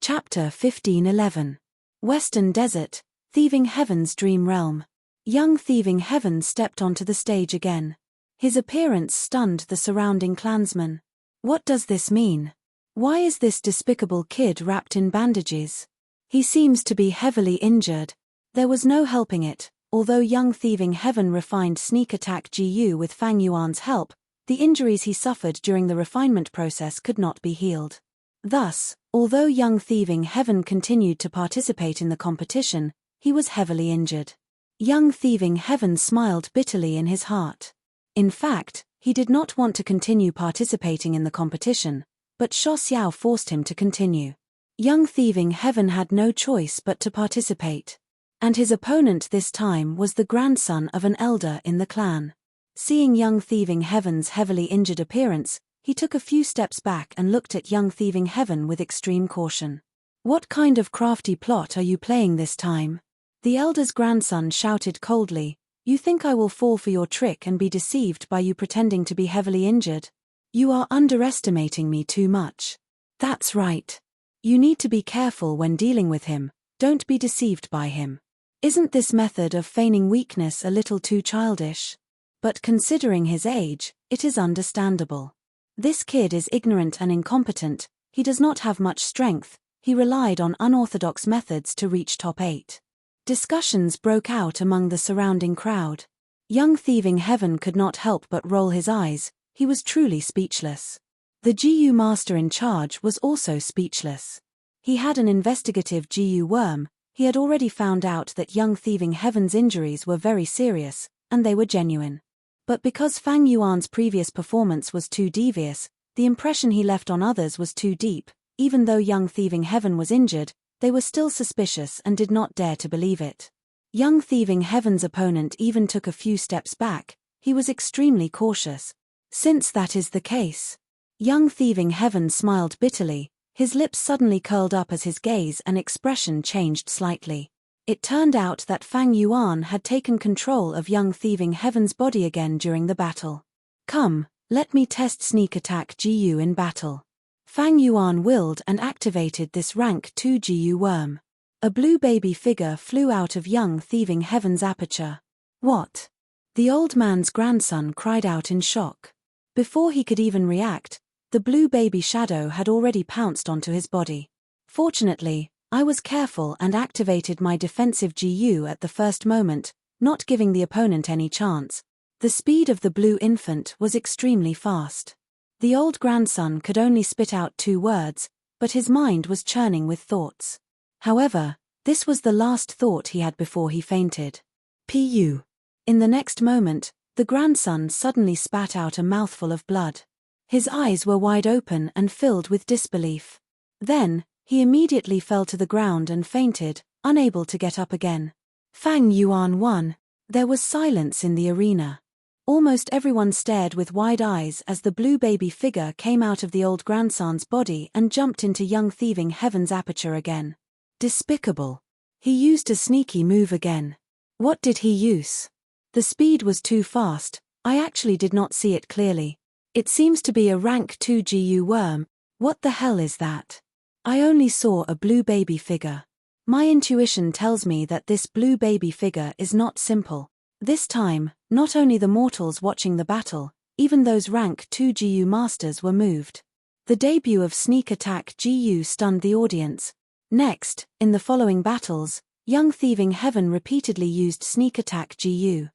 Chapter 1511. Western Desert, Thieving Heaven's Dream Realm. Young Thieving Heaven stepped onto the stage again. His appearance stunned the surrounding clansmen. What does this mean? Why is this despicable kid wrapped in bandages? He seems to be heavily injured. There was no helping it, although Young Thieving Heaven refined Sneak Attack GU with Fang Yuan's help, the injuries he suffered during the refinement process could not be healed. Thus, although Young Thieving Heaven continued to participate in the competition, he was heavily injured. Young Thieving Heaven smiled bitterly in his heart. In fact, he did not want to continue participating in the competition, but Shuo Xiao forced him to continue. Young Thieving Heaven had no choice but to participate. And his opponent this time was the grandson of an elder in the clan. Seeing Young Thieving Heaven's heavily injured appearance, he took a few steps back and looked at Young Thieving Heaven with extreme caution. What kind of crafty plot are you playing this time? The elder's grandson shouted coldly, You think I will fall for your trick and be deceived by you pretending to be heavily injured? You are underestimating me too much. That's right. You need to be careful when dealing with him, don't be deceived by him. Isn't this method of feigning weakness a little too childish? But considering his age, it is understandable. This kid is ignorant and incompetent, he does not have much strength, he relied on unorthodox methods to reach top 8. Discussions broke out among the surrounding crowd. Young Thieving Heaven could not help but roll his eyes, he was truly speechless. The GU master in charge was also speechless. He had an investigative GU worm, he had already found out that Young Thieving Heaven's injuries were very serious, and they were genuine. But because Fang Yuan's previous performance was too devious, the impression he left on others was too deep, even though Young Thieving Heaven was injured, they were still suspicious and did not dare to believe it. Young Thieving Heaven's opponent even took a few steps back, he was extremely cautious. Since that is the case. Young Thieving Heaven smiled bitterly, his lips suddenly curled up as his gaze and expression changed slightly. It turned out that Fang Yuan had taken control of Young Thieving Heaven's body again during the battle. Come, let me test Sneak Attack GU in battle. Fang Yuan willed and activated this rank 2 GU worm. A blue baby figure flew out of Young Thieving Heaven's aperture. What? The old man's grandson cried out in shock. Before he could even react, the blue baby shadow had already pounced onto his body. Fortunately, I was careful and activated my defensive GU at the first moment, not giving the opponent any chance. The speed of the blue infant was extremely fast. The old grandson could only spit out 2 words, but his mind was churning with thoughts. However, this was the last thought he had before he fainted. Pu. In the next moment, the grandson suddenly spat out a mouthful of blood. His eyes were wide open and filled with disbelief. Then, he immediately fell to the ground and fainted, unable to get up again. Fang Yuan won. There was silence in the arena. Almost everyone stared with wide eyes as the blue baby figure came out of the old grandson's body and jumped into young thieving Heaven's aperture again. Despicable. He used a sneaky move again. What did he use? The speed was too fast, I actually did not see it clearly. It seems to be a rank 2 GU worm. What the hell is that? I only saw a blue baby figure. My intuition tells me that this blue baby figure is not simple. This time, not only the mortals watching the battle, even those rank 2 GU masters were moved. The debut of Sneak Attack GU stunned the audience. Next, in the following battles, young thieving Heaven repeatedly used Sneak Attack GU.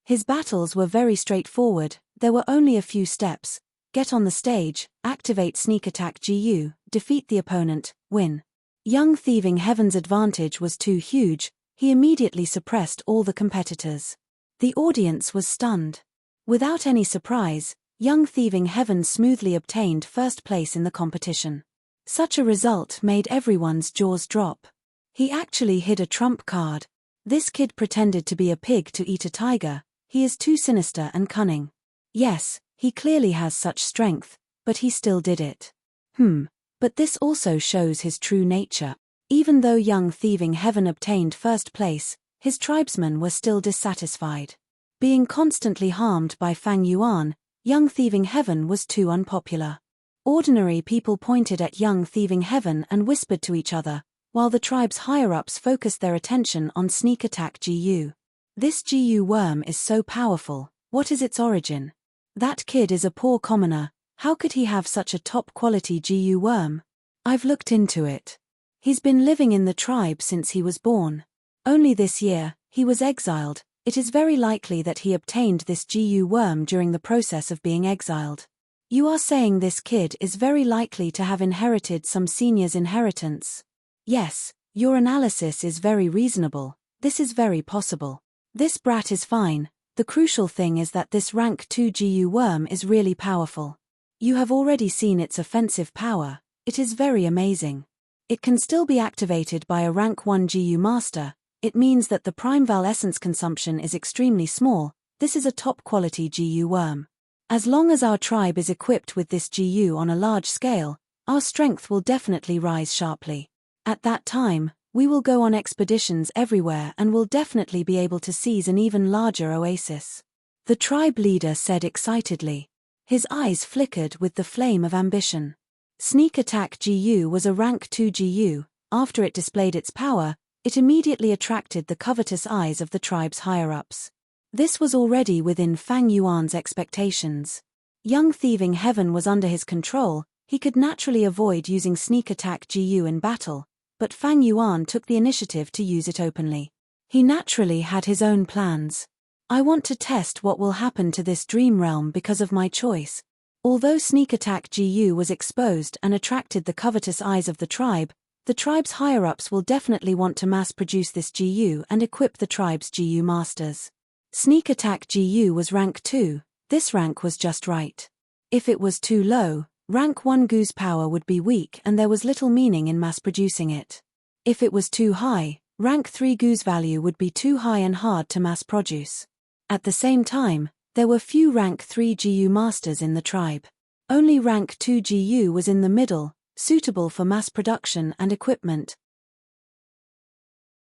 His battles were very straightforward, there were only a few steps. Get on the stage, activate Sneak Attack GU, defeat the opponent, win. Young thieving Heaven's advantage was too huge, he immediately suppressed all the competitors. The audience was stunned. Without any surprise, young thieving Heaven smoothly obtained first place in the competition. Such a result made everyone's jaws drop. He actually hid a trump card. This kid pretended to be a pig to eat a tiger. He is too sinister and cunning. Yes, he clearly has such strength, but he still did it. But this also shows his true nature. Even though young thieving Heaven obtained first place, his tribesmen were still dissatisfied. Being constantly harmed by Fang Yuan, young thieving Heaven was too unpopular. Ordinary people pointed at young thieving Heaven and whispered to each other, while the tribe's higher-ups focused their attention on Sneak Attack GU. This GU worm is so powerful, what is its origin? That kid is a poor commoner, how could he have such a top-quality GU worm? I've looked into it. He's been living in the tribe since he was born. Only this year, he was exiled. It is very likely that he obtained this GU worm during the process of being exiled. You are saying this kid is very likely to have inherited some senior's inheritance? Yes, your analysis is very reasonable, this is very possible. This brat is fine, the crucial thing is that this rank 2 GU worm is really powerful. You have already seen its offensive power, it is very amazing. It can still be activated by a rank 1 GU master, it means that the Primeval essence consumption is extremely small, this is a top quality GU worm. As long as our tribe is equipped with this GU on a large scale, our strength will definitely rise sharply. At that time, we will go on expeditions everywhere and will definitely be able to seize an even larger oasis. The tribe leader said excitedly. His eyes flickered with the flame of ambition. Sneak Attack GU was a rank 2 GU, after it displayed its power, it immediately attracted the covetous eyes of the tribe's higher-ups. This was already within Fang Yuan's expectations. Young thieving Heaven was under his control, he could naturally avoid using Sneak Attack GU in battle, but Fang Yuan took the initiative to use it openly. He naturally had his own plans. I want to test what will happen to this dream realm because of my choice. Although Sneak Attack GU was exposed and attracted the covetous eyes of the tribe's higher-ups will definitely want to mass-produce this GU and equip the tribe's GU masters. Sneak Attack GU was rank 2, this rank was just right. If it was too low, rank 1 GU's power would be weak and there was little meaning in mass-producing it. If it was too high, rank 3 GU's value would be too high and hard to mass-produce. At the same time, there were few rank 3 GU masters in the tribe. Only rank 2 GU was in the middle, suitable for mass production and equipment.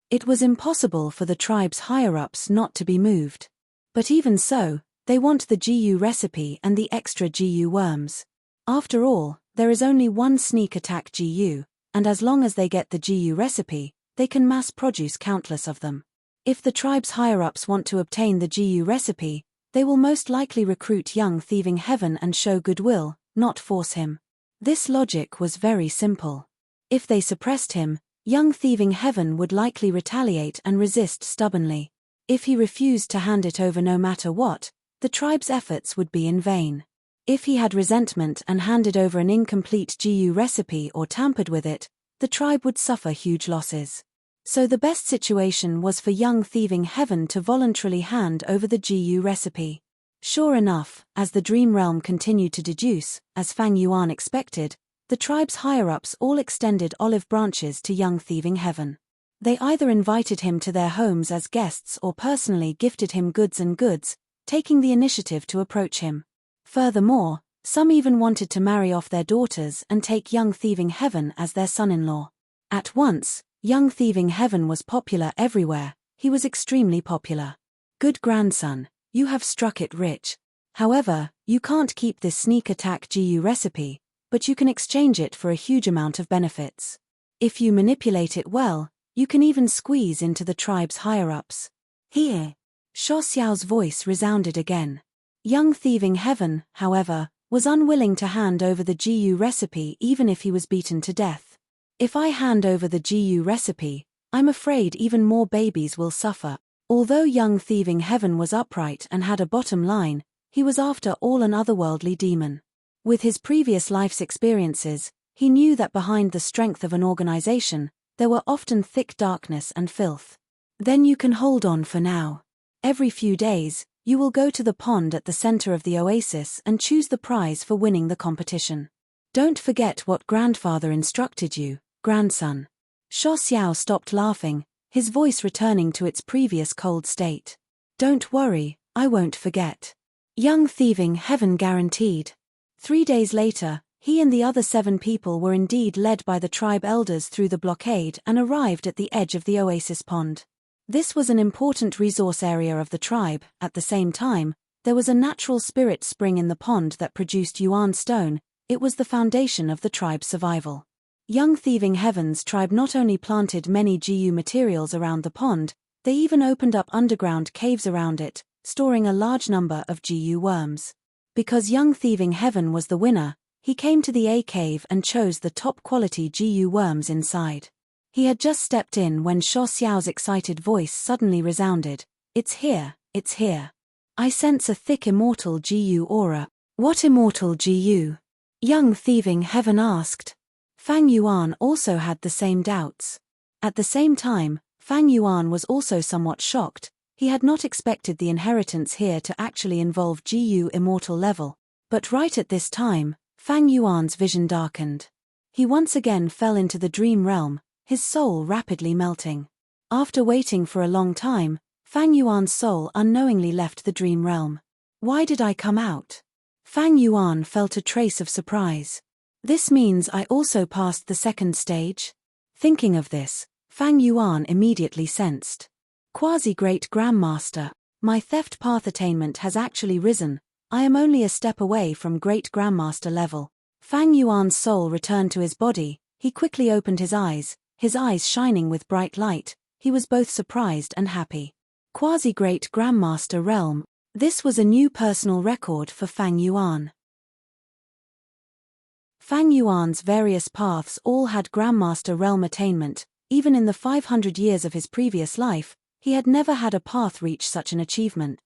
It was impossible for the tribe's higher-ups not to be moved. But even so, they want the GU recipe and the extra GU worms. After all, there is only one Sneak Attack GU, and as long as they get the GU recipe, they can mass-produce countless of them. If the tribe's higher-ups want to obtain the GU recipe, they will most likely recruit young thieving Heaven and show goodwill, not force him. This logic was very simple. If they suppressed him, young thieving Heaven would likely retaliate and resist stubbornly. If he refused to hand it over no matter what, the tribe's efforts would be in vain. If he had resentment and handed over an incomplete GU recipe or tampered with it, the tribe would suffer huge losses. So the best situation was for young thieving Heaven to voluntarily hand over the GU recipe. Sure enough, as the dream realm continued to deduce, as Fang Yuan expected, the tribe's higher-ups all extended olive branches to young thieving Heaven. They either invited him to their homes as guests or personally gifted him goods, taking the initiative to approach him. Furthermore, some even wanted to marry off their daughters and take young thieving heaven as their son-in-law. At once, young thieving heaven was popular everywhere. He was extremely popular. Good grandson, you have struck it rich. However, you can't keep this sneak attack GU recipe, but you can exchange it for a huge amount of benefits. If you manipulate it well, you can even squeeze into the tribe's higher-ups. Here. Shuo Xiao's voice resounded again. Young thieving heaven, however, was unwilling to hand over the GU recipe even if he was beaten to death. If I hand over the GU recipe, I'm afraid even more babies will suffer. Although young thieving heaven was upright and had a bottom line, he was after all an otherworldly demon. With his previous life's experiences, he knew that behind the strength of an organization, there were often thick darkness and filth. Then you can hold on for now. Every few days, you will go to the pond at the center of the oasis and choose the prize for winning the competition. Don't forget what grandfather instructed you, grandson. Shuo Xiao stopped laughing, his voice returning to its previous cold state. Don't worry, I won't forget. Young thieving heaven guaranteed. 3 days later, he and the other 7 people were indeed led by the tribe elders through the blockade and arrived at the edge of the oasis pond. This was an important resource area of the tribe. At the same time, there was a natural spirit spring in the pond that produced yuan stone. It was the foundation of the tribe's survival. Young thieving heaven's tribe not only planted many GU materials around the pond, they even opened up underground caves around it, storing a large number of GU worms. Because young thieving heaven was the winner, he came to the A cave and chose the top quality GU worms inside. He had just stepped in when Shuo Xiao's excited voice suddenly resounded. It's here, it's here. I sense a thick immortal GU aura. What immortal GU? Young thieving heaven asked. Fang Yuan also had the same doubts. At the same time, Fang Yuan was also somewhat shocked. He had not expected the inheritance here to actually involve GU immortal level. But right at this time, Fang Yuan's vision darkened. He once again fell into the dream realm, his soul rapidly melting. After waiting for a long time, Fang Yuan's soul unknowingly left the dream realm. Why did I come out? Fang Yuan felt a trace of surprise. This means I also passed the second stage? Thinking of this, Fang Yuan immediately sensed. Quasi-Great Grandmaster, my theft path attainment has actually risen. I am only a step away from Great Grandmaster level. Fang Yuan's soul returned to his body. He quickly opened his eyes shining with bright light. He was both surprised and happy. Quasi-Great Grandmaster realm. This was a new personal record for Fang Yuan. Fang Yuan's various paths all had Grandmaster realm attainment. Even in the 500 years of his previous life, he had never had a path reach such an achievement.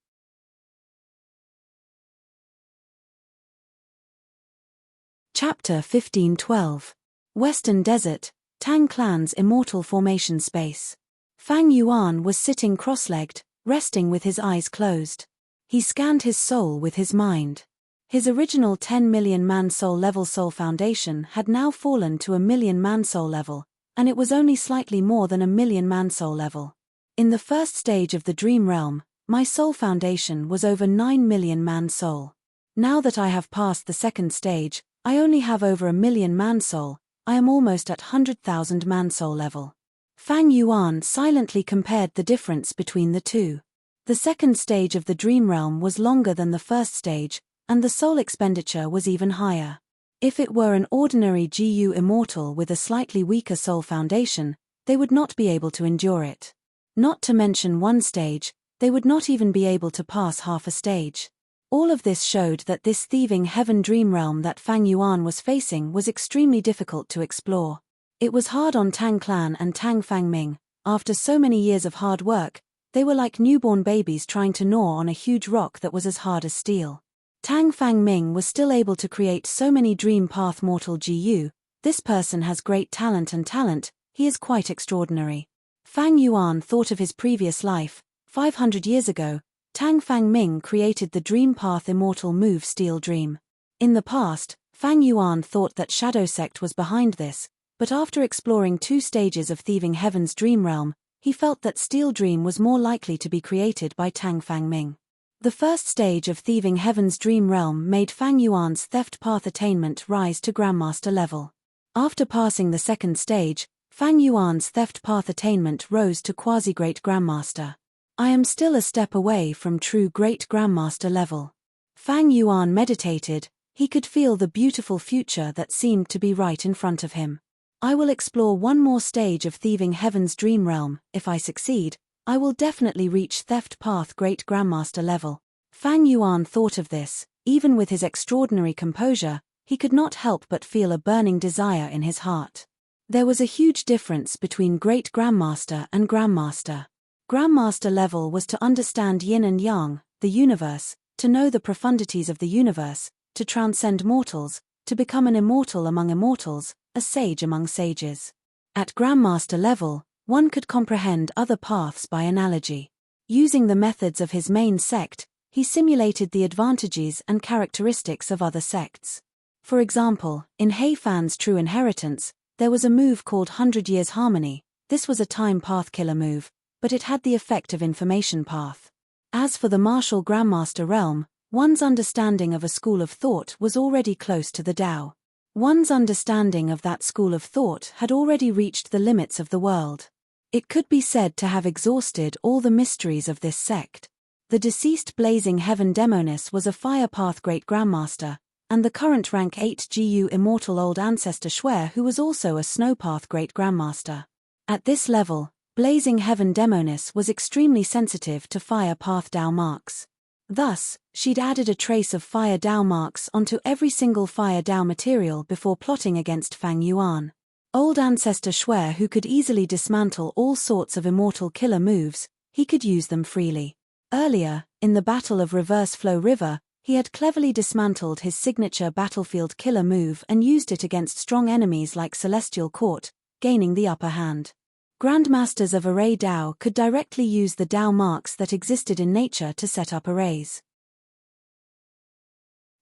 Chapter 1512. Western Desert, Tang Clan's Immortal Formation Space. Fang Yuan was sitting cross-legged, resting with his eyes closed. He scanned his soul with his mind. His original 10 million man-soul level soul foundation had now fallen to a million man-soul level, and it was only slightly more than a million man-soul level. In the first stage of the dream realm, my soul foundation was over 9 million man-soul. Now that I have passed the second stage, I only have over a million man-soul. I am almost at 100,000 man-soul level. Fang Yuan silently compared the difference between the two. The second stage of the dream realm was longer than the first stage, and the soul expenditure was even higher. If it were an ordinary GU immortal with a slightly weaker soul foundation, they would not be able to endure it. Not to mention one stage, they would not even be able to pass half a stage. All of this showed that this thieving heaven dream realm that Fang Yuan was facing was extremely difficult to explore. It was hard on Tang Clan and Tang Fangming. After so many years of hard work, they were like newborn babies trying to gnaw on a huge rock that was as hard as steel. Tang Fangming was still able to create so many dream path mortal GU. This person has great talent, he is quite extraordinary. Fang Yuan thought of his previous life. 500 years ago, Tang Fangming created the Dream Path Immortal Move Steel Dream. In the past, Fang Yuan thought that Shadow Sect was behind this, But after exploring 2 stages of Thieving Heaven's dream realm, he felt that Steel Dream was more likely to be created by Tang Fangming. The first stage of Thieving Heaven's dream realm made Fang Yuan's theft path attainment rise to Grandmaster level. After passing the second stage, Fang Yuan's theft path attainment rose to Quasi-Great Grandmaster. I am still a step away from true Great Grandmaster level. Fang Yuan meditated. He could feel the beautiful future that seemed to be right in front of him. I will explore one more stage of Thieving Heaven's dream realm. If I succeed, I will definitely reach Theft Path Great Grandmaster level. Fang Yuan thought of this. Even with his extraordinary composure, he could not help but feel a burning desire in his heart. There was a huge difference between Great Grandmaster and Grandmaster. Grandmaster level was to understand yin and yang, the universe, to know the profundities of the universe, to transcend mortals, to become an immortal among immortals, a sage among sages. At Grandmaster level, one could comprehend other paths by analogy. Using the methods of his main sect, he simulated the advantages and characteristics of other sects. For example, in Hei Fan's True Inheritance, there was a move called 100 Years Harmony. This was a time path killer move, but it had the effect of information path. As for the martial Grandmaster realm, one's understanding of a school of thought was already close to the Tao. One's understanding of that school of thought had already reached the limits of the world. It could be said to have exhausted all the mysteries of this sect. The deceased Blazing Heaven Demoness was a Fire Path Great Grandmaster, and the current rank 8 GU Immortal Old Ancestor Shuer, who was also a Snowpath Great Grandmaster. At this level, Blazing Heaven Demoness was extremely sensitive to Fire Path Dao marks. Thus, she'd added a trace of Fire Dao marks onto every single Fire Dao material before plotting against Fang Yuan. Old Ancestor Shuer, who could easily dismantle all sorts of immortal killer moves, he could use them freely. Earlier, in the Battle of Reverse Flow River, he had cleverly dismantled his signature battlefield killer move and used it against strong enemies like Celestial Court, gaining the upper hand. Grandmasters of Array Dao could directly use the Dao marks that existed in nature to set up arrays.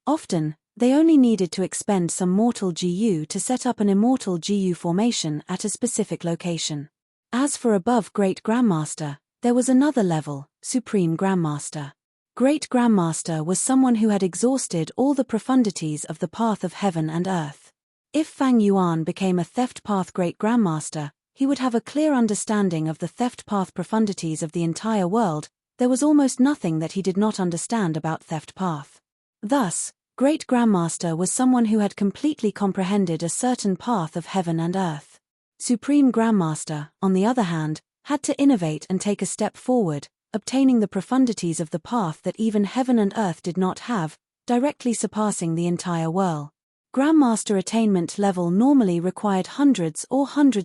Often, they only needed to expend some mortal GU to set up an immortal GU formation at a specific location. As for above Great Grandmaster, there was another level, Supreme Grandmaster. Great Grandmaster was someone who had exhausted all the profundities of the path of heaven and earth. If Fang Yuan became a Theft Path Great Grandmaster, he would have a clear understanding of the theft path profundities of the entire world. There was almost nothing that he did not understand about theft path. Thus, Great Grandmaster was someone who had completely comprehended a certain path of heaven and earth. Supreme Grandmaster, on the other hand, had to innovate and take a step forward, obtaining the profundities of the path that even heaven and earth did not have, directly surpassing the entire world. Grandmaster attainment level normally required hundreds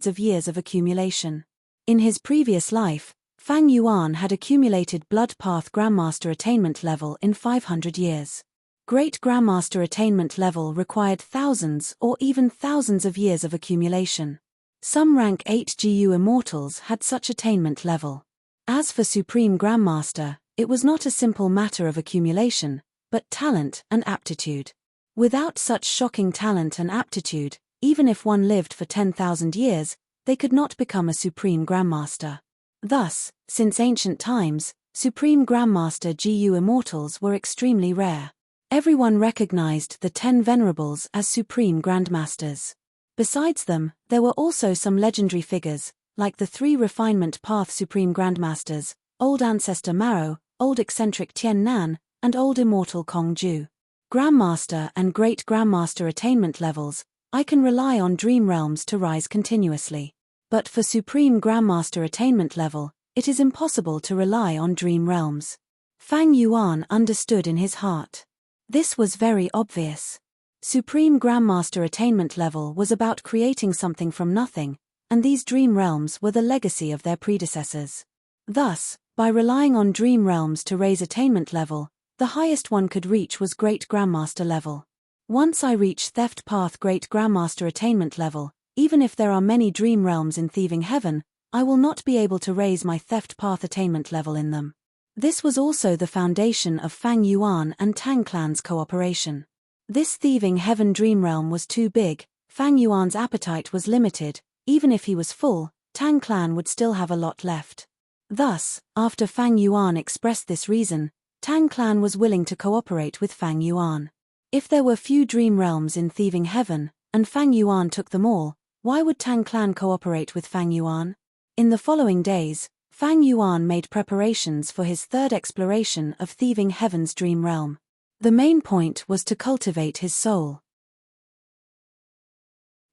of years of accumulation. In his previous life, Fang Yuan had accumulated Blood Path Grandmaster attainment level in 500 years. Great Grandmaster attainment level required thousands of years of accumulation. Some rank 8 GU immortals had such attainment level. As for Supreme Grandmaster, it was not a simple matter of accumulation, but talent and aptitude. Without such shocking talent and aptitude, even if one lived for 10,000 years, they could not become a Supreme Grandmaster. Thus, since ancient times, Supreme Grandmaster GU Immortals were extremely rare. Everyone recognized the 10 Venerables as Supreme Grandmasters. Besides them, there were also some legendary figures, like the 3 Refinement Path Supreme Grandmasters, Old Ancestor Maro, Old Eccentric Tian Nan, and Old Immortal Kong Ju. Grandmaster and Great Grandmaster attainment levels, I can rely on dream realms to rise continuously. But for Supreme Grandmaster attainment level, it is impossible to rely on dream realms. Fang Yuan understood in his heart. This was very obvious. Supreme Grandmaster attainment level was about creating something from nothing, and these dream realms were the legacy of their predecessors. Thus, by relying on dream realms to raise attainment level, the highest one could reach was Great Grandmaster level. Once I reach Theft Path Great Grandmaster attainment level, even if there are many dream realms in Thieving Heaven, I will not be able to raise my Theft Path attainment level in them. This was also the foundation of Fang Yuan and Tang Clan's cooperation. This Thieving Heaven dream realm was too big. Fang Yuan's appetite was limited. Even if he was full, Tang clan would still have a lot left. Thus, after Fang Yuan expressed this reason, Tang clan was willing to cooperate with Fang Yuan. If there were few dream realms in thieving heaven, and Fang Yuan took them all, why would Tang clan cooperate with Fang Yuan? In the following days, Fang Yuan made preparations for his third exploration of thieving heaven's dream realm. The main point was to cultivate his soul.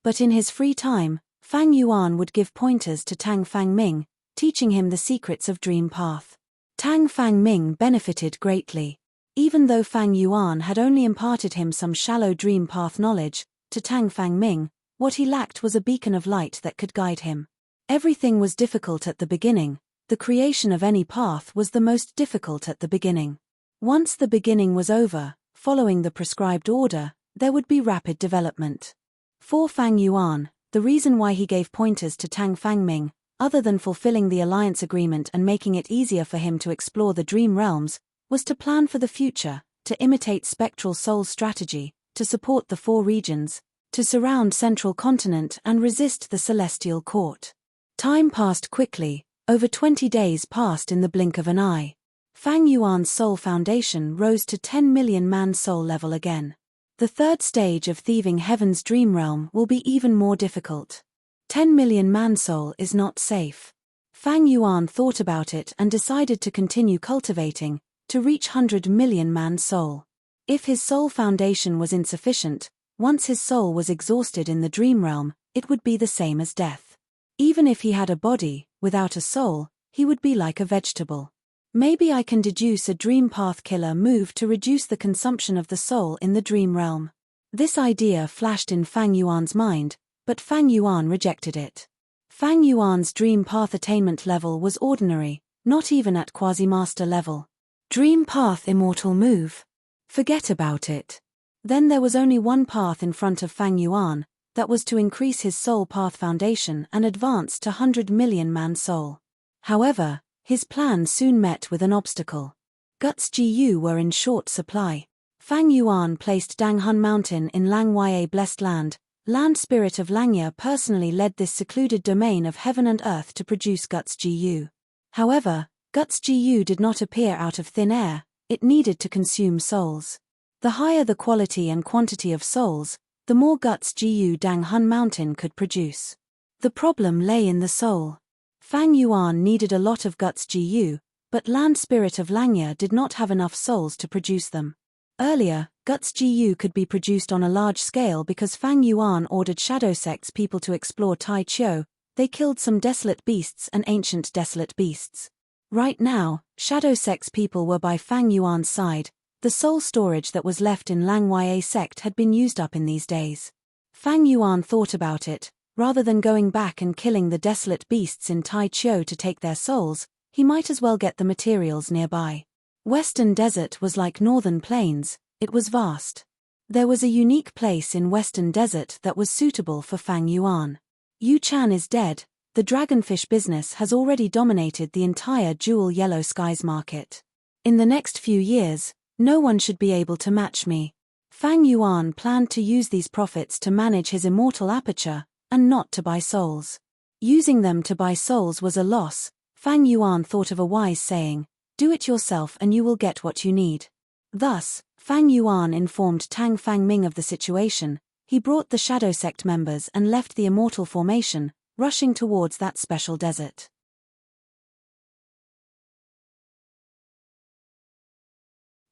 But in his free time, Fang Yuan would give pointers to Tang Fang Ming, teaching him the secrets of dream path. Tang Fang Ming benefited greatly. Even though Fang Yuan had only imparted him some shallow dream path knowledge, to Tang Fang Ming, what he lacked was a beacon of light that could guide him. Everything was difficult at the beginning. The creation of any path was the most difficult at the beginning. Once the beginning was over, following the prescribed order, there would be rapid development. For Fang Yuan, the reason why he gave pointers to Tang Fang Ming, other than fulfilling the alliance agreement and making it easier for him to explore the dream realms, was to plan for the future, to imitate spectral soul strategy, to support the four regions, to surround central continent and resist the celestial court. Time passed quickly. Over 20 days passed in the blink of an eye. Fang Yuan's soul foundation rose to 10 million man soul level again. The third stage of thieving heaven's dream realm will be even more difficult. 10 million man soul is not safe. Fang Yuan thought about it and decided to continue cultivating, to reach 100 million man soul. If his soul foundation was insufficient, once his soul was exhausted in the dream realm, it would be the same as death. Even if he had a body, without a soul, he would be like a vegetable. Maybe I can deduce a dream path killer move to reduce the consumption of the soul in the dream realm. This idea flashed in Fang Yuan's mind, but Fang Yuan rejected it. Fang Yuan's dream path attainment level was ordinary, not even at quasi-master level. Dream path immortal move. Forget about it. Then there was only one path in front of Fang Yuan, that was to increase his soul path foundation and advance to 100 million man soul. However, his plan soon met with an obstacle. Guts Gu were in short supply. Fang Yuan placed Danghun Mountain in Langye Blessed Land. Land Spirit of Langya personally led this secluded domain of heaven and earth to produce Guts Gu. However, Guts Gu did not appear out of thin air, it needed to consume souls. The higher the quality and quantity of souls, the more Guts Gu Danghun Mountain could produce. The problem lay in the soul. Fang Yuan needed a lot of Guts Gu, but Land Spirit of Langya did not have enough souls to produce them. Earlier, Guts Gu could be produced on a large scale because Fang Yuan ordered Shadow Sect's people to explore Tai Chiu. They killed some desolate beasts and ancient desolate beasts. Right now, Shadow Sect's people were by Fang Yuan's side. The soul storage that was left in Langye sect had been used up in these days. Fang Yuan thought about it. Rather than going back and killing the desolate beasts in Tai Chiu to take their souls, he might as well get the materials nearby. Western Desert was like Northern Plains, it was vast. There was a unique place in Western Desert that was suitable for Fang Yuan. Yu Chan is dead. The dragonfish business has already dominated the entire Jewel Yellow Skies market. In the next few years, no one should be able to match me. Fang Yuan planned to use these profits to manage his immortal aperture, and not to buy souls. Using them to buy souls was a loss. Fang Yuan thought of a wise saying, "Do it yourself and you will get what you need." Thus, Fang Yuan informed Tang Fang Ming of the situation. He brought the Shadow Sect members and left the immortal formation, rushing towards that special desert.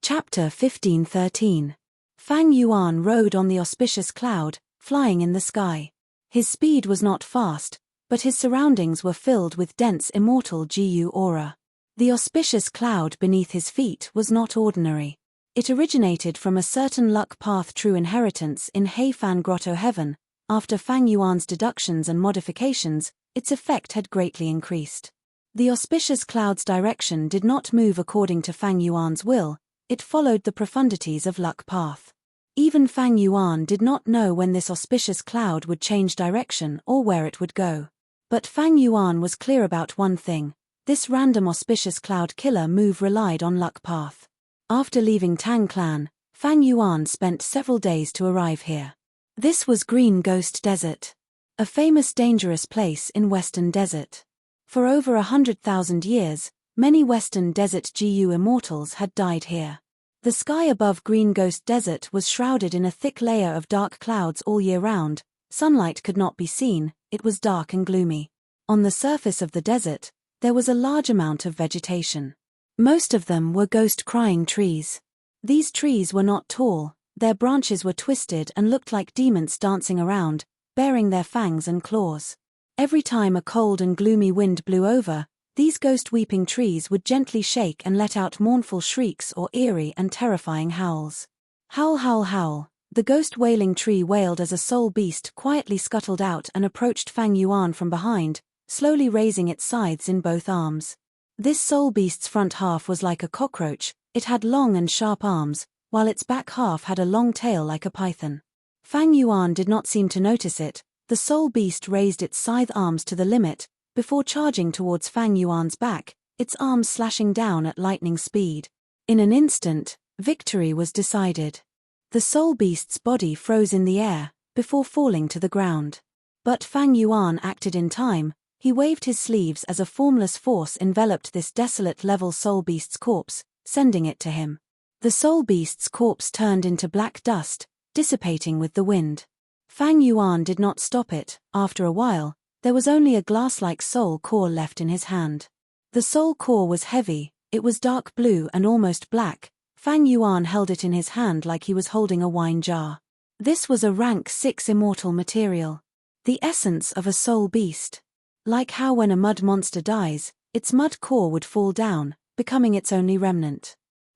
Chapter 15:13. Fang Yuan rode on the auspicious cloud, flying in the sky. His speed was not fast, but his surroundings were filled with dense immortal Gu aura. The auspicious cloud beneath his feet was not ordinary. It originated from a certain luck path true inheritance in Heifan Grotto Heaven. After Fang Yuan's deductions and modifications, its effect had greatly increased. The auspicious cloud's direction did not move according to Fang Yuan's will, it followed the profundities of luck path. Even Fang Yuan did not know when this auspicious cloud would change direction or where it would go. But Fang Yuan was clear about one thing: this random auspicious cloud killer move relied on luck path. After leaving Tang Clan, Fang Yuan spent several days to arrive here. This was Green Ghost Desert, a famous dangerous place in Western Desert. For over 100,000 years, many Western Desert GU immortals had died here. The sky above Green Ghost Desert was shrouded in a thick layer of dark clouds all year round. Sunlight could not be seen, it was dark and gloomy. On the surface of the desert, there was a large amount of vegetation. Most of them were ghost-crying trees. These trees were not tall, their branches were twisted and looked like demons dancing around, baring their fangs and claws. Every time a cold and gloomy wind blew over, these ghost-weeping trees would gently shake and let out mournful shrieks or eerie and terrifying howls. Howl, howl, howl. The ghost-wailing tree wailed as a soul beast quietly scuttled out and approached Fang Yuan from behind, slowly raising its scythes in both arms. This soul beast's front half was like a cockroach, it had long and sharp arms, while its back half had a long tail like a python. Fang Yuan did not seem to notice it. The soul beast raised its scythe arms to the limit, before charging towards Fang Yuan's back, its arms slashing down at lightning speed. In an instant, victory was decided. The soul beast's body froze in the air, before falling to the ground. But Fang Yuan acted in time. He waved his sleeves as a formless force enveloped this desolate level soul beast's corpse, sending it to him. The soul beast's corpse turned into black dust, dissipating with the wind. Fang Yuan did not stop it. After a while, there was only a glass-like soul core left in his hand. The soul core was heavy, it was dark blue and almost black. Fang Yuan held it in his hand like he was holding a wine jar. This was a rank 6 immortal material. The essence of a soul beast. Like how when a mud monster dies, its mud core would fall down, becoming its only remnant.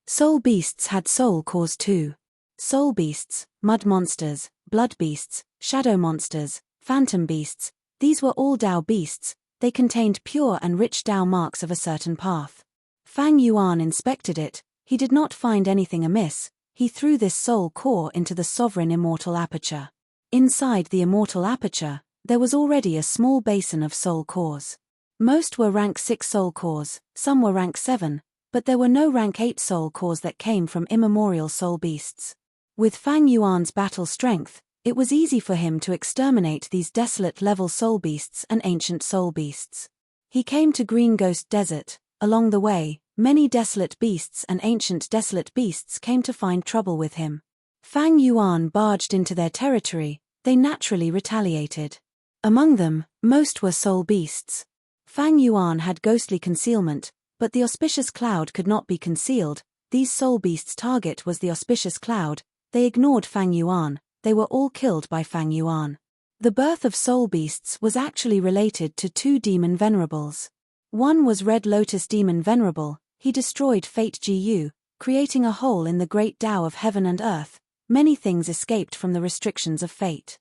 Soul beasts had soul cores too. Soul beasts, mud monsters, blood beasts, shadow monsters, phantom beasts, these were all Dao beasts. They contained pure and rich Dao marks of a certain path. Fang Yuan inspected it, he did not find anything amiss. He threw this soul core into the sovereign immortal aperture. Inside the immortal aperture, there was already a small basin of soul cores. Most were rank 6 soul cores, some were rank 7, but there were no rank 8 soul cores that came from immemorial soul beasts. With Fang Yuan's battle strength, it was easy for him to exterminate these desolate level soul beasts and ancient soul beasts. He came to Green Ghost Desert. Along the way, many desolate beasts and ancient desolate beasts came to find trouble with him. Fang Yuan barged into their territory, they naturally retaliated. Among them, most were soul beasts. Fang Yuan had ghostly concealment, but the auspicious cloud could not be concealed. These soul beasts' target was the auspicious cloud. They ignored Fang Yuan, they were all killed by Fang Yuan. The birth of soul beasts was actually related to 2 demon venerables. One was Red Lotus Demon Venerable. He destroyed Fate GU, creating a hole in the great Tao of heaven and earth. Many things escaped from the restrictions of fate.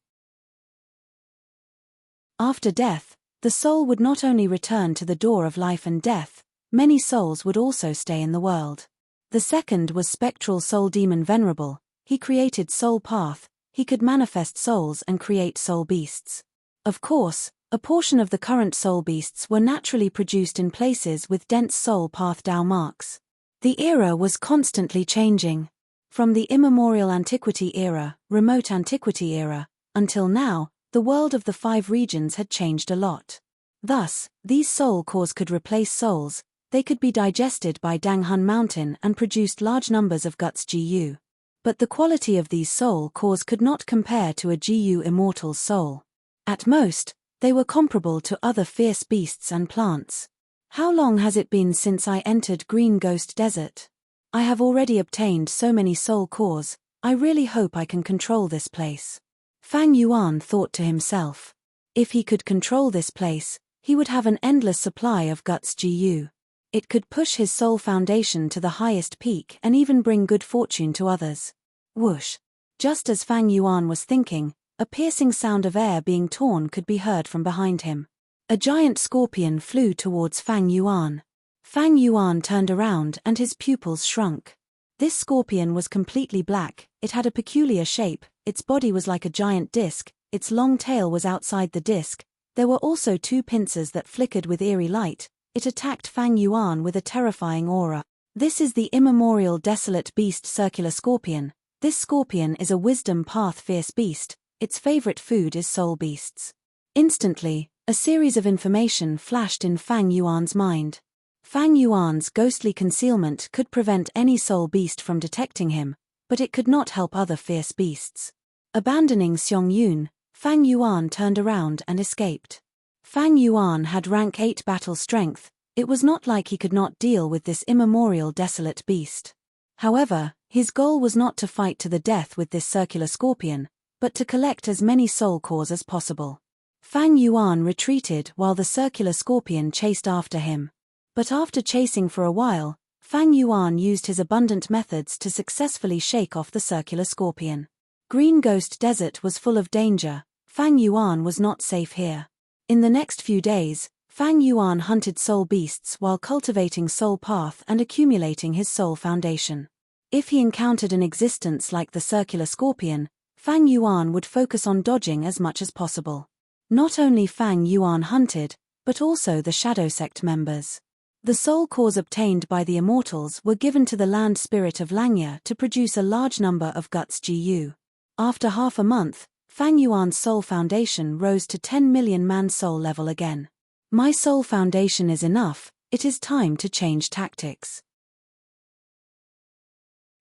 After death, the soul would not only return to the door of life and death, many souls would also stay in the world. The second was Spectral Soul Demon Venerable. He created Soul Path, he could manifest souls and create soul beasts. Of course, a portion of the current soul beasts were naturally produced in places with dense soul path Tao marks. The era was constantly changing. From the immemorial antiquity era, remote antiquity era, until now, the world of the 5 regions had changed a lot. Thus, these soul cores could replace souls, they could be digested by Danghun Mountain and produced large numbers of guts GU. But the quality of these soul cores could not compare to a GU immortal's soul. At most, they were comparable to other fierce beasts and plants. How long has it been since I entered Green Ghost Desert? I have already obtained so many soul cores, I really hope I can control this place. Fang Yuan thought to himself. If he could control this place, he would have an endless supply of guts GU. It could push his soul foundation to the highest peak and even bring good fortune to others. Whoosh! Just as Fang Yuan was thinking, a piercing sound of air being torn could be heard from behind him. A giant scorpion flew towards Fang Yuan. Fang Yuan turned around and his pupils shrunk. This scorpion was completely black, it had a peculiar shape, its body was like a giant disc, its long tail was outside the disc, there were also 2 pincers that flickered with eerie light. It attacked Fang Yuan with a terrifying aura. This is the immemorial desolate beast circular scorpion. This scorpion is a wisdom path fierce beast, its favorite food is soul beasts. Instantly, a series of information flashed in Fang Yuan's mind. Fang Yuan's ghostly concealment could prevent any soul beast from detecting him, but it could not help other fierce beasts. Abandoning Xiong Yun, Fang Yuan turned around and escaped. Fang Yuan had rank 8 battle strength. It was not like he could not deal with this immemorial desolate beast. However, his goal was not to fight to the death with this circular scorpion, but to collect as many soul cores as possible. Fang Yuan retreated while the circular scorpion chased after him. But after chasing for a while, Fang Yuan used his abundant methods to successfully shake off the circular scorpion. Green Ghost Desert was full of danger. Fang Yuan was not safe here. In the next few days, Fang Yuan hunted soul beasts while cultivating soul path and accumulating his soul foundation. If he encountered an existence like the circular scorpion, Fang Yuan would focus on dodging as much as possible. Not only Fang Yuan hunted, but also the Shadow Sect members. The soul cores obtained by the immortals were given to the land spirit of Langya to produce a large number of guts GU. After half a month, Fang Yuan's soul foundation rose to 10 million man soul level again. My soul foundation is enough, it is time to change tactics.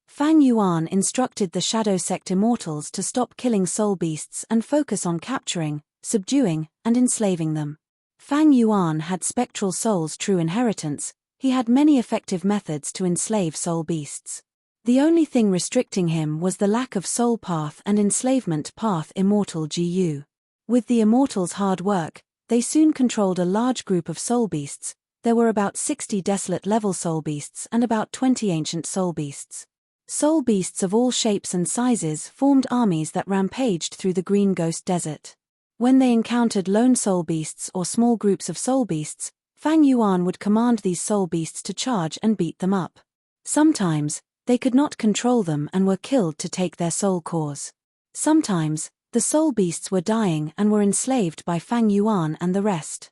Fang Yuan instructed the Shadow Sect immortals to stop killing soul beasts and focus on capturing, subduing, and enslaving them. Fang Yuan had spectral soul's true inheritance. He had many effective methods to enslave soul beasts. The only thing restricting him was the lack of soul path and enslavement path immortal GU. With the immortals' hard work, they soon controlled a large group of soul beasts. There were about 60 desolate level soul beasts and about 20 ancient soul beasts. Soul beasts of all shapes and sizes formed armies that rampaged through the Green Ghost Desert. When they encountered lone soul beasts or small groups of soul beasts, Fang Yuan would command these soul beasts to charge and beat them up. Sometimes, they could not control them and were killed to take their soul cores. Sometimes, the soul beasts were dying and were enslaved by Fang Yuan and the rest.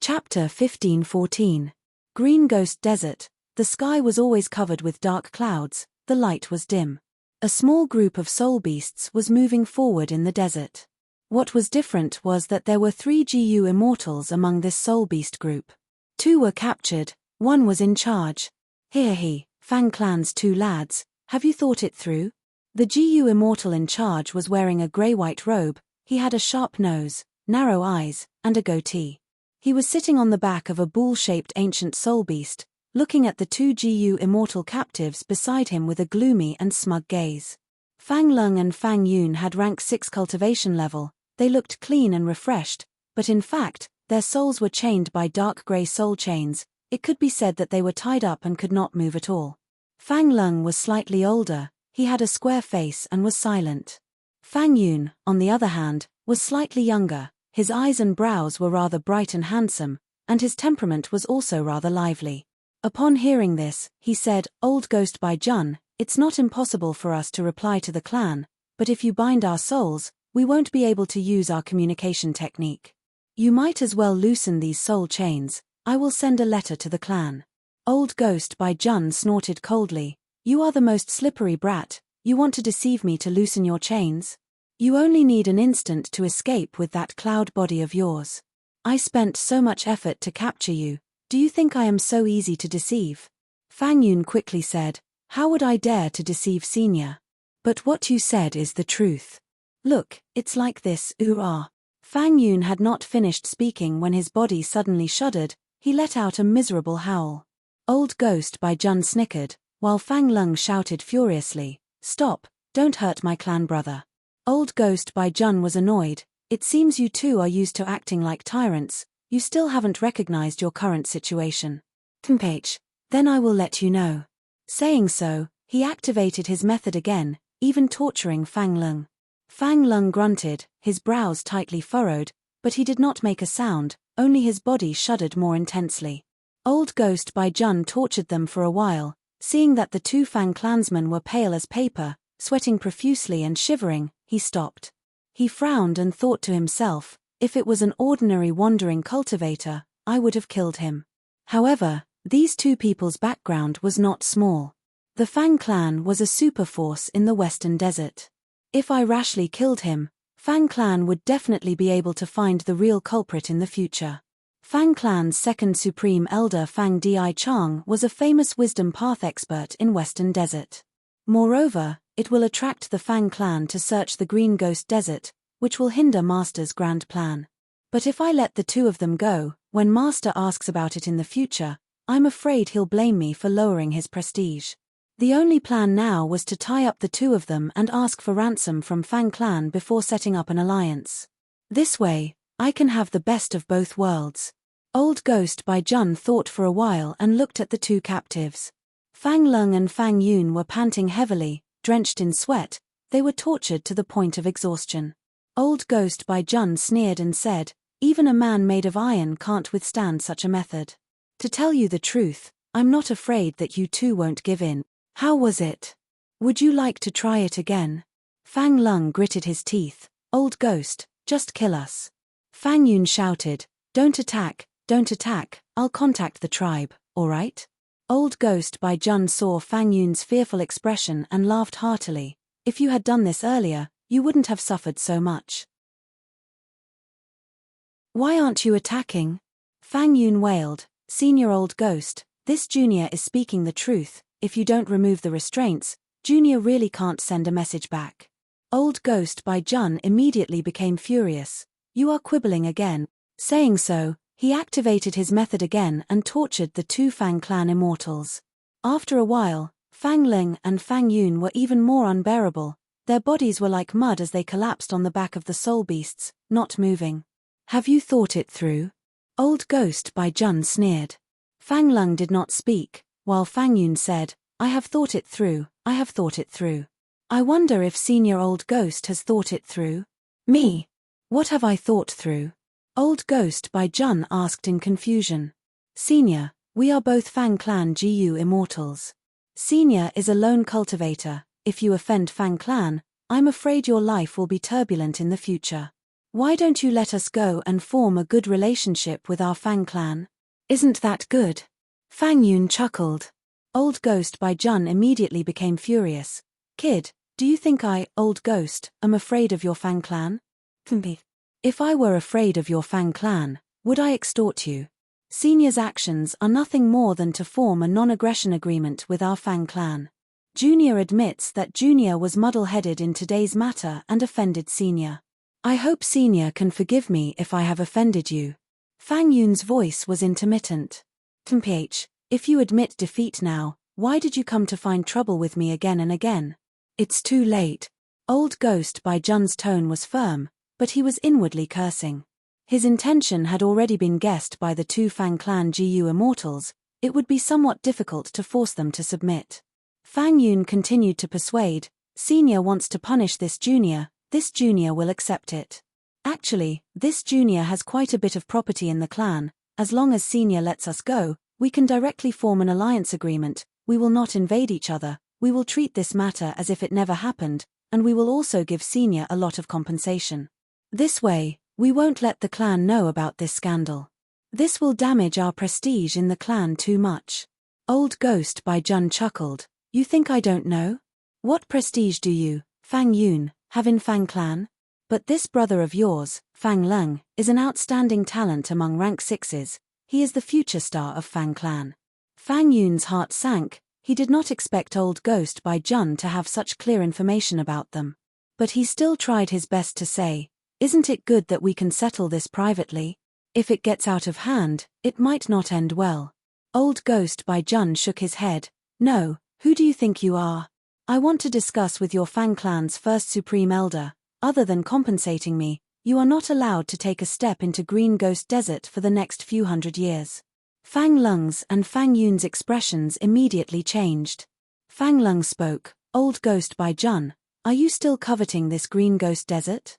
Chapter 15-14. Green Ghost Desert. The sky was always covered with dark clouds, the light was dim. A small group of soul beasts was moving forward in the desert. What was different was that there were 3 GU immortals among this soul beast group. 2 were captured, 1 was in charge. Here he, Fang Clan's 2 lads, have you thought it through? The GU immortal in charge was wearing a grey-white robe. He had a sharp nose, narrow eyes, and a goatee. He was sitting on the back of a bull-shaped ancient soul beast, looking at the 2 GU immortal captives beside him with a gloomy and smug gaze. Fang Lung and Fang Yun had rank 6 cultivation level. They looked clean and refreshed, but in fact, their souls were chained by dark grey soul chains. It could be said that they were tied up and could not move at all. Fang Lung was slightly older. He had a square face and was silent. Fang Yun, on the other hand, was slightly younger. His eyes and brows were rather bright and handsome, and his temperament was also rather lively. Upon hearing this, he said, "Old Ghost Bai Jun, it's not impossible for us to reply to the clan, but if you bind our souls, we won't be able to use our communication technique. You might as well loosen these soul chains. I will send a letter to the clan." Old Ghost Bai Jun snorted coldly. "You are the most slippery brat. You want to deceive me to loosen your chains? You only need an instant to escape with that cloud body of yours. I spent so much effort to capture you. Do you think I am so easy to deceive?" Fang Yun quickly said, "How would I dare to deceive Senior? But what you said is the truth. Look, it's like this, ooh-ah." Fang Yun had not finished speaking when his body suddenly shuddered. He let out a miserable howl. Old Ghost Bai Jun snickered, while Fang Lung shouted furiously, "Stop, don't hurt my clan brother." Old Ghost Bai Jun was annoyed. "It seems you two are used to acting like tyrants. You still haven't recognized your current situation. Tempage, then I will let you know." Saying so, he activated his method again, even torturing Fang Lung. Fang Lung grunted, his brows tightly furrowed, but he did not make a sound, only his body shuddered more intensely. Old Ghost Bai Jun tortured them for a while. Seeing that the 2 Fang clansmen were pale as paper, sweating profusely and shivering, he stopped. He frowned and thought to himself, if it was an ordinary wandering cultivator, I would have killed him. However, these 2 people's background was not small. The Fang clan was a super force in the Western Desert. If I rashly killed him, Fang clan would definitely be able to find the real culprit in the future. Fang clan's second supreme elder Fang Di Chang was a famous wisdom path expert in Western Desert. Moreover, it will attract the Fang clan to search the Green Ghost Desert, which will hinder Master's grand plan. But if I let the two of them go, when Master asks about it in the future, I'm afraid he'll blame me for lowering his prestige. The only plan now was to tie up the two of them and ask for ransom from Fang clan before setting up an alliance. This way, I can have the best of both worlds. Old Ghost Bai Jun thought for a while and looked at the two captives. Fang Lung and Fang Yun were panting heavily, drenched in sweat. They were tortured to the point of exhaustion. Old Ghost Bai Jun sneered and said, "Even a man made of iron can't withstand such a method. To tell you the truth, I'm not afraid that you two won't give in. How was it? Would you like to try it again?" Fang Lung gritted his teeth. "Old Ghost, just kill us." Fang Yun shouted, don't attack, I'll contact the tribe, alright?" Old Ghost Bai Jun saw Fang Yun's fearful expression and laughed heartily. "If you had done this earlier, you wouldn't have suffered so much." "Why aren't you attacking?" Fang Yun wailed. "Senior Old Ghost, this junior is speaking the truth. If you don't remove the restraints, Junior really can't send a message back." Old Ghost Bai Jun immediately became furious. "You are quibbling again." Saying so, he activated his method again and tortured the two Fang clan immortals. After a while, Fang Ling and Fang Yun were even more unbearable. Their bodies were like mud as they collapsed on the back of the soul beasts, not moving. "Have you thought it through?" Old Ghost Bai Jun sneered. Fang Lung did not speak, while Fang Yun said, I have thought it through. I wonder if Senior Old Ghost has thought it through." "Me? What have I thought through?" Old Ghost Bai Jun asked in confusion. "Senior, we are both Fang clan GU immortals. Senior is a lone cultivator. If you offend Fang clan, I'm afraid your life will be turbulent in the future. Why don't you let us go and form a good relationship with our Fang clan? Isn't that good?" Fang Yun chuckled. Old Ghost Bai Jun immediately became furious. "Kid, do you think I, Old Ghost, am afraid of your Fang clan? If I were afraid of your Fang clan, would I extort you? Senior's actions are nothing more than to form a non-aggression agreement with our Fang clan. Junior admits that Junior was muddle-headed in today's matter and offended Senior. I hope Senior can forgive me if I have offended you." Fang Yun's voice was intermittent. If you admit defeat now, why did you come to find trouble with me again and again? It's too late." Old Ghost Bai Jun's tone was firm, but he was inwardly cursing. His intention had already been guessed by the two Fang clan GU immortals. It would be somewhat difficult to force them to submit. Fang Yun continued to persuade, "Senior wants to punish this junior will accept it. Actually, this junior has quite a bit of property in the clan. As long as Senior lets us go, we can directly form an alliance agreement. We will not invade each other, we will treat this matter as if it never happened, and we will also give Senior a lot of compensation. This way, we won't let the clan know about this scandal. This will damage our prestige in the clan too much." Old Ghost Bai Jun chuckled. "You think I don't know? What prestige do you, Fang Yun, have in Fang clan? But this brother of yours, Fang Lung, is an outstanding talent among rank 6s. He is the future star of Fang clan." Fang Yun's heart sank. He did not expect Old Ghost Bai Jun to have such clear information about them. But he still tried his best to say, "Isn't it good that we can settle this privately? If it gets out of hand, it might not end well." Old Ghost Bai Jun shook his head. "No, who do you think you are? I want to discuss with your Fang clan's first supreme elder. Other than compensating me, you are not allowed to take a step into Green Ghost Desert for the next few hundred years." Fang Lung's and Fang Yun's expressions immediately changed. Fang Lung spoke, "Old Ghost Bai Jun, are you still coveting this Green Ghost Desert?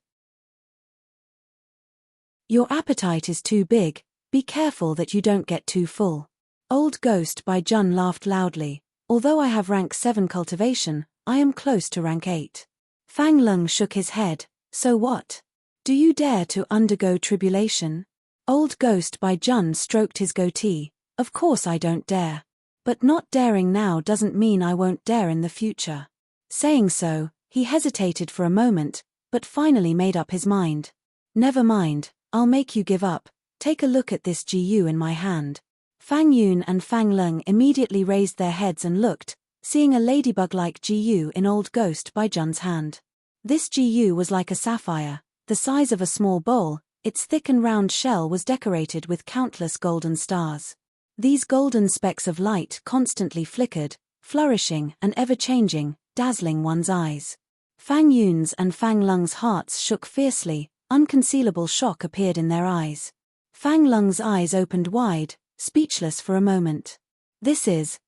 Your appetite is too big, be careful that you don't get too full." Old Ghost Bai Jun laughed loudly. "Although I have rank 7 cultivation, I am close to rank 8. Fang Lung shook his head. "So what? Do you dare to undergo tribulation?" Old Ghost Bai Jun stroked his goatee. "Of course I don't dare. But not daring now doesn't mean I won't dare in the future. Saying so, he hesitated for a moment, but finally made up his mind. Never mind, I'll make you give up. Take a look at this GU in my hand. Fang Yun and Fang Lung immediately raised their heads and looked, seeing a ladybug-like GU in Old Ghost by Jun's hand. This GU was like a sapphire, the size of a small bowl. Its thick and round shell was decorated with countless golden stars. These golden specks of light constantly flickered, flourishing and ever-changing, dazzling one's eyes. Fang Yun's and Fang Lung's hearts shook fiercely, unconcealable shock appeared in their eyes. Fang Lung's eyes opened wide, speechless for a moment. This is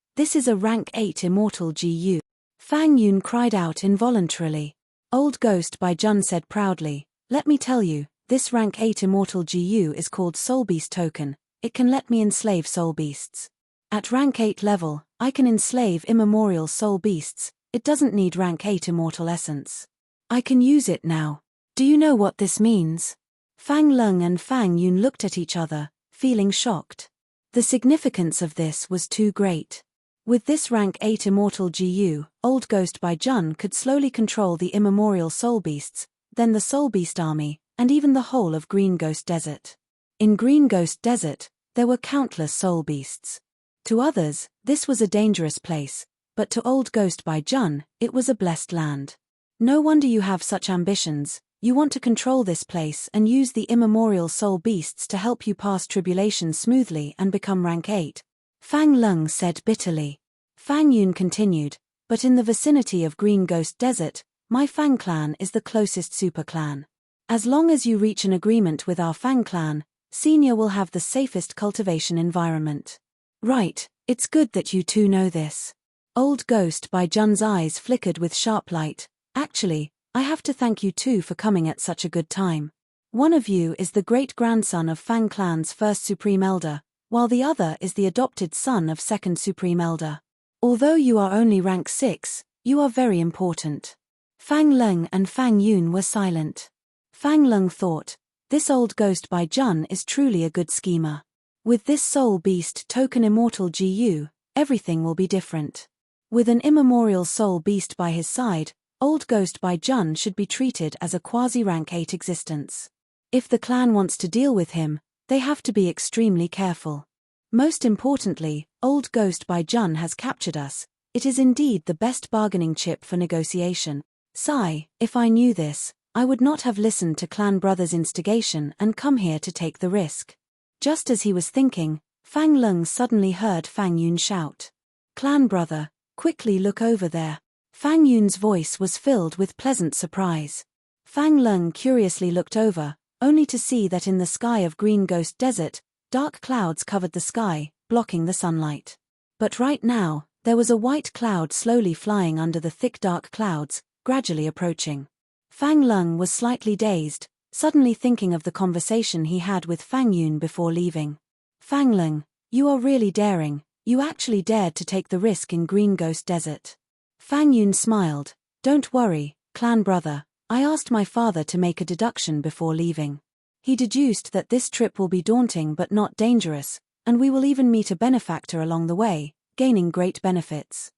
a rank 8 immortal GU. Fang Yun cried out involuntarily. Old Ghost by Jun said proudly, let me tell you, this rank 8 immortal GU is called Soul Beast Token. It can let me enslave soul beasts. At rank 8 level, I can enslave immemorial soul beasts. It doesn't need rank 8 immortal essence. I can use it now. Do you know what this means? Fang Lung and Fang Yun looked at each other, feeling shocked. The significance of this was too great. With this rank 8 immortal GU, Old Ghost by Jun could slowly control the immemorial soul beasts, then the soul beast army, and even the whole of Green Ghost Desert. In Green Ghost Desert, there were countless soul beasts. To others, this was a dangerous place, but to Old Ghost by Jun, it was a blessed land. No wonder you have such ambitions. You want to control this place and use the immemorial soul beasts to help you pass tribulation smoothly and become rank 8. Fang Lung said bitterly. Fang Yun continued, but in the vicinity of Green Ghost Desert, my Fang clan is the closest super clan. As long as you reach an agreement with our Fang clan, Senior will have the safest cultivation environment. Right, it's good that you two know this. Old Ghost by Jun's eyes flickered with sharp light. Actually, I have to thank you two for coming at such a good time. One of you is the great-grandson of Fang clan's first Supreme Elder, while the other is the adopted son of second Supreme Elder. Although you are only rank 6, you are very important. Fang Lung and Fang Yun were silent. Fang Lung thought, this Old Ghost by Jun is truly a good schemer. With this Soul Beast Token Immortal GU, everything will be different. With an immemorial Soul Beast by his side, Old Ghost by Jun should be treated as a quasi-rank 8 existence. If the clan wants to deal with him, they have to be extremely careful. Most importantly, Old Ghost by Jun has captured us. It is indeed the best bargaining chip for negotiation. Sigh, if I knew this, I would not have listened to Clan Brother's instigation and come here to take the risk. Just as he was thinking, Fang Lung suddenly heard Fang Yun shout. Clan Brother, quickly look over there. Fang Yun's voice was filled with pleasant surprise. Fang Lung curiously looked over, only to see that in the sky of Green Ghost Desert, dark clouds covered the sky, blocking the sunlight. But right now, there was a white cloud slowly flying under the thick dark clouds, gradually approaching. Fang Lung was slightly dazed, suddenly thinking of the conversation he had with Fang Yun before leaving. Fang Lung, you are really daring, you actually dared to take the risk in Green Ghost Desert. Fang Yun smiled. Don't worry, Clan Brother, I asked my father to make a deduction before leaving. He deduced that this trip will be daunting but not dangerous, and we will even meet a benefactor along the way, gaining great benefits.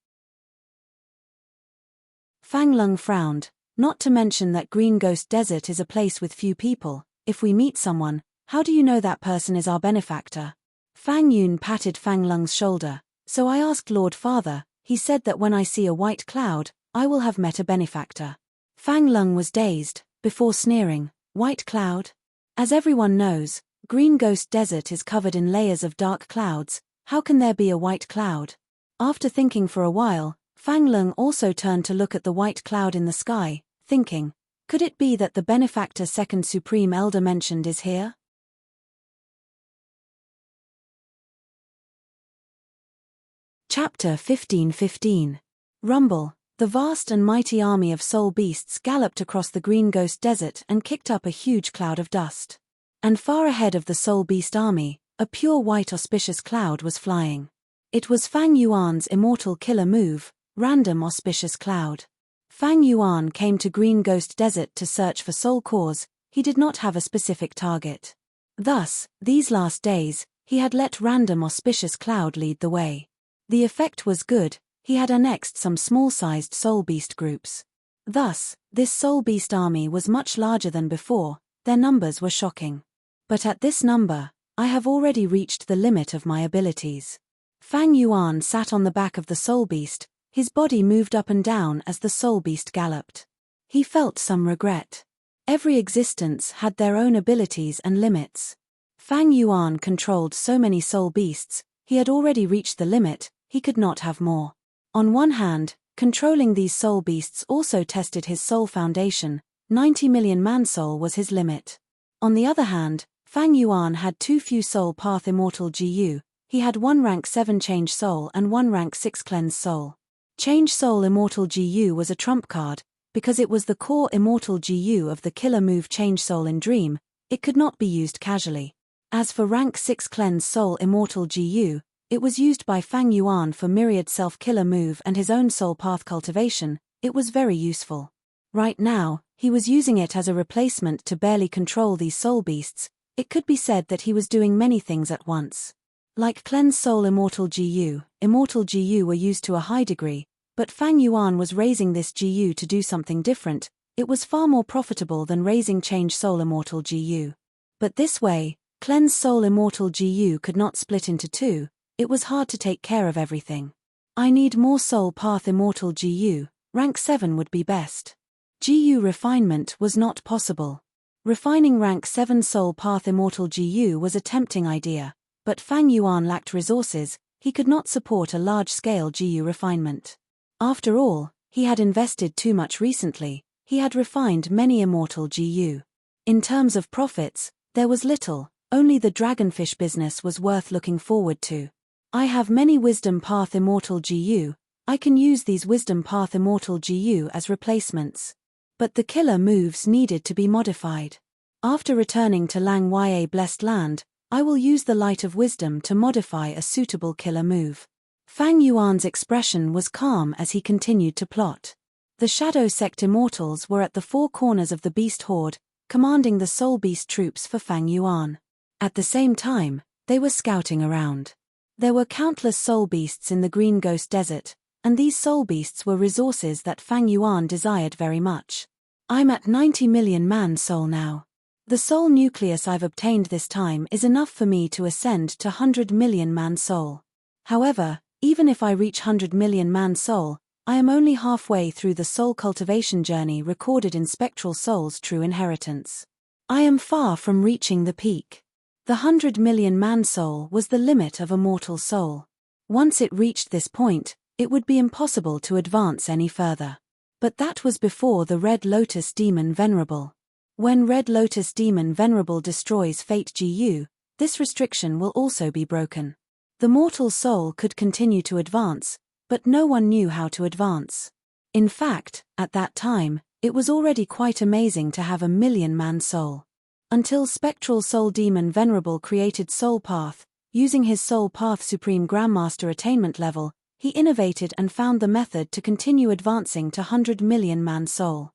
Fang Lung frowned. Not to mention that Green Ghost Desert is a place with few people. If we meet someone, how do you know that person is our benefactor? Fang Yun patted Fang Lung's shoulder. So I asked Lord Father. He said that when I see a white cloud, I will have met a benefactor. Fang Lung was dazed, before sneering, white cloud? As everyone knows, Green Ghost Desert is covered in layers of dark clouds. How can there be a white cloud? After thinking for a while, Fang Lung also turned to look at the white cloud in the sky, thinking, could it be that the benefactor second Supreme Elder mentioned is here? Chapter 15:15. Rumble. The vast and mighty army of soul beasts galloped across the Green Ghost Desert and kicked up a huge cloud of dust. And far ahead of the soul beast army, a pure white auspicious cloud was flying. It was Fang Yuan's immortal killer move, Random Auspicious Cloud. Fang Yuan came to Green Ghost Desert to search for soul cores. He did not have a specific target. Thus, these last days, he had let Random Auspicious Cloud lead the way. The effect was good. He had annexed some small-sized soul beast groups. Thus, this soul beast army was much larger than before. Their numbers were shocking. But at this number, I have already reached the limit of my abilities. Fang Yuan sat on the back of the soul beast. His body moved up and down as the soul beast galloped. He felt some regret. Every existence had their own abilities and limits. Fang Yuan controlled so many soul beasts, he had already reached the limit, he could not have more. On one hand, controlling these soul beasts also tested his soul foundation. 90 million man-soul was his limit. On the other hand, Fang Yuan had too few soul path immortal GU, he had one rank 7 change soul and one rank 6 cleanse soul. Change soul immortal GU was a trump card, because it was the core immortal GU of the killer move change soul in Dream, it could not be used casually. As for rank 6 cleanse soul immortal GU, it was used by Fang Yuan for myriad self-killer move and his own soul path cultivation, it was very useful. Right now, he was using it as a replacement to barely control these soul beasts. It could be said that he was doing many things at once. Like cleanse soul immortal GU were used to a high degree, but Fang Yuan was raising this GU to do something different. It was far more profitable than raising change soul immortal GU. But this way, cleanse soul immortal GU could not split into two. It was hard to take care of everything. I need more soul path immortal GU, rank 7 would be best. GU refinement was not possible. Refining rank 7 soul path immortal GU was a tempting idea, but Fang Yuan lacked resources, he could not support a large-scale GU refinement. After all, he had invested too much recently, he had refined many immortal GU. In terms of profits, there was little, only the dragonfish business was worth looking forward to. I have many wisdom path immortal GU, I can use these wisdom path immortal GU as replacements. But the killer moves needed to be modified. After returning to Lang Ya Blessed Land, I will use the light of wisdom to modify a suitable killer move. Fang Yuan's expression was calm as he continued to plot. The Shadow Sect Immortals were at the four corners of the beast horde, commanding the soul beast troops for Fang Yuan. At the same time, they were scouting around. There were countless soul beasts in the Green Ghost Desert, and these soul beasts were resources that Fang Yuan desired very much. I'm at 90 million man-soul now. The soul nucleus I've obtained this time is enough for me to ascend to 100 million man-soul. However, even if I reach 100 million man-soul, I am only halfway through the soul cultivation journey recorded in Spectral Soul's True Inheritance. I am far from reaching the peak. The 100 million man-soul was the limit of a mortal soul. Once it reached this point, it would be impossible to advance any further. But that was before the Red Lotus Demon Venerable. When Red Lotus Demon Venerable destroys Fate GU, this restriction will also be broken. The mortal soul could continue to advance, but no one knew how to advance. In fact, at that time, it was already quite amazing to have a million-man soul. Until Spectral Soul Demon Venerable created Soul Path, using his Soul Path Supreme Grandmaster attainment level, he innovated and found the method to continue advancing to 100 million man soul.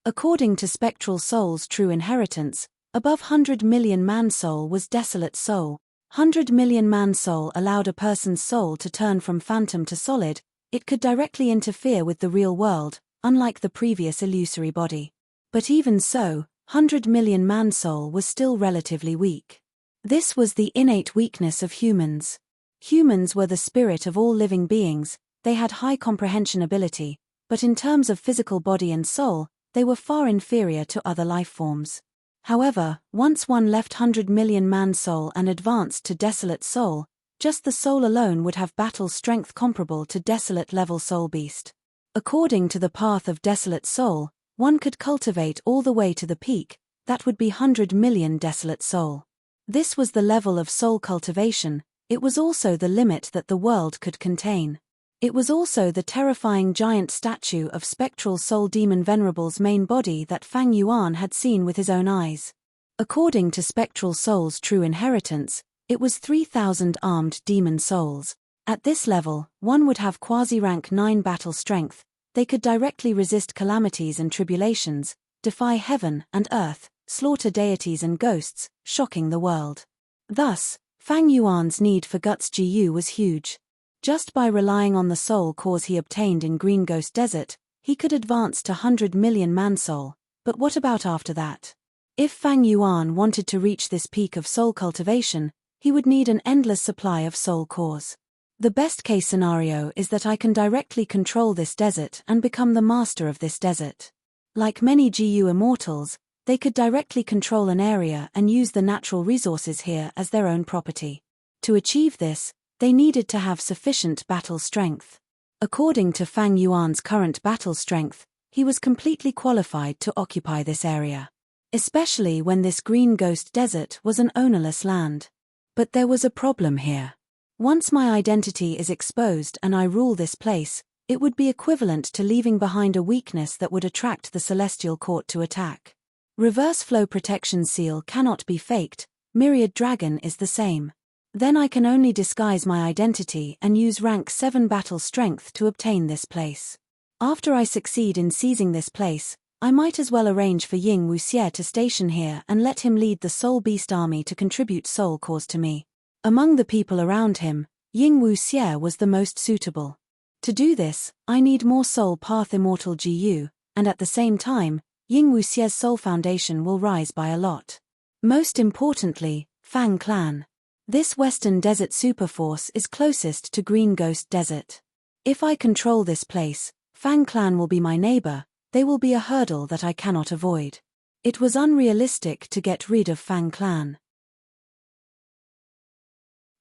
According to Spectral Soul's True Inheritance, above 100 million man soul was Desolate Soul. 100 million man soul allowed a person's soul to turn from phantom to solid, it could directly interfere with the real world, unlike the previous illusory body. But even so, 100 million man soul was still relatively weak. This was the innate weakness of humans. Humans were the spirit of all living beings, they had high comprehension ability, but in terms of physical body and soul, they were far inferior to other life forms. However, once one left 100 million man soul and advanced to Desolate Soul, just the soul alone would have battle strength comparable to Desolate level soul beast. According to the path of Desolate Soul, one could cultivate all the way to the peak, that would be 100 million Desolate Soul. This was the level of soul cultivation, it was also the limit that the world could contain. It was also the terrifying giant statue of Spectral Soul Demon Venerable's main body that Fang Yuan had seen with his own eyes. According to Spectral Soul's True Inheritance, it was 3,000 armed demon souls. At this level, one would have quasi-rank 9 battle strength, they could directly resist calamities and tribulations, defy heaven and earth, slaughter deities and ghosts, shocking the world. Thus, Fang Yuan's need for Guts Gu was huge. Just by relying on the soul cores he obtained in Green Ghost Desert, he could advance to 100 million man-soul, but what about after that? If Fang Yuan wanted to reach this peak of soul cultivation, he would need an endless supply of soul cores. The best-case scenario is that I can directly control this desert and become the master of this desert. Like many GU immortals, they could directly control an area and use the natural resources here as their own property. To achieve this, they needed to have sufficient battle strength. According to Fang Yuan's current battle strength, he was completely qualified to occupy this area. Especially when this Green Ghost Desert was an ownerless land. But there was a problem here. Once my identity is exposed and I rule this place, it would be equivalent to leaving behind a weakness that would attract the Celestial Court to attack. Reverse flow protection seal cannot be faked, Myriad Dragon is the same. Then I can only disguise my identity and use rank 7 battle strength to obtain this place. After I succeed in seizing this place, I might as well arrange for Ying Wuxie to station here and let him lead the Soul Beast army to contribute soul cores to me. Among the people around him, Ying Wuxie was the most suitable. To do this, I need more Soul Path Immortal GU, and at the same time, Ying Wuxie's soul foundation will rise by a lot. Most importantly, Fang Clan. This Western Desert Superforce is closest to Green Ghost Desert. If I control this place, Fang Clan will be my neighbor, they will be a hurdle that I cannot avoid. It was unrealistic to get rid of Fang Clan.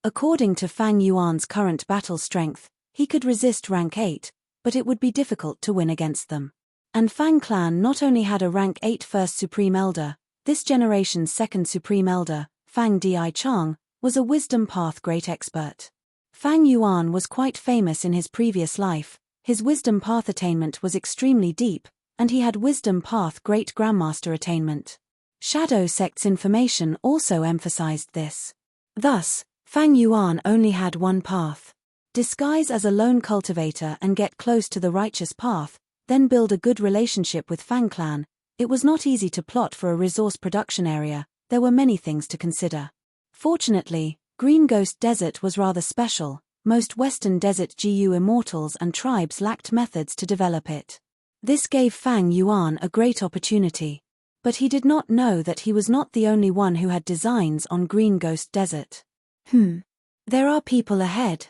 According to Fang Yuan's current battle strength, he could resist rank 8, but it would be difficult to win against them. And Fang Clan not only had a rank 8 First Supreme Elder, this generation's Second Supreme Elder, Fang Di Chang, was a Wisdom Path Great Expert. Fang Yuan was quite famous in his previous life, his Wisdom Path attainment was extremely deep, and he had Wisdom Path Great Grandmaster attainment. Shadow Sect's information also emphasized this. Thus, Fang Yuan only had one path. Disguise as a lone cultivator and get close to the righteous path, then build a good relationship with Fang Clan. It was not easy to plot for a resource production area, there were many things to consider. Fortunately, Green Ghost Desert was rather special, most Western Desert GU immortals and tribes lacked methods to develop it. This gave Fang Yuan a great opportunity. But he did not know that he was not the only one who had designs on Green Ghost Desert. There are people ahead.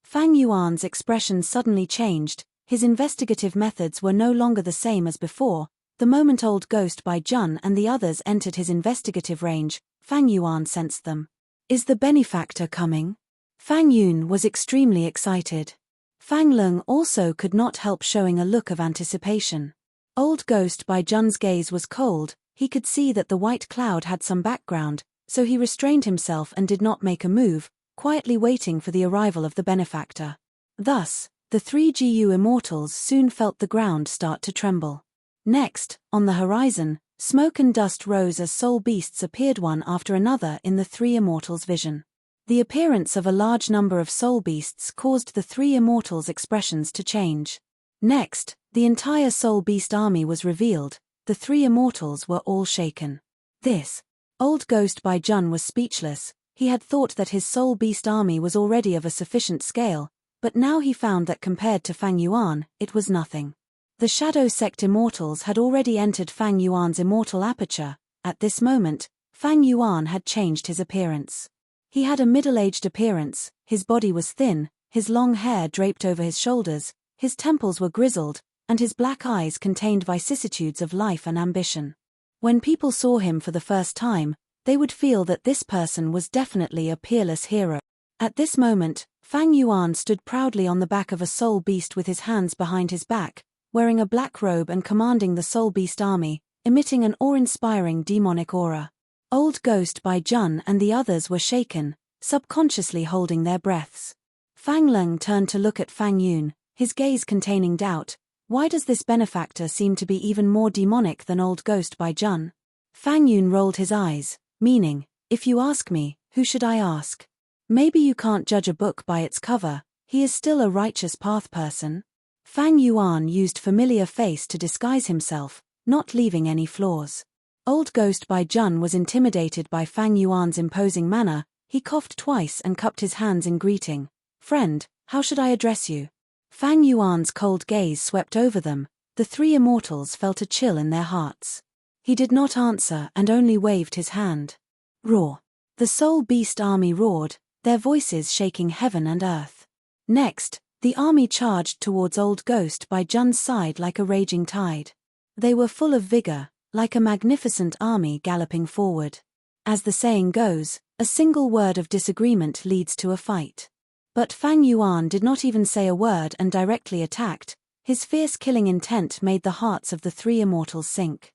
Fang Yuan's expression suddenly changed, his investigative methods were no longer the same as before. The moment Old Ghost by Jun and the others entered his investigative range, Fang Yuan sensed them. Is the benefactor coming? Fang Yun was extremely excited. Fang Lung also could not help showing a look of anticipation. Old Ghost by Jun's gaze was cold, he could see that the white cloud had some background, so he restrained himself and did not make a move, quietly waiting for the arrival of the benefactor. Thus, the 3 GU immortals soon felt the ground start to tremble. Next, on the horizon, smoke and dust rose as soul beasts appeared one after another in the 3 immortals' vision. The appearance of a large number of soul beasts caused the 3 immortals' expressions to change. Next, the entire soul beast army was revealed, the 3 immortals were all shaken. This. Old Ghost by Jun was speechless, he had thought that his soul beast army was already of a sufficient scale, but now he found that compared to Fang Yuan, it was nothing. The Shadow Sect immortals had already entered Fang Yuan's immortal aperture. At this moment, Fang Yuan had changed his appearance. He had a middle-aged appearance, his body was thin, his long hair draped over his shoulders, his temples were grizzled, and his black eyes contained vicissitudes of life and ambition. When people saw him for the first time, they would feel that this person was definitely a peerless hero. At this moment, Fang Yuan stood proudly on the back of a soul beast with his hands behind his back, wearing a black robe and commanding the soul beast army, emitting an awe-inspiring demonic aura. Old Ghost by Jun and the others were shaken, subconsciously holding their breaths. Fang Lung turned to look at Fang Yun, his gaze containing doubt. Why does this benefactor seem to be even more demonic than Old Ghost by Jun? Fang Yun rolled his eyes, meaning, if you ask me, who should I ask? Maybe you can't judge a book by its cover, he is still a righteous path person. Fang Yuan used familiar face to disguise himself, not leaving any flaws. Old Ghost by Jun was intimidated by Fang Yuan's imposing manner, He coughed twice and cupped his hands in greeting. "Friend, how should I address you?" Fang Yuan's cold gaze swept over them. The three immortals felt a chill in their hearts. He did not answer and only waved his hand. Roar! The Soul Beast army roared, their voices shaking heaven and earth. Next, the army charged towards Old Ghost by Jun's side like a raging tide. They were full of vigor, like a magnificent army galloping forward. As the saying goes, a single word of disagreement leads to a fight. But Fang Yuan did not even say a word and directly attacked. His fierce killing intent made the hearts of the three immortals sink.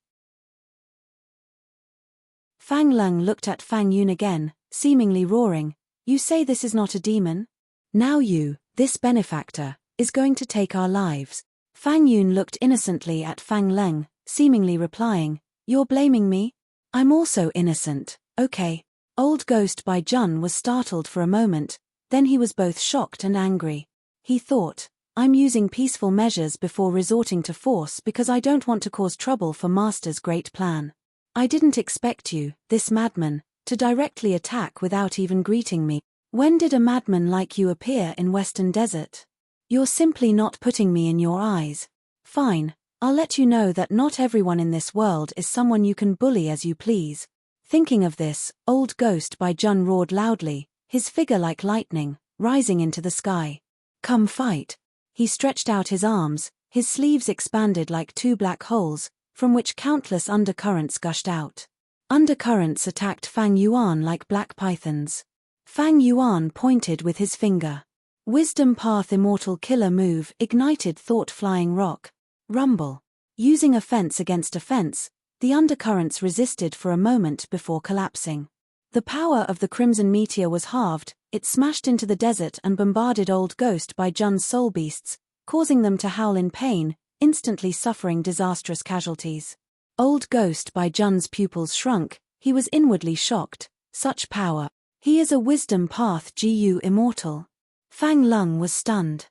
Fang Lung looked at Fang Yun again, seemingly roaring. "You say this is not a demon? Now you, this benefactor, is going to take our lives." Fang Yun looked innocently at Fang Lung, seemingly replying, "You're blaming me? I'm also innocent, okay." Old Ghost by Jun was startled for a moment, then he was both shocked and angry. He thought, "I'm using peaceful measures before resorting to force because I don't want to cause trouble for Master's great plan. I didn't expect you, this madman, to directly attack without even greeting me. When did a madman like you appear in Western Desert? You're simply not putting me in your eyes. Fine, I'll let you know that not everyone in this world is someone you can bully as you please." Thinking of this, Old Ghost by Jun roared loudly, his figure like lightning, rising into the sky. "Come fight." He stretched out his arms, his sleeves expanded like two black holes, from which countless undercurrents gushed out. Undercurrents attacked Fang Yuan like black pythons. Fang Yuan pointed with his finger. Wisdom Path Immortal Killer Move ignited Thought-Flying Rock. Rumble. Using offense against offense, the undercurrents resisted for a moment before collapsing. The power of the Crimson Meteor was halved, it smashed into the desert and bombarded Old Ghost by Jun's soul beasts, causing them to howl in pain, instantly suffering disastrous casualties. Old Ghost by Jun's pupils shrunk, he was inwardly shocked. Such power. He is a Wisdom Path GU Immortal. Fang Lung was stunned.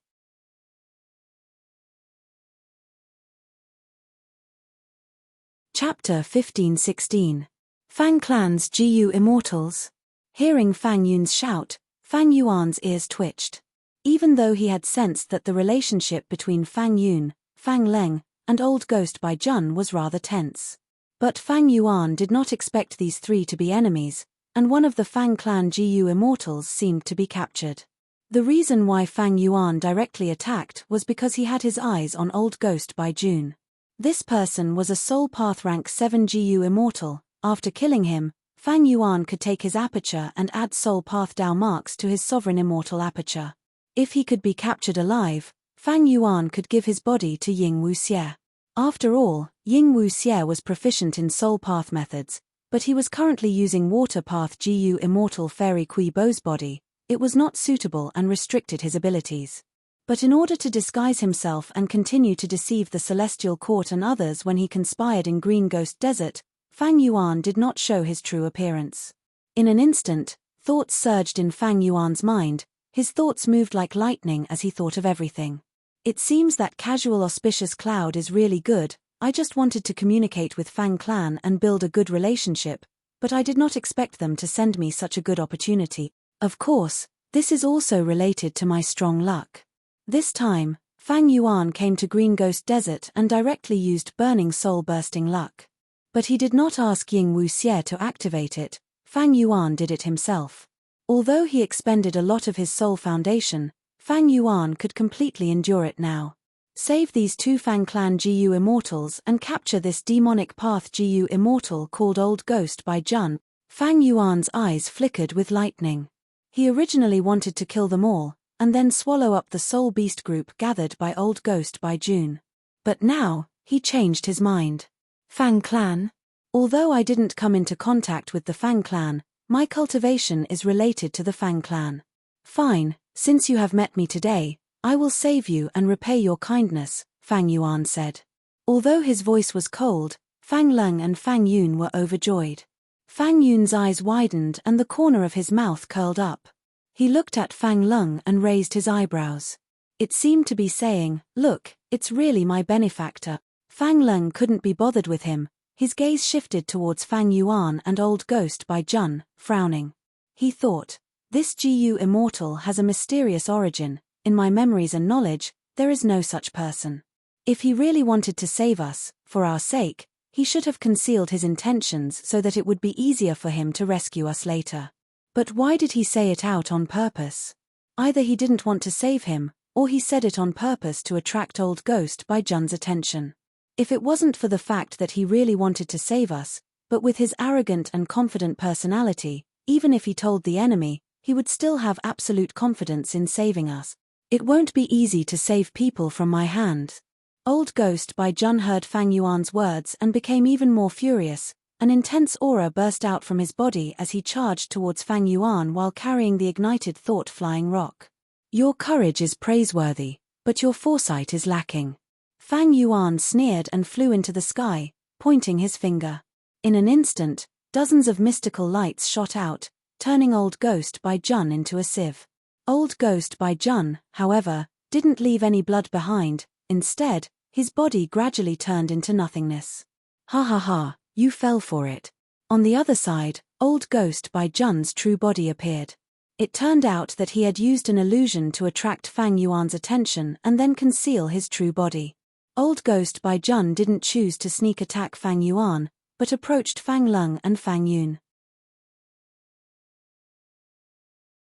Chapter 15-16. Fang Clan's GU Immortals. Hearing Fang Yun's shout, Fang Yuan's ears twitched. Even though he had sensed that the relationship between Fang Yun, Fang Leng, and Old Ghost by Jun was rather tense. But Fang Yuan did not expect these three to be enemies, and one of the Fang Clan GU Immortals seemed to be captured. The reason why Fang Yuan directly attacked was because he had his eyes on Old Ghost by Jun. This person was a Soul Path rank 7 GU Immortal. After killing him, Fang Yuan could take his aperture and add Soul Path Dao marks to his Sovereign Immortal aperture. If he could be captured alive, Fang Yuan could give his body to Ying Wuxie. After all, Ying Wuxie was proficient in Soul Path methods, but he was currently using Water Path GU Immortal Fairy Kui Bo's body. It was not suitable and restricted his abilities. But in order to disguise himself and continue to deceive the Celestial Court and others when he conspired in Green Ghost Desert, Fang Yuan did not show his true appearance. In an instant, thoughts surged in Fang Yuan's mind. His thoughts moved like lightning as he thought of everything. It seems that casual auspicious cloud is really good. I just wanted to communicate with Fang Clan and build a good relationship, but I did not expect them to send me such a good opportunity. Of course, this is also related to my strong luck. This time, Fang Yuan came to Green Ghost Desert and directly used Burning Soul Bursting Luck. But he did not ask Ying Wuxie to activate it, Fang Yuan did it himself. Although he expended a lot of his soul foundation, Fang Yuan could completely endure it now. Save these two Fang Clan GU Immortals and capture this demonic path GU Immortal called Old Ghost by Jun. Fang Yuan's eyes flickered with lightning. He originally wanted to kill them all, and then swallow up the Soul Beast group gathered by Old Ghost by June. But now, he changed his mind. Fang Clan? Although I didn't come into contact with the Fang Clan, my cultivation is related to the Fang Clan. Fine, since you have met me today, I will save you and repay your kindness, Fang Yuan said. Although his voice was cold, Fang Lung and Fang Yun were overjoyed. Fang Yun's eyes widened and the corner of his mouth curled up. He looked at Fang Lung and raised his eyebrows. It seemed to be saying, "Look, it's really my benefactor." Fang Lung couldn't be bothered with him. His gaze shifted towards Fang Yuan and Old Ghost by Jun, frowning. He thought. This Gu immortal has a mysterious origin. In my memories and knowledge, there is no such person. If he really wanted to save us, for our sake, he should have concealed his intentions so that it would be easier for him to rescue us later. But why did he say it out on purpose? Either he didn't want to save him, or he said it on purpose to attract Old Ghost by Jun's attention. If it wasn't for the fact that he really wanted to save us, but with his arrogant and confident personality, even if he told the enemy, he would still have absolute confidence in saving us. It won't be easy to save people from my hand. Old Ghost by Jun heard Fang Yuan's words and became even more furious. An intense aura burst out from his body as he charged towards Fang Yuan while carrying the ignited thought-flying rock. Your courage is praiseworthy, but your foresight is lacking. Fang Yuan sneered and flew into the sky, pointing his finger. In an instant, dozens of mystical lights shot out, turning Old Ghost by Jun into a sieve. Old Ghost by Jun, however, didn't leave any blood behind. Instead, his body gradually turned into nothingness. Ha ha ha, you fell for it. On the other side, Old Ghost by Jun's true body appeared. It turned out that he had used an illusion to attract Fang Yuan's attention and then conceal his true body. Old Ghost by Jun didn't choose to sneak attack Fang Yuan, but approached Fang Lung and Fang Yun.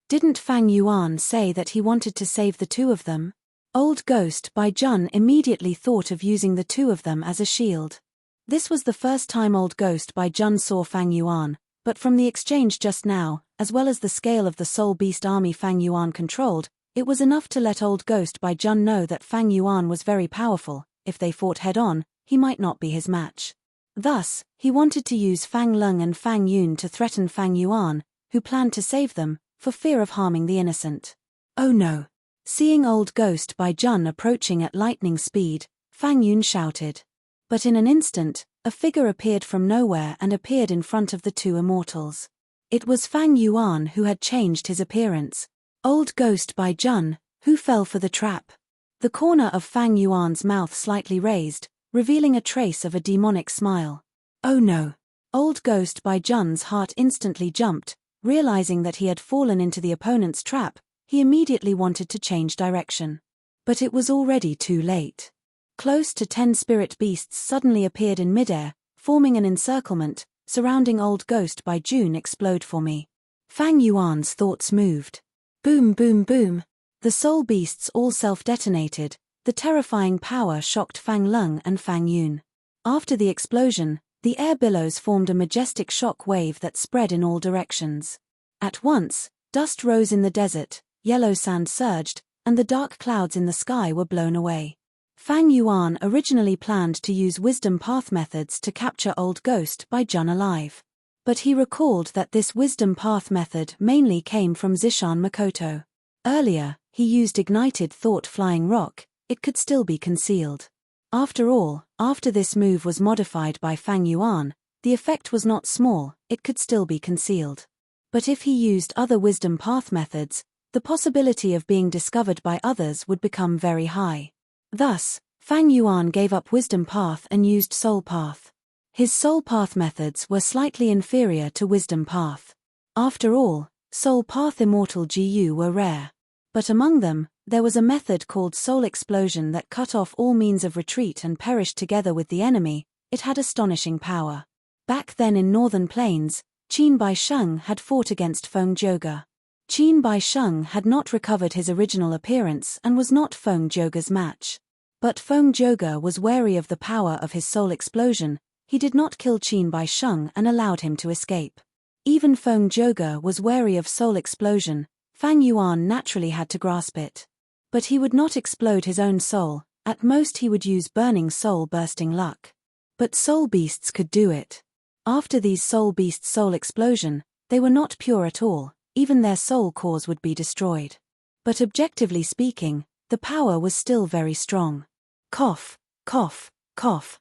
Didn't Fang Yuan say that he wanted to save the two of them? Old Ghost by Jun immediately thought of using the two of them as a shield. This was the first time Old Ghost by Jun saw Fang Yuan, but from the exchange just now, as well as the scale of the Soul Beast army Fang Yuan controlled, it was enough to let Old Ghost by Jun know that Fang Yuan was very powerful. If they fought head-on, he might not be his match. Thus, he wanted to use Fang Lung and Fang Yun to threaten Fang Yuan, who planned to save them, for fear of harming the innocent. Oh no! Seeing Old Ghost by Jun approaching at lightning speed, Fang Yun shouted. But in an instant, a figure appeared from nowhere and appeared in front of the two immortals. It was Fang Yuan who had changed his appearance. Old Ghost by Jun, who fell for the trap. The corner of Fang Yuan's mouth slightly raised, revealing a trace of a demonic smile. Oh no! Old Ghost by Jun's heart instantly jumped, realizing that he had fallen into the opponent's trap. He immediately wanted to change direction. But it was already too late. Close to 10 spirit beasts suddenly appeared in midair, forming an encirclement, surrounding Old Ghost by Jun. Explode for me. Fang Yuan's thoughts moved. Boom boom boom. The soul beasts all self-detonated. The terrifying power shocked Fang Lung and Fang Yun. After the explosion, the air billows formed a majestic shock wave that spread in all directions. At once, dust rose in the desert, yellow sand surged, and the dark clouds in the sky were blown away. Fang Yuan originally planned to use wisdom path methods to capture Old Ghost by Jun alive. But he recalled that this wisdom path method mainly came from Zishan Makoto. Earlier, he used ignited thought flying rock. It could still be concealed. After all, after this move was modified by Fang Yuan, the effect was not small, it could still be concealed. But if he used other wisdom path methods, the possibility of being discovered by others would become very high. Thus, Fang Yuan gave up wisdom path and used soul path. His soul path methods were slightly inferior to wisdom path. After all, soul path immortal GU were rare. But among them, there was a method called soul explosion that cut off all means of retreat and perished together with the enemy. It had astonishing power. Back then in northern plains, Qin Bai Sheng had fought against Feng Zhouge. Qin Bai Sheng had not recovered his original appearance and was not Feng Zhouge's match. But Feng Zhouge was wary of the power of his soul explosion. He did not kill Qin Bai Sheng and allowed him to escape. Even Feng Zhouge was wary of soul explosion. Fang Yuan naturally had to grasp it. But he would not explode his own soul, at most he would use burning soul bursting luck. But soul beasts could do it. After these soul beasts' soul explosion, they were not pure at all, even their soul cores would be destroyed. But objectively speaking, the power was still very strong. Cough, cough, cough.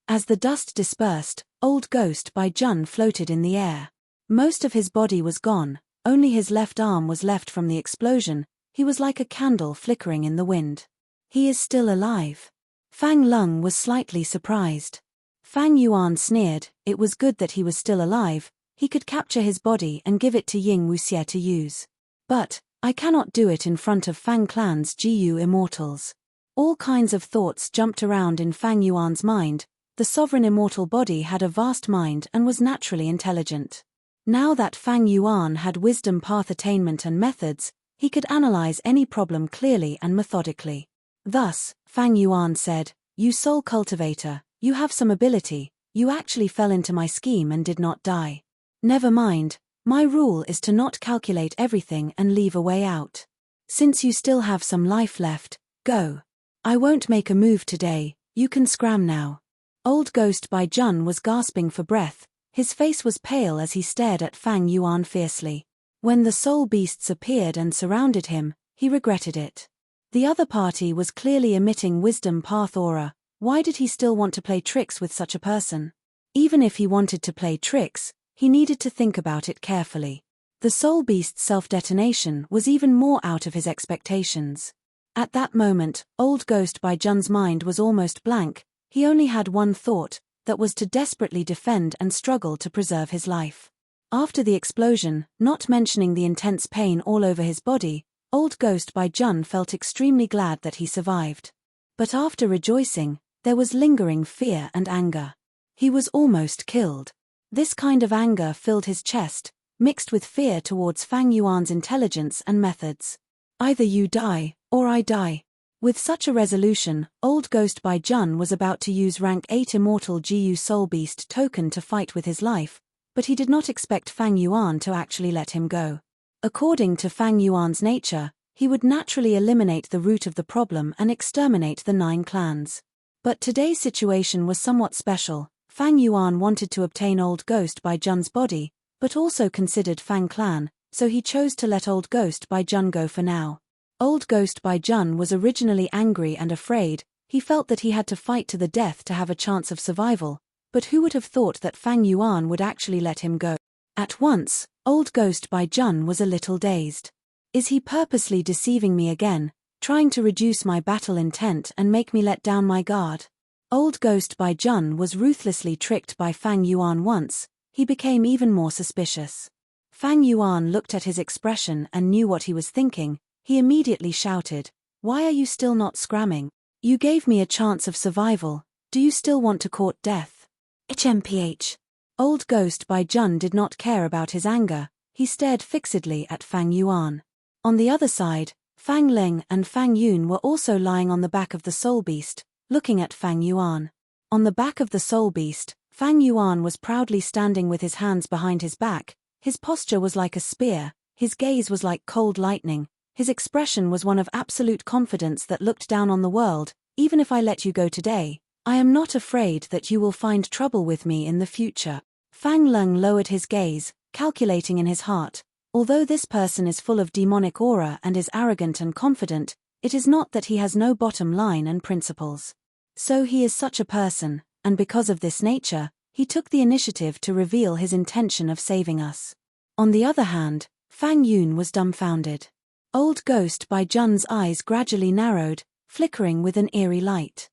As the dust dispersed, Old Ghost by Jun floated in the air. Most of his body was gone, only his left arm was left from the explosion. He was like a candle flickering in the wind. He is still alive. Fang Lung was slightly surprised. Fang Yuan sneered, it was good that he was still alive. he could capture his body and give it to Ying Wuxie to use. But, I cannot do it in front of Fang Clan's GU immortals. All kinds of thoughts jumped around in Fang Yuan's mind. The sovereign immortal body had a vast mind and was naturally intelligent. Now that Fang Yuan had wisdom path attainment and methods, he could analyze any problem clearly and methodically. Thus, Fang Yuan said, "You soul cultivator, you have some ability, you actually fell into my scheme and did not die. Never mind, my rule is to not calculate everything and leave a way out. Since you still have some life left, go. I won't make a move today, you can scram now." Old Ghost Bai Jun was gasping for breath, his face was pale as he stared at Fang Yuan fiercely. When the soul beasts appeared and surrounded him, he regretted it. The other party was clearly emitting wisdom path aura. Why did he still want to play tricks with such a person? Even if he wanted to play tricks, he needed to think about it carefully. The soul beast's self-detonation was even more out of his expectations. At that moment, Old Ghost Bai Jun's mind was almost blank. He only had one thought, that was to desperately defend and struggle to preserve his life. After the explosion, not mentioning the intense pain all over his body, Old Ghost Bai Jun felt extremely glad that he survived. But after rejoicing, there was lingering fear and anger. He was almost killed. This kind of anger filled his chest, mixed with fear towards Fang Yuan's intelligence and methods. Either you die, or I die. With such a resolution, Old Ghost Bai Jun was about to use rank 8 Immortal GU Soul Beast token to fight with his life, but he did not expect Fang Yuan to actually let him go. According to Fang Yuan's nature, he would naturally eliminate the root of the problem and exterminate the 9 clans. But today's situation was somewhat special. Fang Yuan wanted to obtain Old Ghost Bai Jun's body, but also considered Fang Clan, so he chose to let Old Ghost Bai Jun go for now. Old Ghost Bai Jun was originally angry and afraid. He felt that he had to fight to the death to have a chance of survival, but who would have thought that Fang Yuan would actually let him go? At once, Old Ghost Bai Jun was a little dazed. Is he purposely deceiving me again, trying to reduce my battle intent and make me let down my guard? Old Ghost Bai Jun was ruthlessly tricked by Fang Yuan once. He became even more suspicious. Fang Yuan looked at his expression and knew what he was thinking. He immediately shouted, "Why are you still not scramming? You gave me a chance of survival, do you still want to court death?" HMPH. Old Ghost Bai Jun did not care about his anger, he stared fixedly at Fang Yuan. On the other side, Fang Ling and Fang Yun were also lying on the back of the soul beast, looking at Fang Yuan. On the back of the soul beast, Fang Yuan was proudly standing with his hands behind his back, his posture was like a spear, his gaze was like cold lightning. His expression was one of absolute confidence that looked down on the world. "Even if I let you go today, I am not afraid that you will find trouble with me in the future." Fang Lung lowered his gaze, calculating in his heart, although this person is full of demonic aura and is arrogant and confident, it is not that he has no bottom line and principles. So he is such a person, and because of this nature, he took the initiative to reveal his intention of saving us. On the other hand, Fang Yun was dumbfounded. Old Ghost Bai Jun's eyes gradually narrowed, flickering with an eerie light.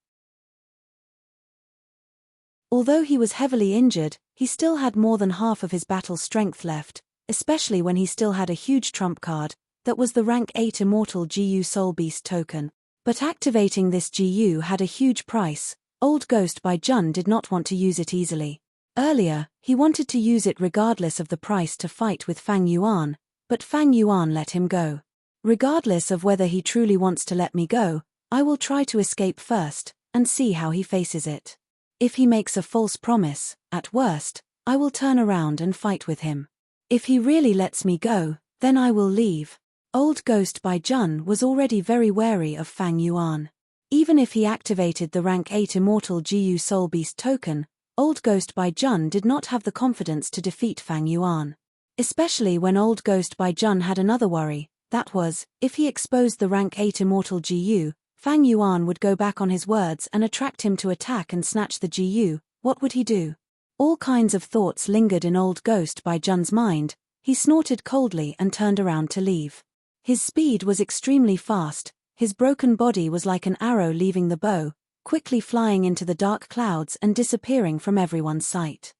Although he was heavily injured, he still had more than half of his battle strength left, especially when he still had a huge trump card, that was the rank 8 Immortal GU Soul Beast token. But activating this GU had a huge price. Old Ghost Bai Jun did not want to use it easily. Earlier, he wanted to use it regardless of the price to fight with Fang Yuan, but Fang Yuan let him go. "Regardless of whether he truly wants to let me go, I will try to escape first, and see how he faces it. If he makes a false promise, at worst, I will turn around and fight with him. If he really lets me go, then I will leave." Old Ghost Bai Jun was already very wary of Fang Yuan. Even if he activated the rank 8 Immortal GU Soul Beast token, Old Ghost Bai Jun did not have the confidence to defeat Fang Yuan. Especially when Old Ghost Bai Jun had another worry. That was, if he exposed the rank 8 Immortal GU, Fang Yuan would go back on his words and attract him to attack and snatch the GU. What would he do? All kinds of thoughts lingered in Old Ghost Bai Jun's mind. He snorted coldly and turned around to leave. His speed was extremely fast, his broken body was like an arrow leaving the bow, quickly flying into the dark clouds and disappearing from everyone's sight.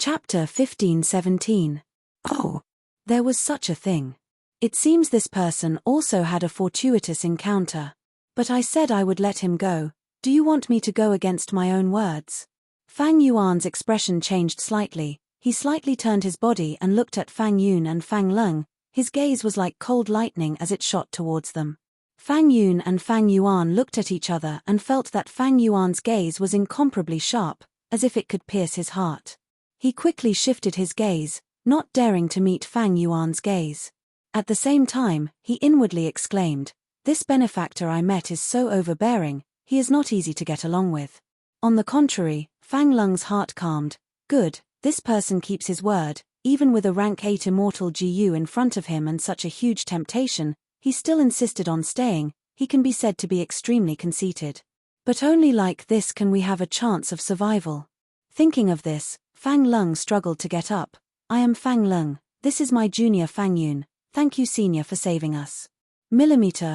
Chapter 15-17. Oh, there was such a thing. It seems this person also had a fortuitous encounter. But I said I would let him go. Do you want me to go against my own words? Fang Yuan's expression changed slightly. He slightly turned his body and looked at Fang Yun and Fang Lung. His gaze was like cold lightning as it shot towards them. Fang Yun and Fang Yuan looked at each other and felt that Fang Yuan's gaze was incomparably sharp, as if it could pierce his heart. He quickly shifted his gaze, not daring to meet Fang Yuan's gaze. At the same time, he inwardly exclaimed, "This benefactor I met is so overbearing, he is not easy to get along with." On the contrary, Fang Lung's heart calmed. Good, this person keeps his word. Even with a rank 8 immortal GU in front of him and such a huge temptation, he still insisted on staying. He can be said to be extremely conceited. But only like this can we have a chance of survival. Thinking of this, Fang Lung struggled to get up. "I am Fang Lung, this is my junior Fang Yun. Thank you senior for saving us."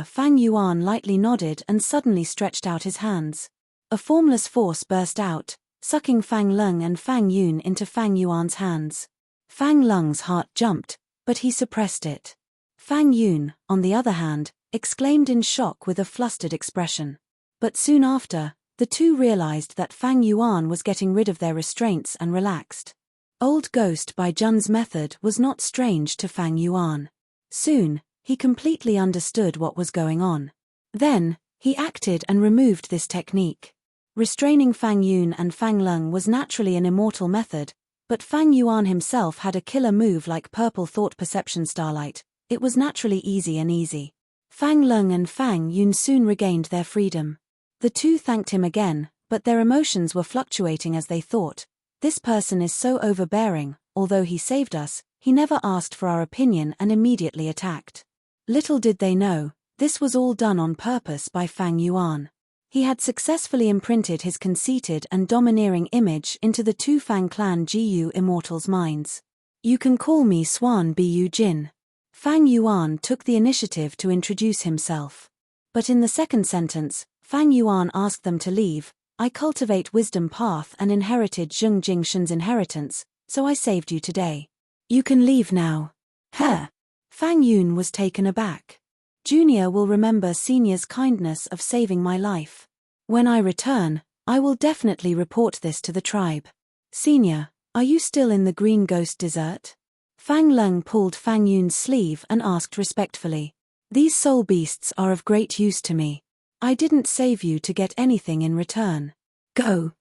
Fang Yuan lightly nodded and suddenly stretched out his hands. A formless force burst out, sucking Fang Lung and Fang Yun into Fang Yuan's hands. Fang Lung's heart jumped, but he suppressed it. Fang Yun, on the other hand, exclaimed in shock with a flustered expression. But soon after, the two realized that Fang Yuan was getting rid of their restraints and relaxed. Old Ghost by Jun's method was not strange to Fang Yuan. Soon, he completely understood what was going on. Then, he acted and removed this technique. Restraining Fang Yun and Fang Lung was naturally an immortal method, but Fang Yuan himself had a killer move like Purple Thought Perception Starlight. It was naturally easy. Fang Lung and Fang Yun soon regained their freedom. The two thanked him again, but their emotions were fluctuating as they thought, "This person is so overbearing, although he saved us, he never asked for our opinion and immediately attacked." Little did they know, this was all done on purpose by Fang Yuan. He had successfully imprinted his conceited and domineering image into the two Fang clan GU immortals' minds. "You can call me Swan Bu Jin." Fang Yuan took the initiative to introduce himself. But in the second sentence, Fang Yuan asked them to leave. "I cultivate wisdom path and inherited Zheng Jingshen's inheritance, so I saved you today. You can leave now." "Huh?" Fang Yun was taken aback. "Junior will remember senior's kindness of saving my life. When I return, I will definitely report this to the tribe. Senior, are you still in the Green Ghost desert?" Fang Lung pulled Fang Yun's sleeve and asked respectfully. "These soul beasts are of great use to me. I didn't save you to get anything in return. Go."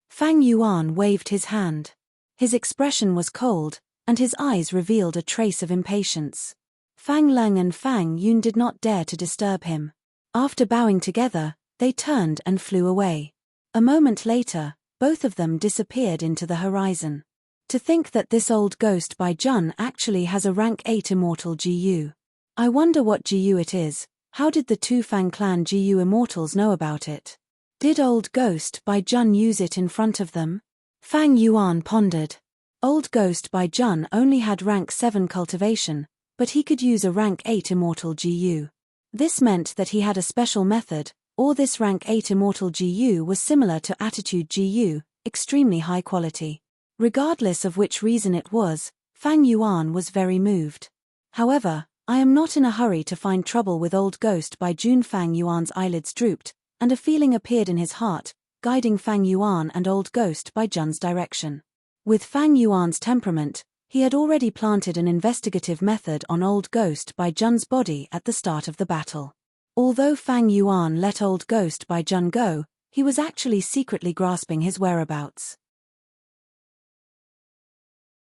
Fang Yuan waved his hand. His expression was cold, and his eyes revealed a trace of impatience. Fang Lung and Fang Yun did not dare to disturb him. After bowing together, they turned and flew away. A moment later, both of them disappeared into the horizon. To think that this old ghost by Jun actually has a rank 8 immortal GU. I wonder what GU it is. How did the two Fang clan GU immortals know about it? Did old ghost by Jun use it in front of them? Fang Yuan pondered. Old Ghost by Jun only had rank 7 cultivation, but he could use a rank 8 immortal GU. This meant that he had a special method, or this rank 8 immortal GU was similar to Attitude GU, extremely high quality. Regardless of which reason it was, Fang Yuan was very moved. However, "I am not in a hurry to find trouble with Old Ghost by Jun." Fang Yuan's eyelids drooped, and a feeling appeared in his heart, guiding Fang Yuan and Old Ghost by Jun's direction. With Fang Yuan's temperament, he had already planted an investigative method on Old Ghost by Jun's body at the start of the battle. Although Fang Yuan let Old Ghost by Jun go, he was actually secretly grasping his whereabouts.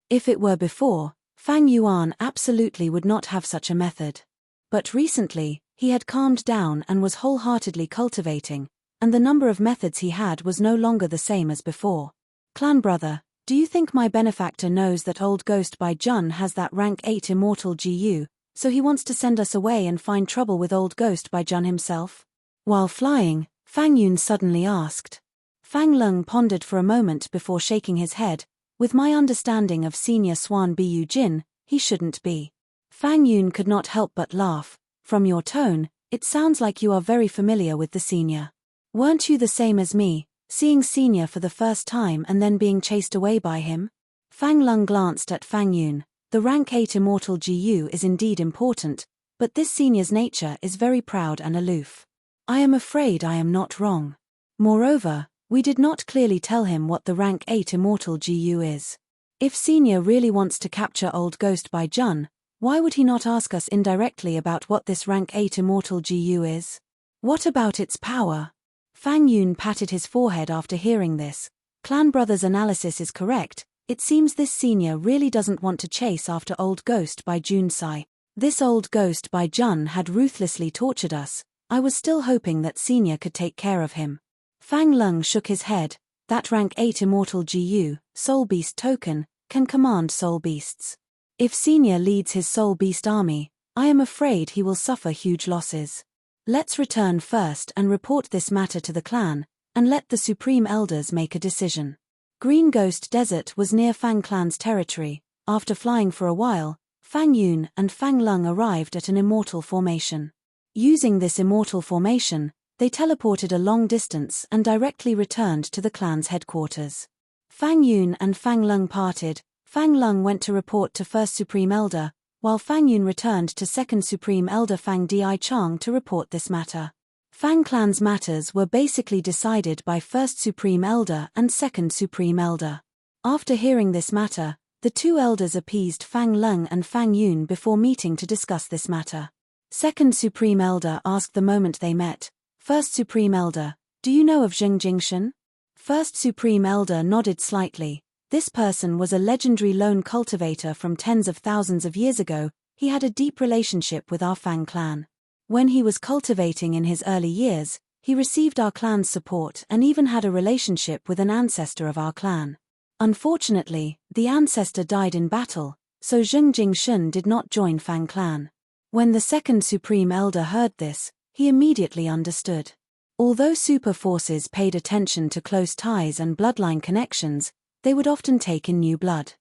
If it were before, Fang Yuan absolutely would not have such a method. But recently, he had calmed down and was wholeheartedly cultivating, and the number of methods he had was no longer the same as before. "Clan brother, do you think my benefactor knows that Old Ghost by Jun has that rank 8 immortal GU, so he wants to send us away and find trouble with Old Ghost by Jun himself?" While flying, Fang Yun suddenly asked. Fang Lung pondered for a moment before shaking his head. "With my understanding of Senior Swan Bu Jin, he shouldn't be." Fang Yun could not help but laugh. "From your tone, it sounds like you are very familiar with the senior. Weren't you the same as me, seeing senior for the first time and then being chased away by him?" Fang Lung glanced at Fang Yun. The rank 8 immortal GU is indeed important, but this senior's nature is very proud and aloof. I am afraid I am not wrong. Moreover, we did not clearly tell him what the rank 8 immortal GU is. If senior really wants to capture old ghost by Jun, why would he not ask us indirectly about what this rank 8 immortal GU is? What about its power? Fang Yun patted his forehead after hearing this. Clan Brothers' analysis is correct. It seems this senior really doesn't want to chase after old ghost by Junsai. This old ghost by Jun had ruthlessly tortured us. I was still hoping that senior could take care of him. Fang Lung shook his head. That rank 8 immortal GU, Soul Beast token, can command soul beasts. If senior leads his soul beast army, I am afraid he will suffer huge losses. Let's return first and report this matter to the clan, and let the Supreme Elders make a decision. Green Ghost Desert was near Fang Clan's territory. After flying for a while, Fang Yun and Fang Lung arrived at an immortal formation. Using this immortal formation, they teleported a long distance and directly returned to the clan's headquarters. Fang Yun and Fang Lung parted. Fang Lung went to report to First Supreme Elder, while Fang Yun returned to Second Supreme Elder Fang Di Chang to report this matter. Fang Clan's matters were basically decided by First Supreme Elder and Second Supreme Elder. After hearing this matter, the two elders appeased Fang Lung and Fang Yun before meeting to discuss this matter. Second Supreme Elder asked the moment they met, First Supreme Elder, do you know of Zheng Jingshan? First Supreme Elder nodded slightly. This person was a legendary lone cultivator from tens of thousands of years ago. He had a deep relationship with our Fang clan. When he was cultivating in his early years, he received our clan's support and even had a relationship with an ancestor of our clan. Unfortunately, the ancestor died in battle, so Zheng Jingshan did not join Fang clan. When the Second Supreme Elder heard this, he immediately understood. Although super forces paid attention to close ties and bloodline connections, they would often take in new blood.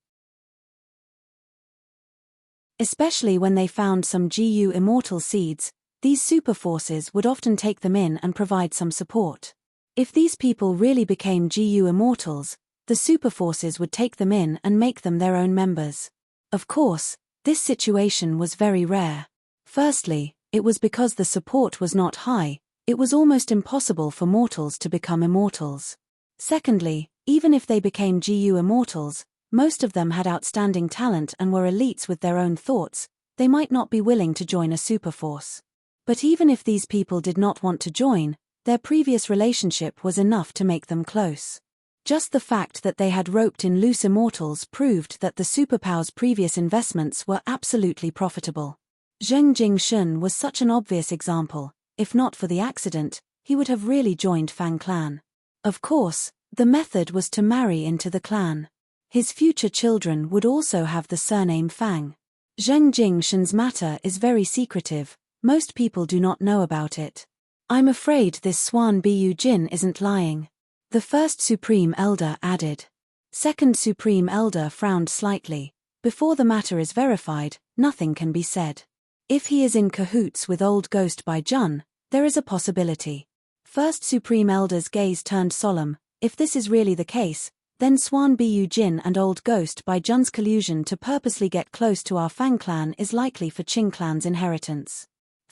Especially when they found some GU immortal seeds, these super forces would often take them in and provide some support. If these people really became GU immortals, the super forces would take them in and make them their own members. Of course, this situation was very rare. Firstly, it was because the support was not high. It was almost impossible for mortals to become immortals. Secondly, even if they became GU immortals, most of them had outstanding talent and were elites with their own thoughts. They might not be willing to join a superforce. But even if these people did not want to join, their previous relationship was enough to make them close. Just the fact that they had roped in loose immortals proved that the superpower's previous investments were absolutely profitable. Zheng Jingshan was such an obvious example. If not for the accident, he would have really joined Fang clan. Of course, the method was to marry into the clan. His future children would also have the surname Fang. Zheng Jingshan's matter is very secretive. Most people do not know about it. I'm afraid this Swan Bu Jin isn't lying. The First Supreme Elder added. Second Supreme Elder frowned slightly. Before the matter is verified, nothing can be said. If he is in cahoots with Old Ghost by Jun, there is a possibility. First Supreme Elder's gaze turned solemn. If this is really the case, then Swan Bu Jin and Old Ghost by Jun's collusion to purposely get close to our Fang clan is likely for Qing clan's inheritance.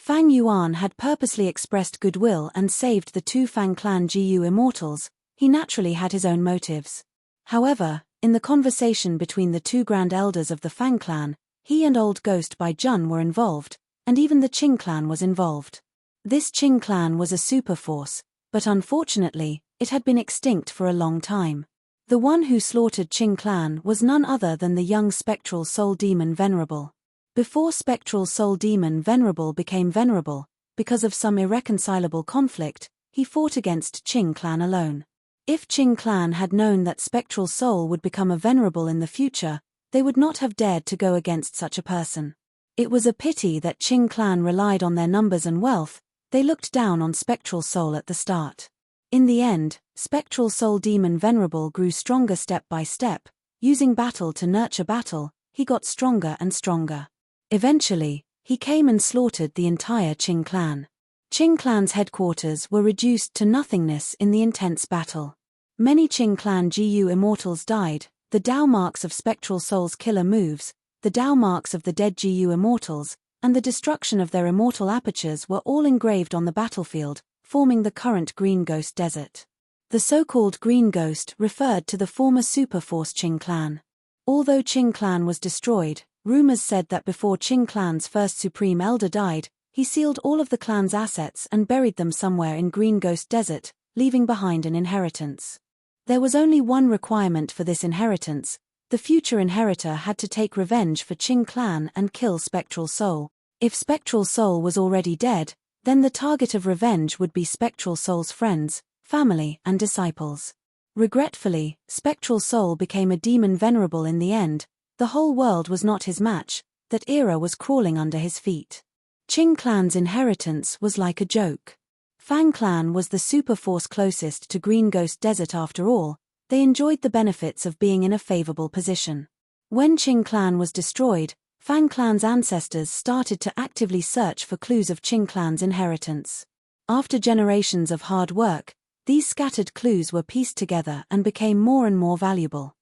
Fang Yuan had purposely expressed goodwill and saved the two Fang clan GU immortals. He naturally had his own motives. However, in the conversation between the two Grand Elders of the Fang clan, he and Old Ghost by Jun were involved, and even the Qing clan was involved. This Qing clan was a super force, but unfortunately, it had been extinct for a long time. The one who slaughtered Qing clan was none other than the young spectral soul demon Venerable. Before spectral soul demon Venerable became venerable, because of some irreconcilable conflict, he fought against Qing clan alone. If Qing clan had known that spectral soul would become a venerable in the future, they would not have dared to go against such a person. It was a pity that Qing clan relied on their numbers and wealth. They looked down on spectral soul at the start. In the end, spectral soul demon Venerable grew stronger step by step. Using battle to nurture battle, he got stronger and stronger. Eventually, he came and slaughtered the entire Qing clan. Qing clan's headquarters were reduced to nothingness in the intense battle. Many Qing clan GU immortals died. The Tao marks of spectral souls' killer moves, the Tao marks of the dead GU immortals, and the destruction of their immortal apertures were all engraved on the battlefield, forming the current Green Ghost Desert. The so-called Green Ghost referred to the former superforce Qing clan. Although Qing clan was destroyed, rumors said that before Qing clan's first supreme elder died, he sealed all of the clan's assets and buried them somewhere in Green Ghost Desert, leaving behind an inheritance. There was only one requirement for this inheritance: the future inheritor had to take revenge for Qing clan and kill Spectral Soul. If Spectral Soul was already dead, then the target of revenge would be Spectral Soul's friends, family, and disciples. Regretfully, Spectral Soul became a demon Venerable in the end. The whole world was not his match, that era was crawling under his feet. Qing clan's inheritance was like a joke. Fang clan was the superforce closest to Green Ghost Desert after all. They enjoyed the benefits of being in a favorable position. When Qing clan was destroyed, Fang clan's ancestors started to actively search for clues of Qing clan's inheritance. After generations of hard work, these scattered clues were pieced together and became more and more valuable.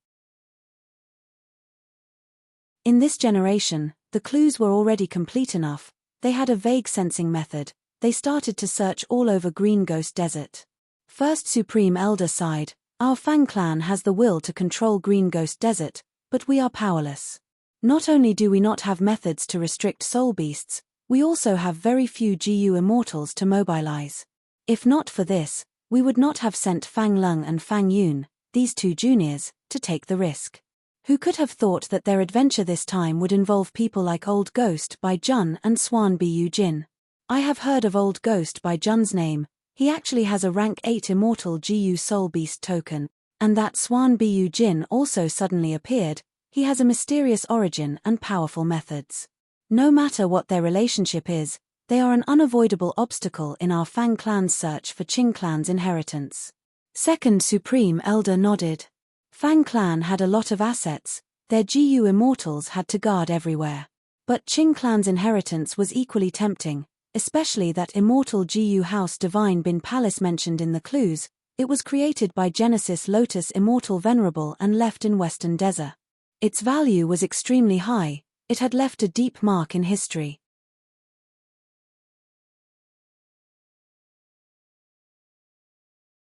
In this generation, the clues were already complete enough. They had a vague sensing method. They started to search all over Green Ghost Desert. First Supreme Elder sighed, "Our Fang clan has the will to control Green Ghost Desert, but we are powerless. Not only do we not have methods to restrict soul beasts, we also have very few GU immortals to mobilize. If not for this, we would not have sent Fang Lung and Fang Yun, these two juniors, to take the risk. Who could have thought that their adventure this time would involve people like Old Ghost by Jun and Swan Bu Jin? I have heard of Old Ghost by Jun's name. He actually has a rank 8 immortal GU soul beast token, and that Swan Bu Jin also suddenly appeared. He has a mysterious origin and powerful methods. No matter what their relationship is, they are an unavoidable obstacle in our Fang clan's search for Qing clan's inheritance." Second Supreme Elder nodded. Fang clan had a lot of assets. Their GU immortals had to guard everywhere. But Qing clan's inheritance was equally tempting, especially that immortal GU House Divine Bin Palace mentioned in the clues. It was created by Genesis Lotus Immortal Venerable and left in Western Desert. Its value was extremely high. It had left a deep mark in history.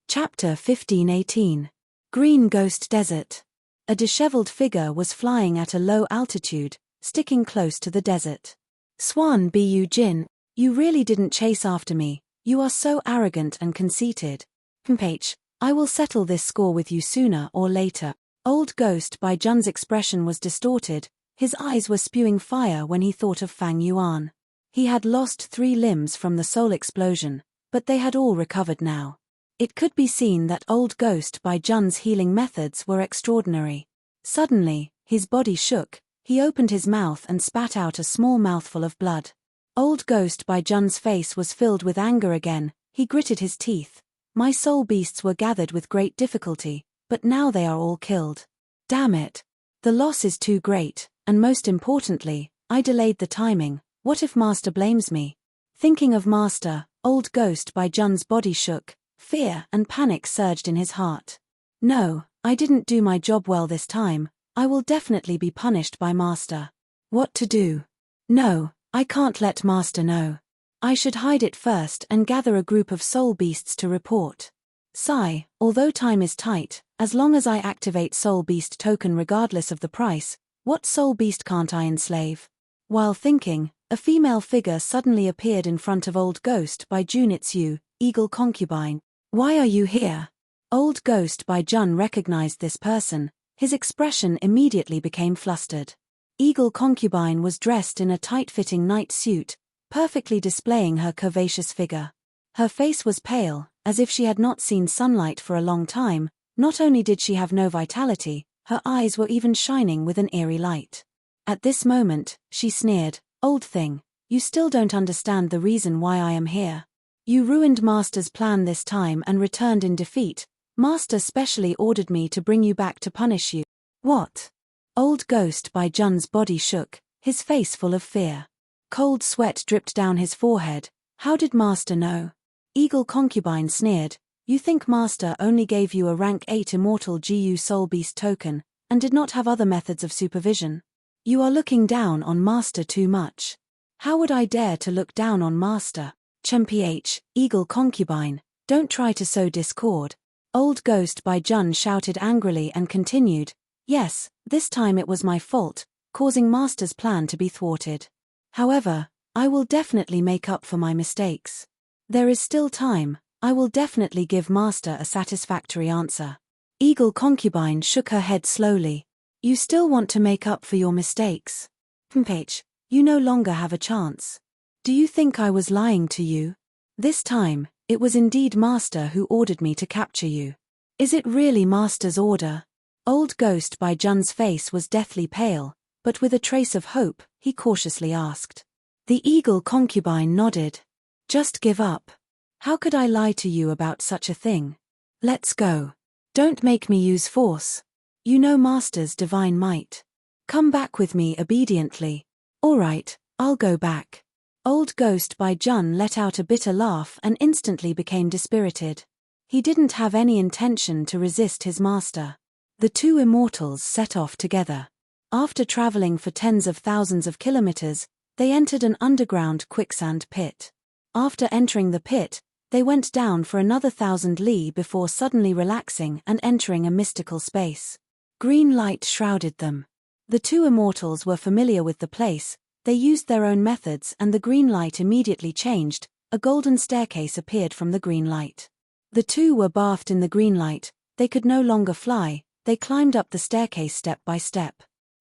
Chapter 1518. Green Ghost Desert. A disheveled figure was flying at a low altitude, sticking close to the desert. "Swan Bu Jin, you really didn't chase after me. You are so arrogant and conceited. H, I will settle this score with you sooner or later." Old Ghost by Jun's expression was distorted. His eyes were spewing fire when he thought of Fang Yuan. He had lost 3 limbs from the soul explosion, but they had all recovered now. It could be seen that Old Ghost by Jun's healing methods were extraordinary. Suddenly, his body shook. He opened his mouth and spat out a small mouthful of blood. Old Ghost by Jun's face was filled with anger again. He gritted his teeth. "My soul beasts were gathered with great difficulty, but now they are all killed. Damn it. The loss is too great, and most importantly, I delayed the timing. What if Master blames me?" Thinking of Master, Old Ghost by Jun's body shook. Fear and panic surged in his heart. "No, I didn't do my job well this time. I will definitely be punished by Master. What to do? No, I can't let Master know. I should hide it first and gather a group of soul beasts to report. Sigh, although time is tight, as long as I activate soul beast token regardless of the price, what soul beast can't I enslave?" While thinking, a female figure suddenly appeared in front of Old Ghost by Junitsu, Eagle Concubine. "Why are you here?" Old Ghost by Jun recognized this person. His expression immediately became flustered. Eagle Concubine was dressed in a tight-fitting night suit, perfectly displaying her curvaceous figure. Her face was pale, as if she had not seen sunlight for a long time. Not only did she have no vitality, her eyes were even shining with an eerie light. At this moment, she sneered, "Old thing, you still don't understand the reason why I am here. You ruined Master's plan this time and returned in defeat. Master specially ordered me to bring you back to punish you." "What?" Old Ghost by Jun's body shook, his face full of fear. Cold sweat dripped down his forehead. "How did Master know?" Eagle Concubine sneered, "You think Master only gave you a rank 8 immortal GU soul beast token, and did not have other methods of supervision. You are looking down on Master too much. How would I dare to look down on Master? Chmph, Eagle Concubine, don't try to sow discord. Old Ghost by Jun shouted angrily and continued, yes, this time it was my fault, causing Master's plan to be thwarted. However, I will definitely make up for my mistakes. There is still time, I will definitely give Master a satisfactory answer. Eagle Concubine shook her head slowly. You still want to make up for your mistakes? Chmph, you no longer have a chance. Do you think I was lying to you? This time, it was indeed Master who ordered me to capture you. Is it really Master's order? Old Ghost by Jun's face was deathly pale, but with a trace of hope, he cautiously asked. The Eagle Concubine nodded. Just give up. How could I lie to you about such a thing? Let's go. Don't make me use force. You know Master's divine might. Come back with me obediently. All right, I'll go back. Old Ghost by Jun let out a bitter laugh and instantly became dispirited. He didn't have any intention to resist his master. The two immortals set off together. After traveling for tens of thousands of kilometers, they entered an underground quicksand pit. After entering the pit, they went down for another 1,000 li before suddenly relaxing and entering a mystical space. Green light shrouded them. The two immortals were familiar with the place. They used their own methods and the green light immediately changed. A golden staircase appeared from the green light. The two were bathed in the green light. They could no longer fly. They climbed up the staircase step by step.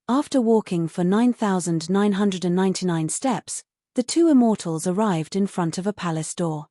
After walking for 9,999 steps, the two immortals arrived in front of a palace door.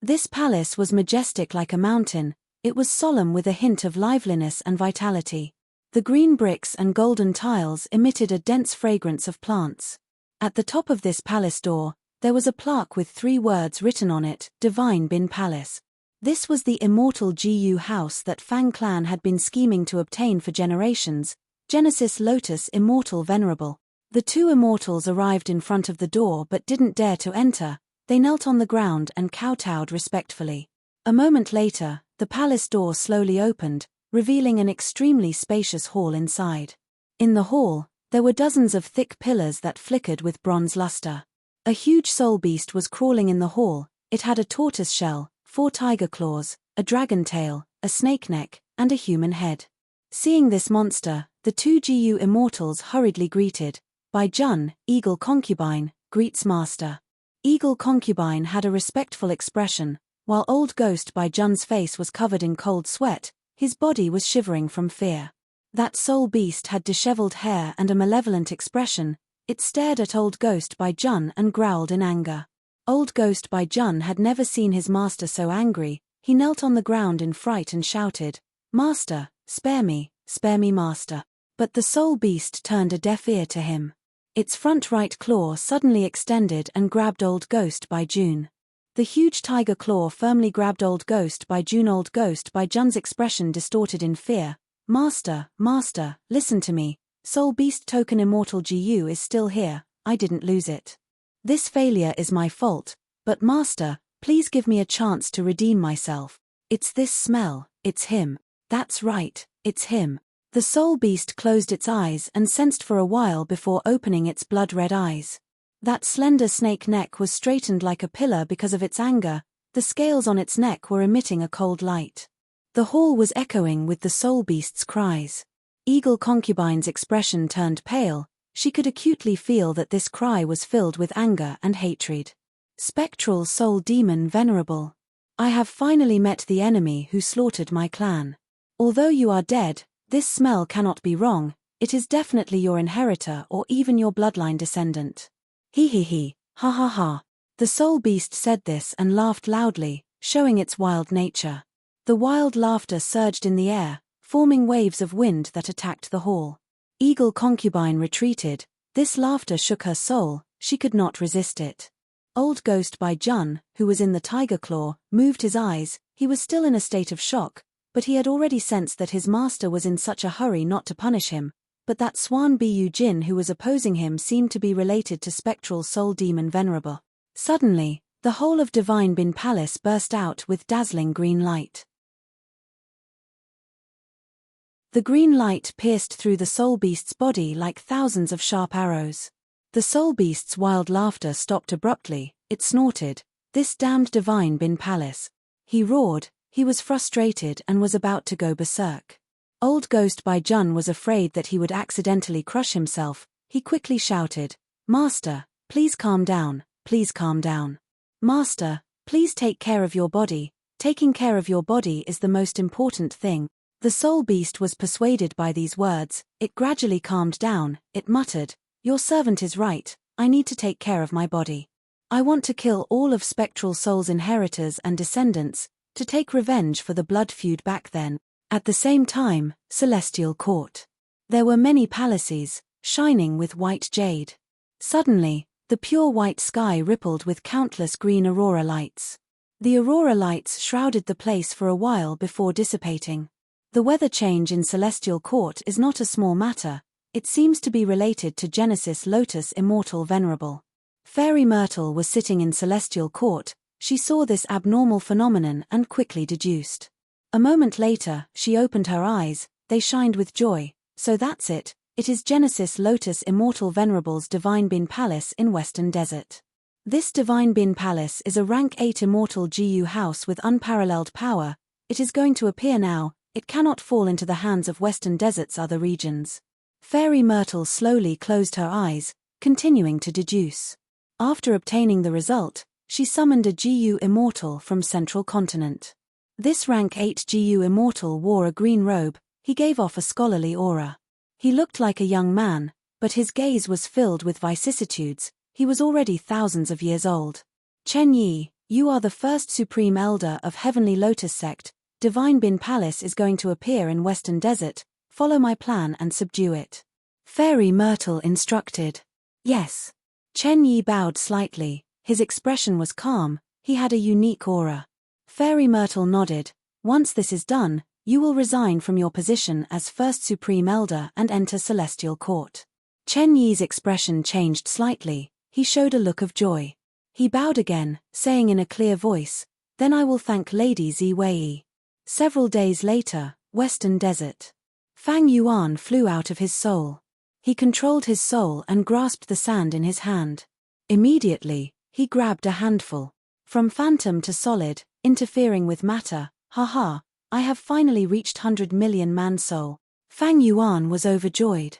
This palace was majestic like a mountain. It was solemn with a hint of liveliness and vitality. The green bricks and golden tiles emitted a dense fragrance of plants. At the top of this palace door, there was a plaque with 3 words written on it, Divine Bin Palace. This was the immortal GU house that Fang clan had been scheming to obtain for generations, Genesis Lotus Immortal Venerable. The two immortals arrived in front of the door but didn't dare to enter. They knelt on the ground and kowtowed respectfully. A moment later, the palace door slowly opened, revealing an extremely spacious hall inside. In the hall, there were dozens of thick pillars that flickered with bronze luster. A huge soul beast was crawling in the hall. It had a tortoise shell, 4 tiger claws, a dragon tail, a snake neck, and a human head. Seeing this monster, the two GU immortals hurriedly greeted. By Jun, Eagle Concubine, greets Master. Eagle Concubine had a respectful expression, while Old Ghost by Jun's face was covered in cold sweat. His body was shivering from fear. That soul beast had disheveled hair and a malevolent expression. It stared at Old Ghost by Jun and growled in anger. Old Ghost by Jun had never seen his master so angry. He knelt on the ground in fright and shouted, Master, spare me, Master. But the soul beast turned a deaf ear to him. Its front right claw suddenly extended and grabbed Old Ghost by Jun. The huge tiger claw firmly grabbed Old Ghost by Jun. Old Ghost by Jun's expression distorted in fear. Master, listen to me. Soul Beast Token Immortal GU is still here. I didn't lose it. This failure is my fault, but Master, please give me a chance to redeem myself. It's this smell, it's him. That's right, it's him. The soul beast closed its eyes and sensed for a while before opening its blood-red eyes. That slender snake neck was straightened like a pillar because of its anger. The scales on its neck were emitting a cold light. The hall was echoing with the soul beast's cries. Eagle Concubine's expression turned pale. She could acutely feel that this cry was filled with anger and hatred. Spectral soul demon Venerable. I have finally met the enemy who slaughtered my clan. Although you are dead, this smell cannot be wrong. It is definitely your inheritor or even your bloodline descendant. He, ha ha ha. The soul beast said this and laughed loudly, showing its wild nature. The wild laughter surged in the air, forming waves of wind that attacked the hall. Eagle Concubine retreated. This laughter shook her soul. She could not resist it. Old Ghost by Jun, who was in the tiger claw, moved his eyes. He was still in a state of shock, but he had already sensed that his master was in such a hurry not to punish him. But that Swan Bu Jin who was opposing him seemed to be related to spectral soul demon Venerable. Suddenly, the whole of Divine Bin Palace burst out with dazzling green light. The green light pierced through the soul beast's body like thousands of sharp arrows. The soul beast's wild laughter stopped abruptly. It snorted, "This damned divine bin palace." He roared, he was frustrated and was about to go berserk. Old Ghost by Jun was afraid that he would accidentally crush himself. He quickly shouted, "Master, please calm down, please calm down. Master, please take care of your body. Taking care of your body is the most important thing." The soul beast was persuaded by these words. It gradually calmed down. It muttered, "Your servant is right, I need to take care of my body. I want to kill all of Spectral Soul's inheritors and descendants, to take revenge for the blood feud back then." At the same time, Celestial Court. There were many palaces, shining with white jade. Suddenly, the pure white sky rippled with countless green aurora lights. The aurora lights shrouded the place for a while before dissipating. The weather change in Celestial Court is not a small matter. It seems to be related to Genesis Lotus Immortal Venerable. Fairy Myrtle was sitting in Celestial Court. She saw this abnormal phenomenon and quickly deduced. A moment later, she opened her eyes. They shined with joy. "So that's it. It is Genesis Lotus Immortal Venerable's Divine Bin Palace in Western Desert. This Divine Bin Palace is a rank 8 immortal GU house with unparalleled power. It is going to appear now. It cannot fall into the hands of Western Desert's other regions." Fairy Myrtle slowly closed her eyes, continuing to deduce. After obtaining the result, she summoned a GU immortal from Central Continent. This rank 8 GU immortal wore a green robe. He gave off a scholarly aura. He looked like a young man, but his gaze was filled with vicissitudes. He was already thousands of years old. "Chen Yi, you are the first supreme elder of Heavenly Lotus Sect. Divine Bin Palace is going to appear in Western Desert. Follow my plan and subdue it." Fairy Myrtle instructed. "Yes." Chen Yi bowed slightly. His expression was calm. He had a unique aura. Fairy Myrtle nodded. "Once this is done, you will resign from your position as First Supreme Elder and enter Celestial Court." Chen Yi's expression changed slightly. He showed a look of joy. He bowed again, saying in a clear voice, "Then I will thank Lady Ziwei." Several days later, Western Desert. Fang Yuan flew out of his soul. He controlled his soul and grasped the sand in his hand. Immediately, he grabbed a handful. From phantom to solid, interfering with matter. "Haha, I have finally reached 100 million man soul." Fang Yuan was overjoyed.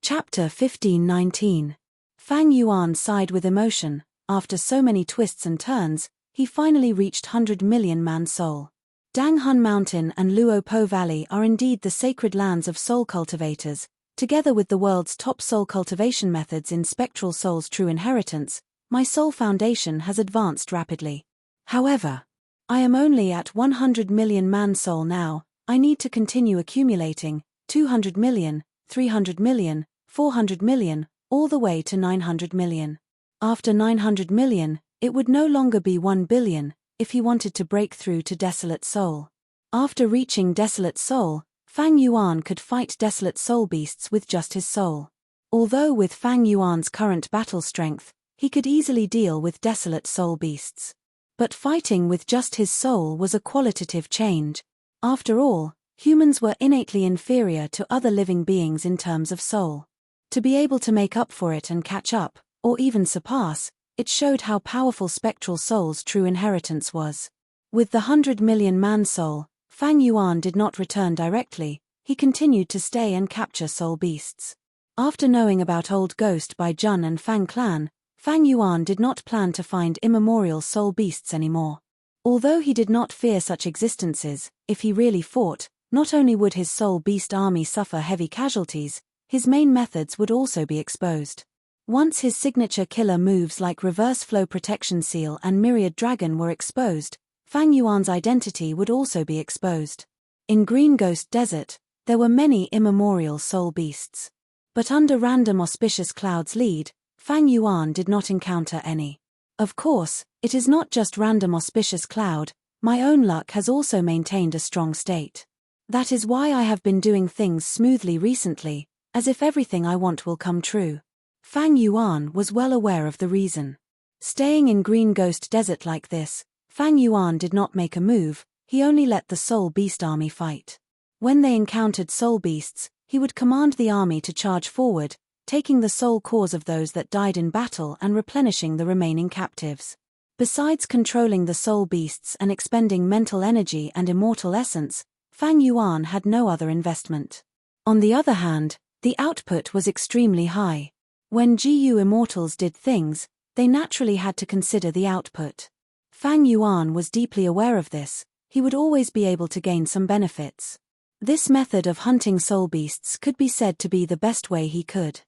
Chapter 1519. Fang Yuan sighed with emotion. After so many twists and turns, he finally reached 100 million man soul. Danghun Mountain and Luo Po Valley are indeed the sacred lands of soul cultivators. Together with the world's top soul cultivation methods in Spectral Soul's true inheritance, my soul foundation has advanced rapidly. However, I am only at 100 million man soul now. I need to continue accumulating 200 million, 300 million, 400 million, all the way to 900 million. After 900 million, it would no longer be 1 billion, if he wanted to break through to Desolate Soul. After reaching Desolate Soul, Fang Yuan could fight Desolate Soul beasts with just his soul. Although with Fang Yuan's current battle strength, he could easily deal with Desolate Soul beasts. But fighting with just his soul was a qualitative change. After all, humans were innately inferior to other living beings in terms of soul. To be able to make up for it and catch up, or even surpass, it showed how powerful Spectral Soul's true inheritance was. With the 100 million man soul, Fang Yuan did not return directly. He continued to stay and capture soul beasts. After knowing about Old Ghost by Jun and Fang clan, Fang Yuan did not plan to find immemorial soul beasts anymore. Although he did not fear such existences, if he really fought, not only would his soul beast army suffer heavy casualties, his main methods would also be exposed. Once his signature killer moves like Reverse Flow Protection Seal and Myriad Dragon were exposed, Fang Yuan's identity would also be exposed. In Green Ghost Desert, there were many immemorial soul beasts. But under random auspicious clouds lead, Fang Yuan did not encounter any. Of course, it is not just random auspicious cloud, my own luck has also maintained a strong state. That is why I have been doing things smoothly recently, as if everything I want will come true. Fang Yuan was well aware of the reason. Staying in Green Ghost Desert like this, Fang Yuan did not make a move, he only let the soul beast army fight. When they encountered soul beasts, he would command the army to charge forward, taking the soul cores of those that died in battle and replenishing the remaining captives. Besides controlling the soul beasts and expending mental energy and immortal essence, Fang Yuan had no other investment. On the other hand, the output was extremely high. When GU immortals did things, they naturally had to consider the output. Fang Yuan was deeply aware of this, he would always be able to gain some benefits. This method of hunting soul beasts could be said to be the best way he could.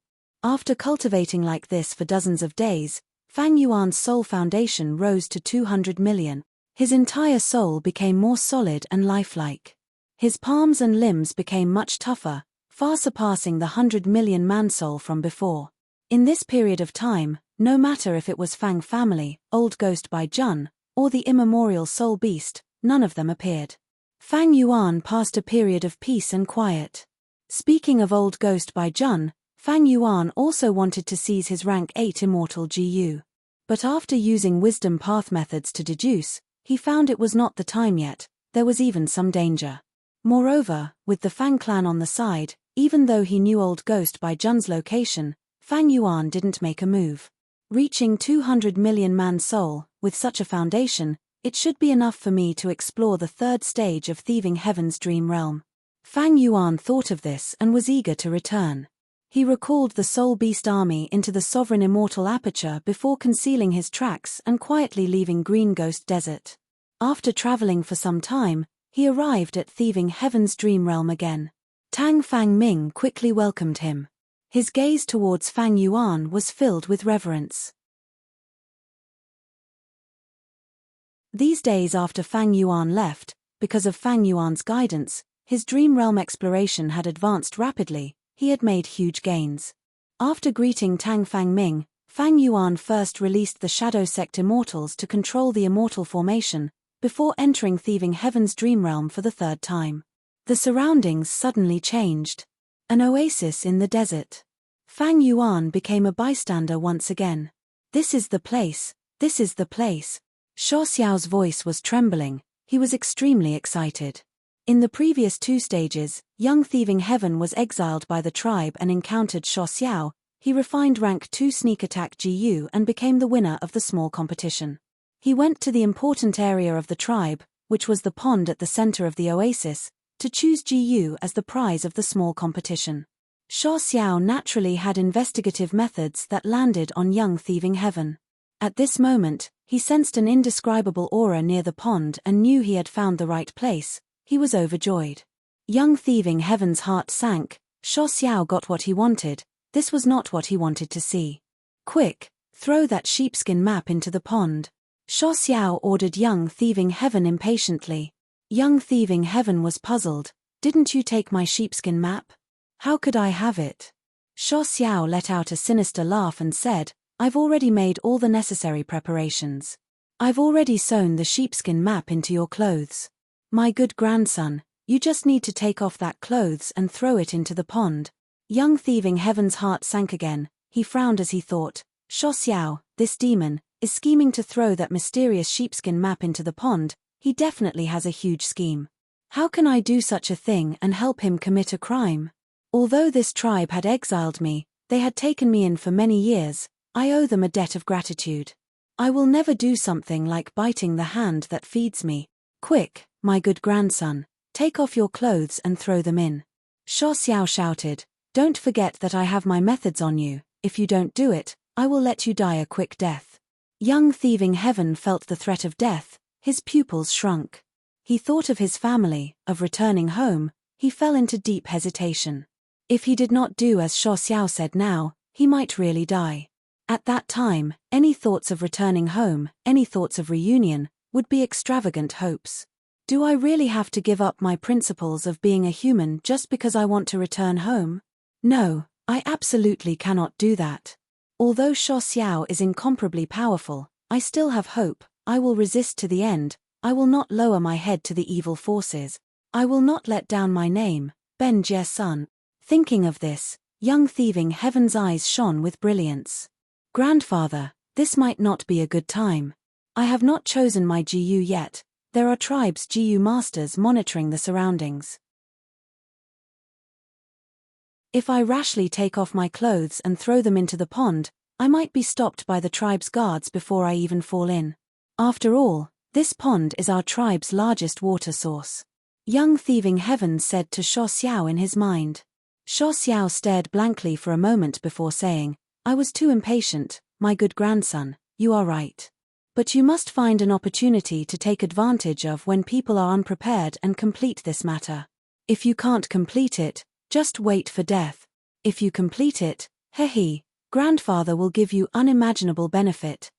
After cultivating like this for dozens of days, Fang Yuan's soul foundation rose to 200 million. His entire soul became more solid and lifelike. His palms and limbs became much tougher, far surpassing the 100 million man soul from before. In this period of time, no matter if it was Fang family, Old Ghost by Jun, or the immemorial soul beast, none of them appeared. Fang Yuan passed a period of peace and quiet. Speaking of Old Ghost by Jun, Fang Yuan also wanted to seize his rank 8 immortal GU. But after using wisdom path methods to deduce, he found it was not the time yet, there was even some danger. Moreover, with the Fang clan on the side, even though he knew Old Ghost by Jun's location, Fang Yuan didn't make a move. Reaching 200 million man soul, with such a foundation, it should be enough for me to explore the third stage of Thieving Heaven's dream realm. Fang Yuan thought of this and was eager to return. He recalled the Soul Beast army into the Sovereign Immortal Aperture before concealing his tracks and quietly leaving Green Ghost Desert. After traveling for some time, he arrived at Thieving Heaven's dream realm again. Tang Fang Ming quickly welcomed him. His gaze towards Fang Yuan was filled with reverence. These days after Fang Yuan left, because of Fang Yuan's guidance, his dream realm exploration had advanced rapidly. He had made huge gains. After greeting Tang Fang Ming, Fang Yuan first released the Shadow Sect Immortals to control the Immortal Formation, before entering Thieving Heaven's dream realm for the third time. The surroundings suddenly changed. An oasis in the desert. Fang Yuan became a bystander once again. This is the place, this is the place. Shuo Xiao's voice was trembling, he was extremely excited. In the previous 2 stages, young Thieving Heaven was exiled by the tribe and encountered Shuo Xiao. He refined rank 2 sneak attack GU and became the winner of the small competition. He went to the important area of the tribe, which was the pond at the center of the oasis, to choose GU as the prize of the small competition. Shuo Xiao naturally had investigative methods that landed on young Thieving Heaven. At this moment, he sensed an indescribable aura near the pond and knew he had found the right place. He was overjoyed. Young Thieving Heaven's heart sank. Shuo Xiao got what he wanted. This was not what he wanted to see. Quick, throw that sheepskin map into the pond. Shuo Xiao ordered young Thieving Heaven impatiently. Young Thieving Heaven was puzzled. Didn't you take my sheepskin map? How could I have it? Shuo Xiao let out a sinister laugh and said, I've already made all the necessary preparations. I've already sewn the sheepskin map into your clothes. My good grandson, you just need to take off that clothes and throw it into the pond. Young Thieving Heaven's heart sank again. He frowned as he thought, Shuo Xiao, this demon, is scheming to throw that mysterious sheepskin map into the pond. He definitely has a huge scheme. How can I do such a thing and help him commit a crime? Although this tribe had exiled me, they had taken me in for many years, I owe them a debt of gratitude. I will never do something like biting the hand that feeds me. Quick, my good grandson, take off your clothes and throw them in. Shuo Xiao shouted, don't forget that I have my methods on you. If you don't do it, I will let you die a quick death. Young Thieving Heaven felt the threat of death, his pupils shrunk. He thought of his family, of returning home. He fell into deep hesitation. If he did not do as Shuo Xiao said now, he might really die. At that time, any thoughts of returning home, any thoughts of reunion, would be extravagant hopes. Do I really have to give up my principles of being a human just because I want to return home? No, I absolutely cannot do that. Although Shuo Xiao is incomparably powerful, I still have hope. I will resist to the end. I will not lower my head to the evil forces. I will not let down my name, Ben Jie's son. Thinking of this, young Thieving Heaven's eyes shone with brilliance. Grandfather, this might not be a good time. I have not chosen my GU yet. There are tribes' GU masters monitoring the surroundings. If I rashly take off my clothes and throw them into the pond, I might be stopped by the tribe's guards before I even fall in. After all, this pond is our tribe's largest water source. Young Thieving Heaven said to Sho Xiao in his mind. Sho Xiao stared blankly for a moment before saying, I was too impatient, my good grandson, you are right. But you must find an opportunity to take advantage of when people are unprepared and complete this matter. If you can't complete it, just wait for death. If you complete it, grandfather will give you unimaginable benefit.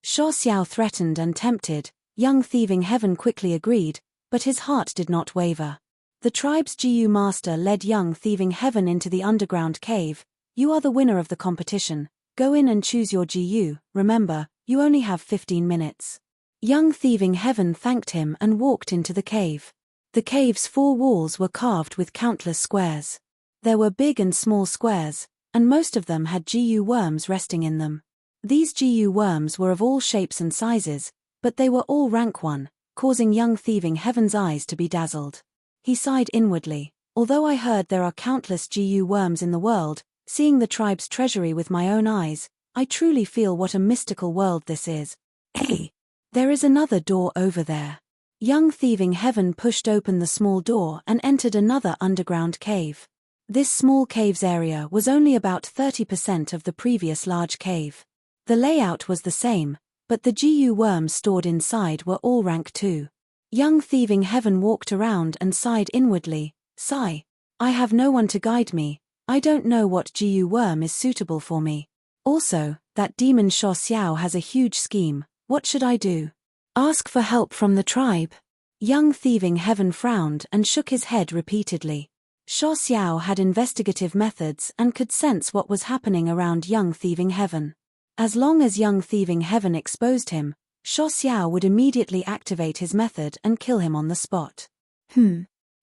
Sho Xiao threatened and tempted. Young Thieving Heaven quickly agreed, but his heart did not waver. The tribe's GU master led Young Thieving Heaven into the underground cave. You are the winner of the competition. Go in and choose your GU, remember, you only have 15 minutes. Young Thieving Heaven thanked him and walked into the cave. The cave's 4 walls were carved with countless squares. There were big and small squares, and most of them had GU worms resting in them. These GU worms were of all shapes and sizes, but they were all rank 1, causing Young Thieving Heaven's eyes to be dazzled. He sighed inwardly. Although I heard there are countless GU worms in the world, seeing the tribe's treasury with my own eyes, I truly feel what a mystical world this is. Hey! There is another door over there. Young Thieving Heaven pushed open the small door and entered another underground cave. This small cave's area was only about 30% of the previous large cave. The layout was the same, but the GU worms stored inside were all rank 2. Young Thieving Heaven walked around and sighed inwardly. Sigh. I have no one to guide me. I don't know what GU worm is suitable for me. Also, that demon Sho Xiao has a huge scheme. What should I do? Ask for help from the tribe. Young Thieving Heaven frowned and shook his head repeatedly. Sho Xiao had investigative methods and could sense what was happening around Young Thieving Heaven. As long as Young Thieving Heaven exposed him, Sho Xiao would immediately activate his method and kill him on the spot.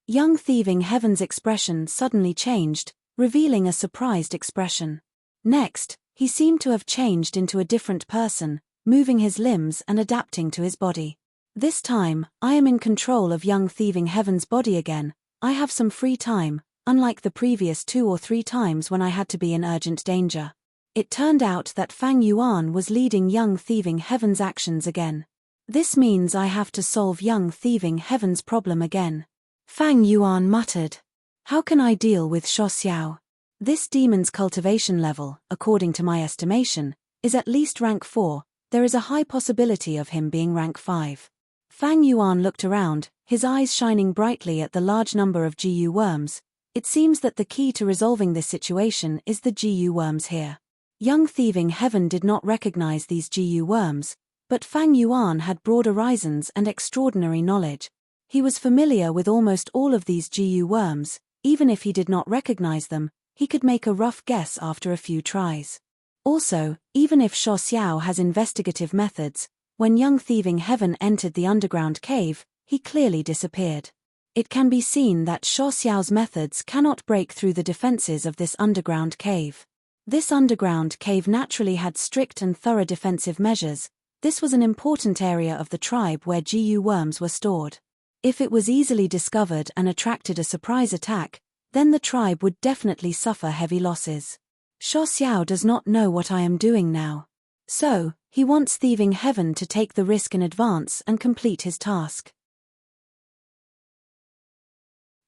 Young Thieving Heaven's expression suddenly changed, revealing a surprised expression. Next, he seemed to have changed into a different person, moving his limbs and adapting to his body. This time, I am in control of Young Thieving Heaven's body again. I have some free time, unlike the previous 2 or 3 times when I had to be in urgent danger. It turned out that Fang Yuan was leading Young Thieving Heaven's actions again. This means I have to solve Young Thieving Heaven's problem again. Fang Yuan muttered. How can I deal with Sho Xiao? This demon's cultivation level, according to my estimation, is at least rank 4, there is a high possibility of him being rank 5. Fang Yuan looked around, his eyes shining brightly at the large number of GU worms. It seems that the key to resolving this situation is the GU worms here. Young Thieving Heaven did not recognize these GU worms, but Fang Yuan had broad horizons and extraordinary knowledge. He was familiar with almost all of these GU worms. Even if he did not recognize them, he could make a rough guess after a few tries. Also, even if Sho Xiao has investigative methods, when Young Thieving Heaven entered the underground cave, he clearly disappeared. It can be seen that Sho Xiao's methods cannot break through the defenses of this underground cave. This underground cave naturally had strict and thorough defensive measures. This was an important area of the tribe where GU worms were stored. If it was easily discovered and attracted a surprise attack, then the tribe would definitely suffer heavy losses. Sho Xiao does not know what I am doing now. So, he wants Thieving Heaven to take the risk in advance and complete his task.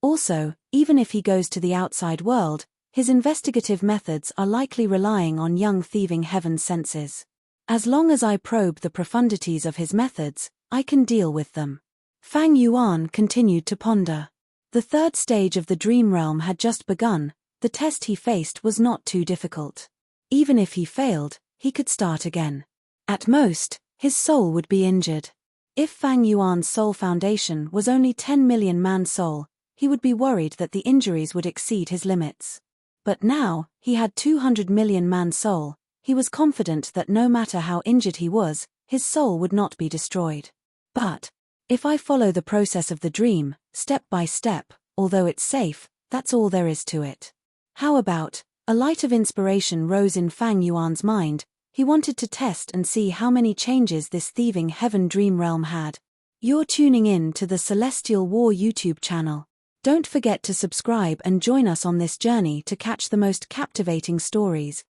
Also, even if he goes to the outside world, his investigative methods are likely relying on Young Thieving Heaven's senses. As long as I probe the profundities of his methods, I can deal with them. Fang Yuan continued to ponder. The 3rd stage of the dream realm had just begun. The test he faced was not too difficult. Even if he failed, he could start again. At most, his soul would be injured. If Fang Yuan's soul foundation was only 10 million man soul, he would be worried that the injuries would exceed his limits. But now, he had 200 million man soul. He was confident that no matter how injured he was, his soul would not be destroyed. But if I follow the process of the dream, step by step, although it's safe, that's all there is to it. How about? A light of inspiration rose in Fang Yuan's mind. He wanted to test and see how many changes this thieving heaven dream realm had. You're tuning in to the Celestial War YouTube channel. Don't forget to subscribe and join us on this journey to catch the most captivating stories.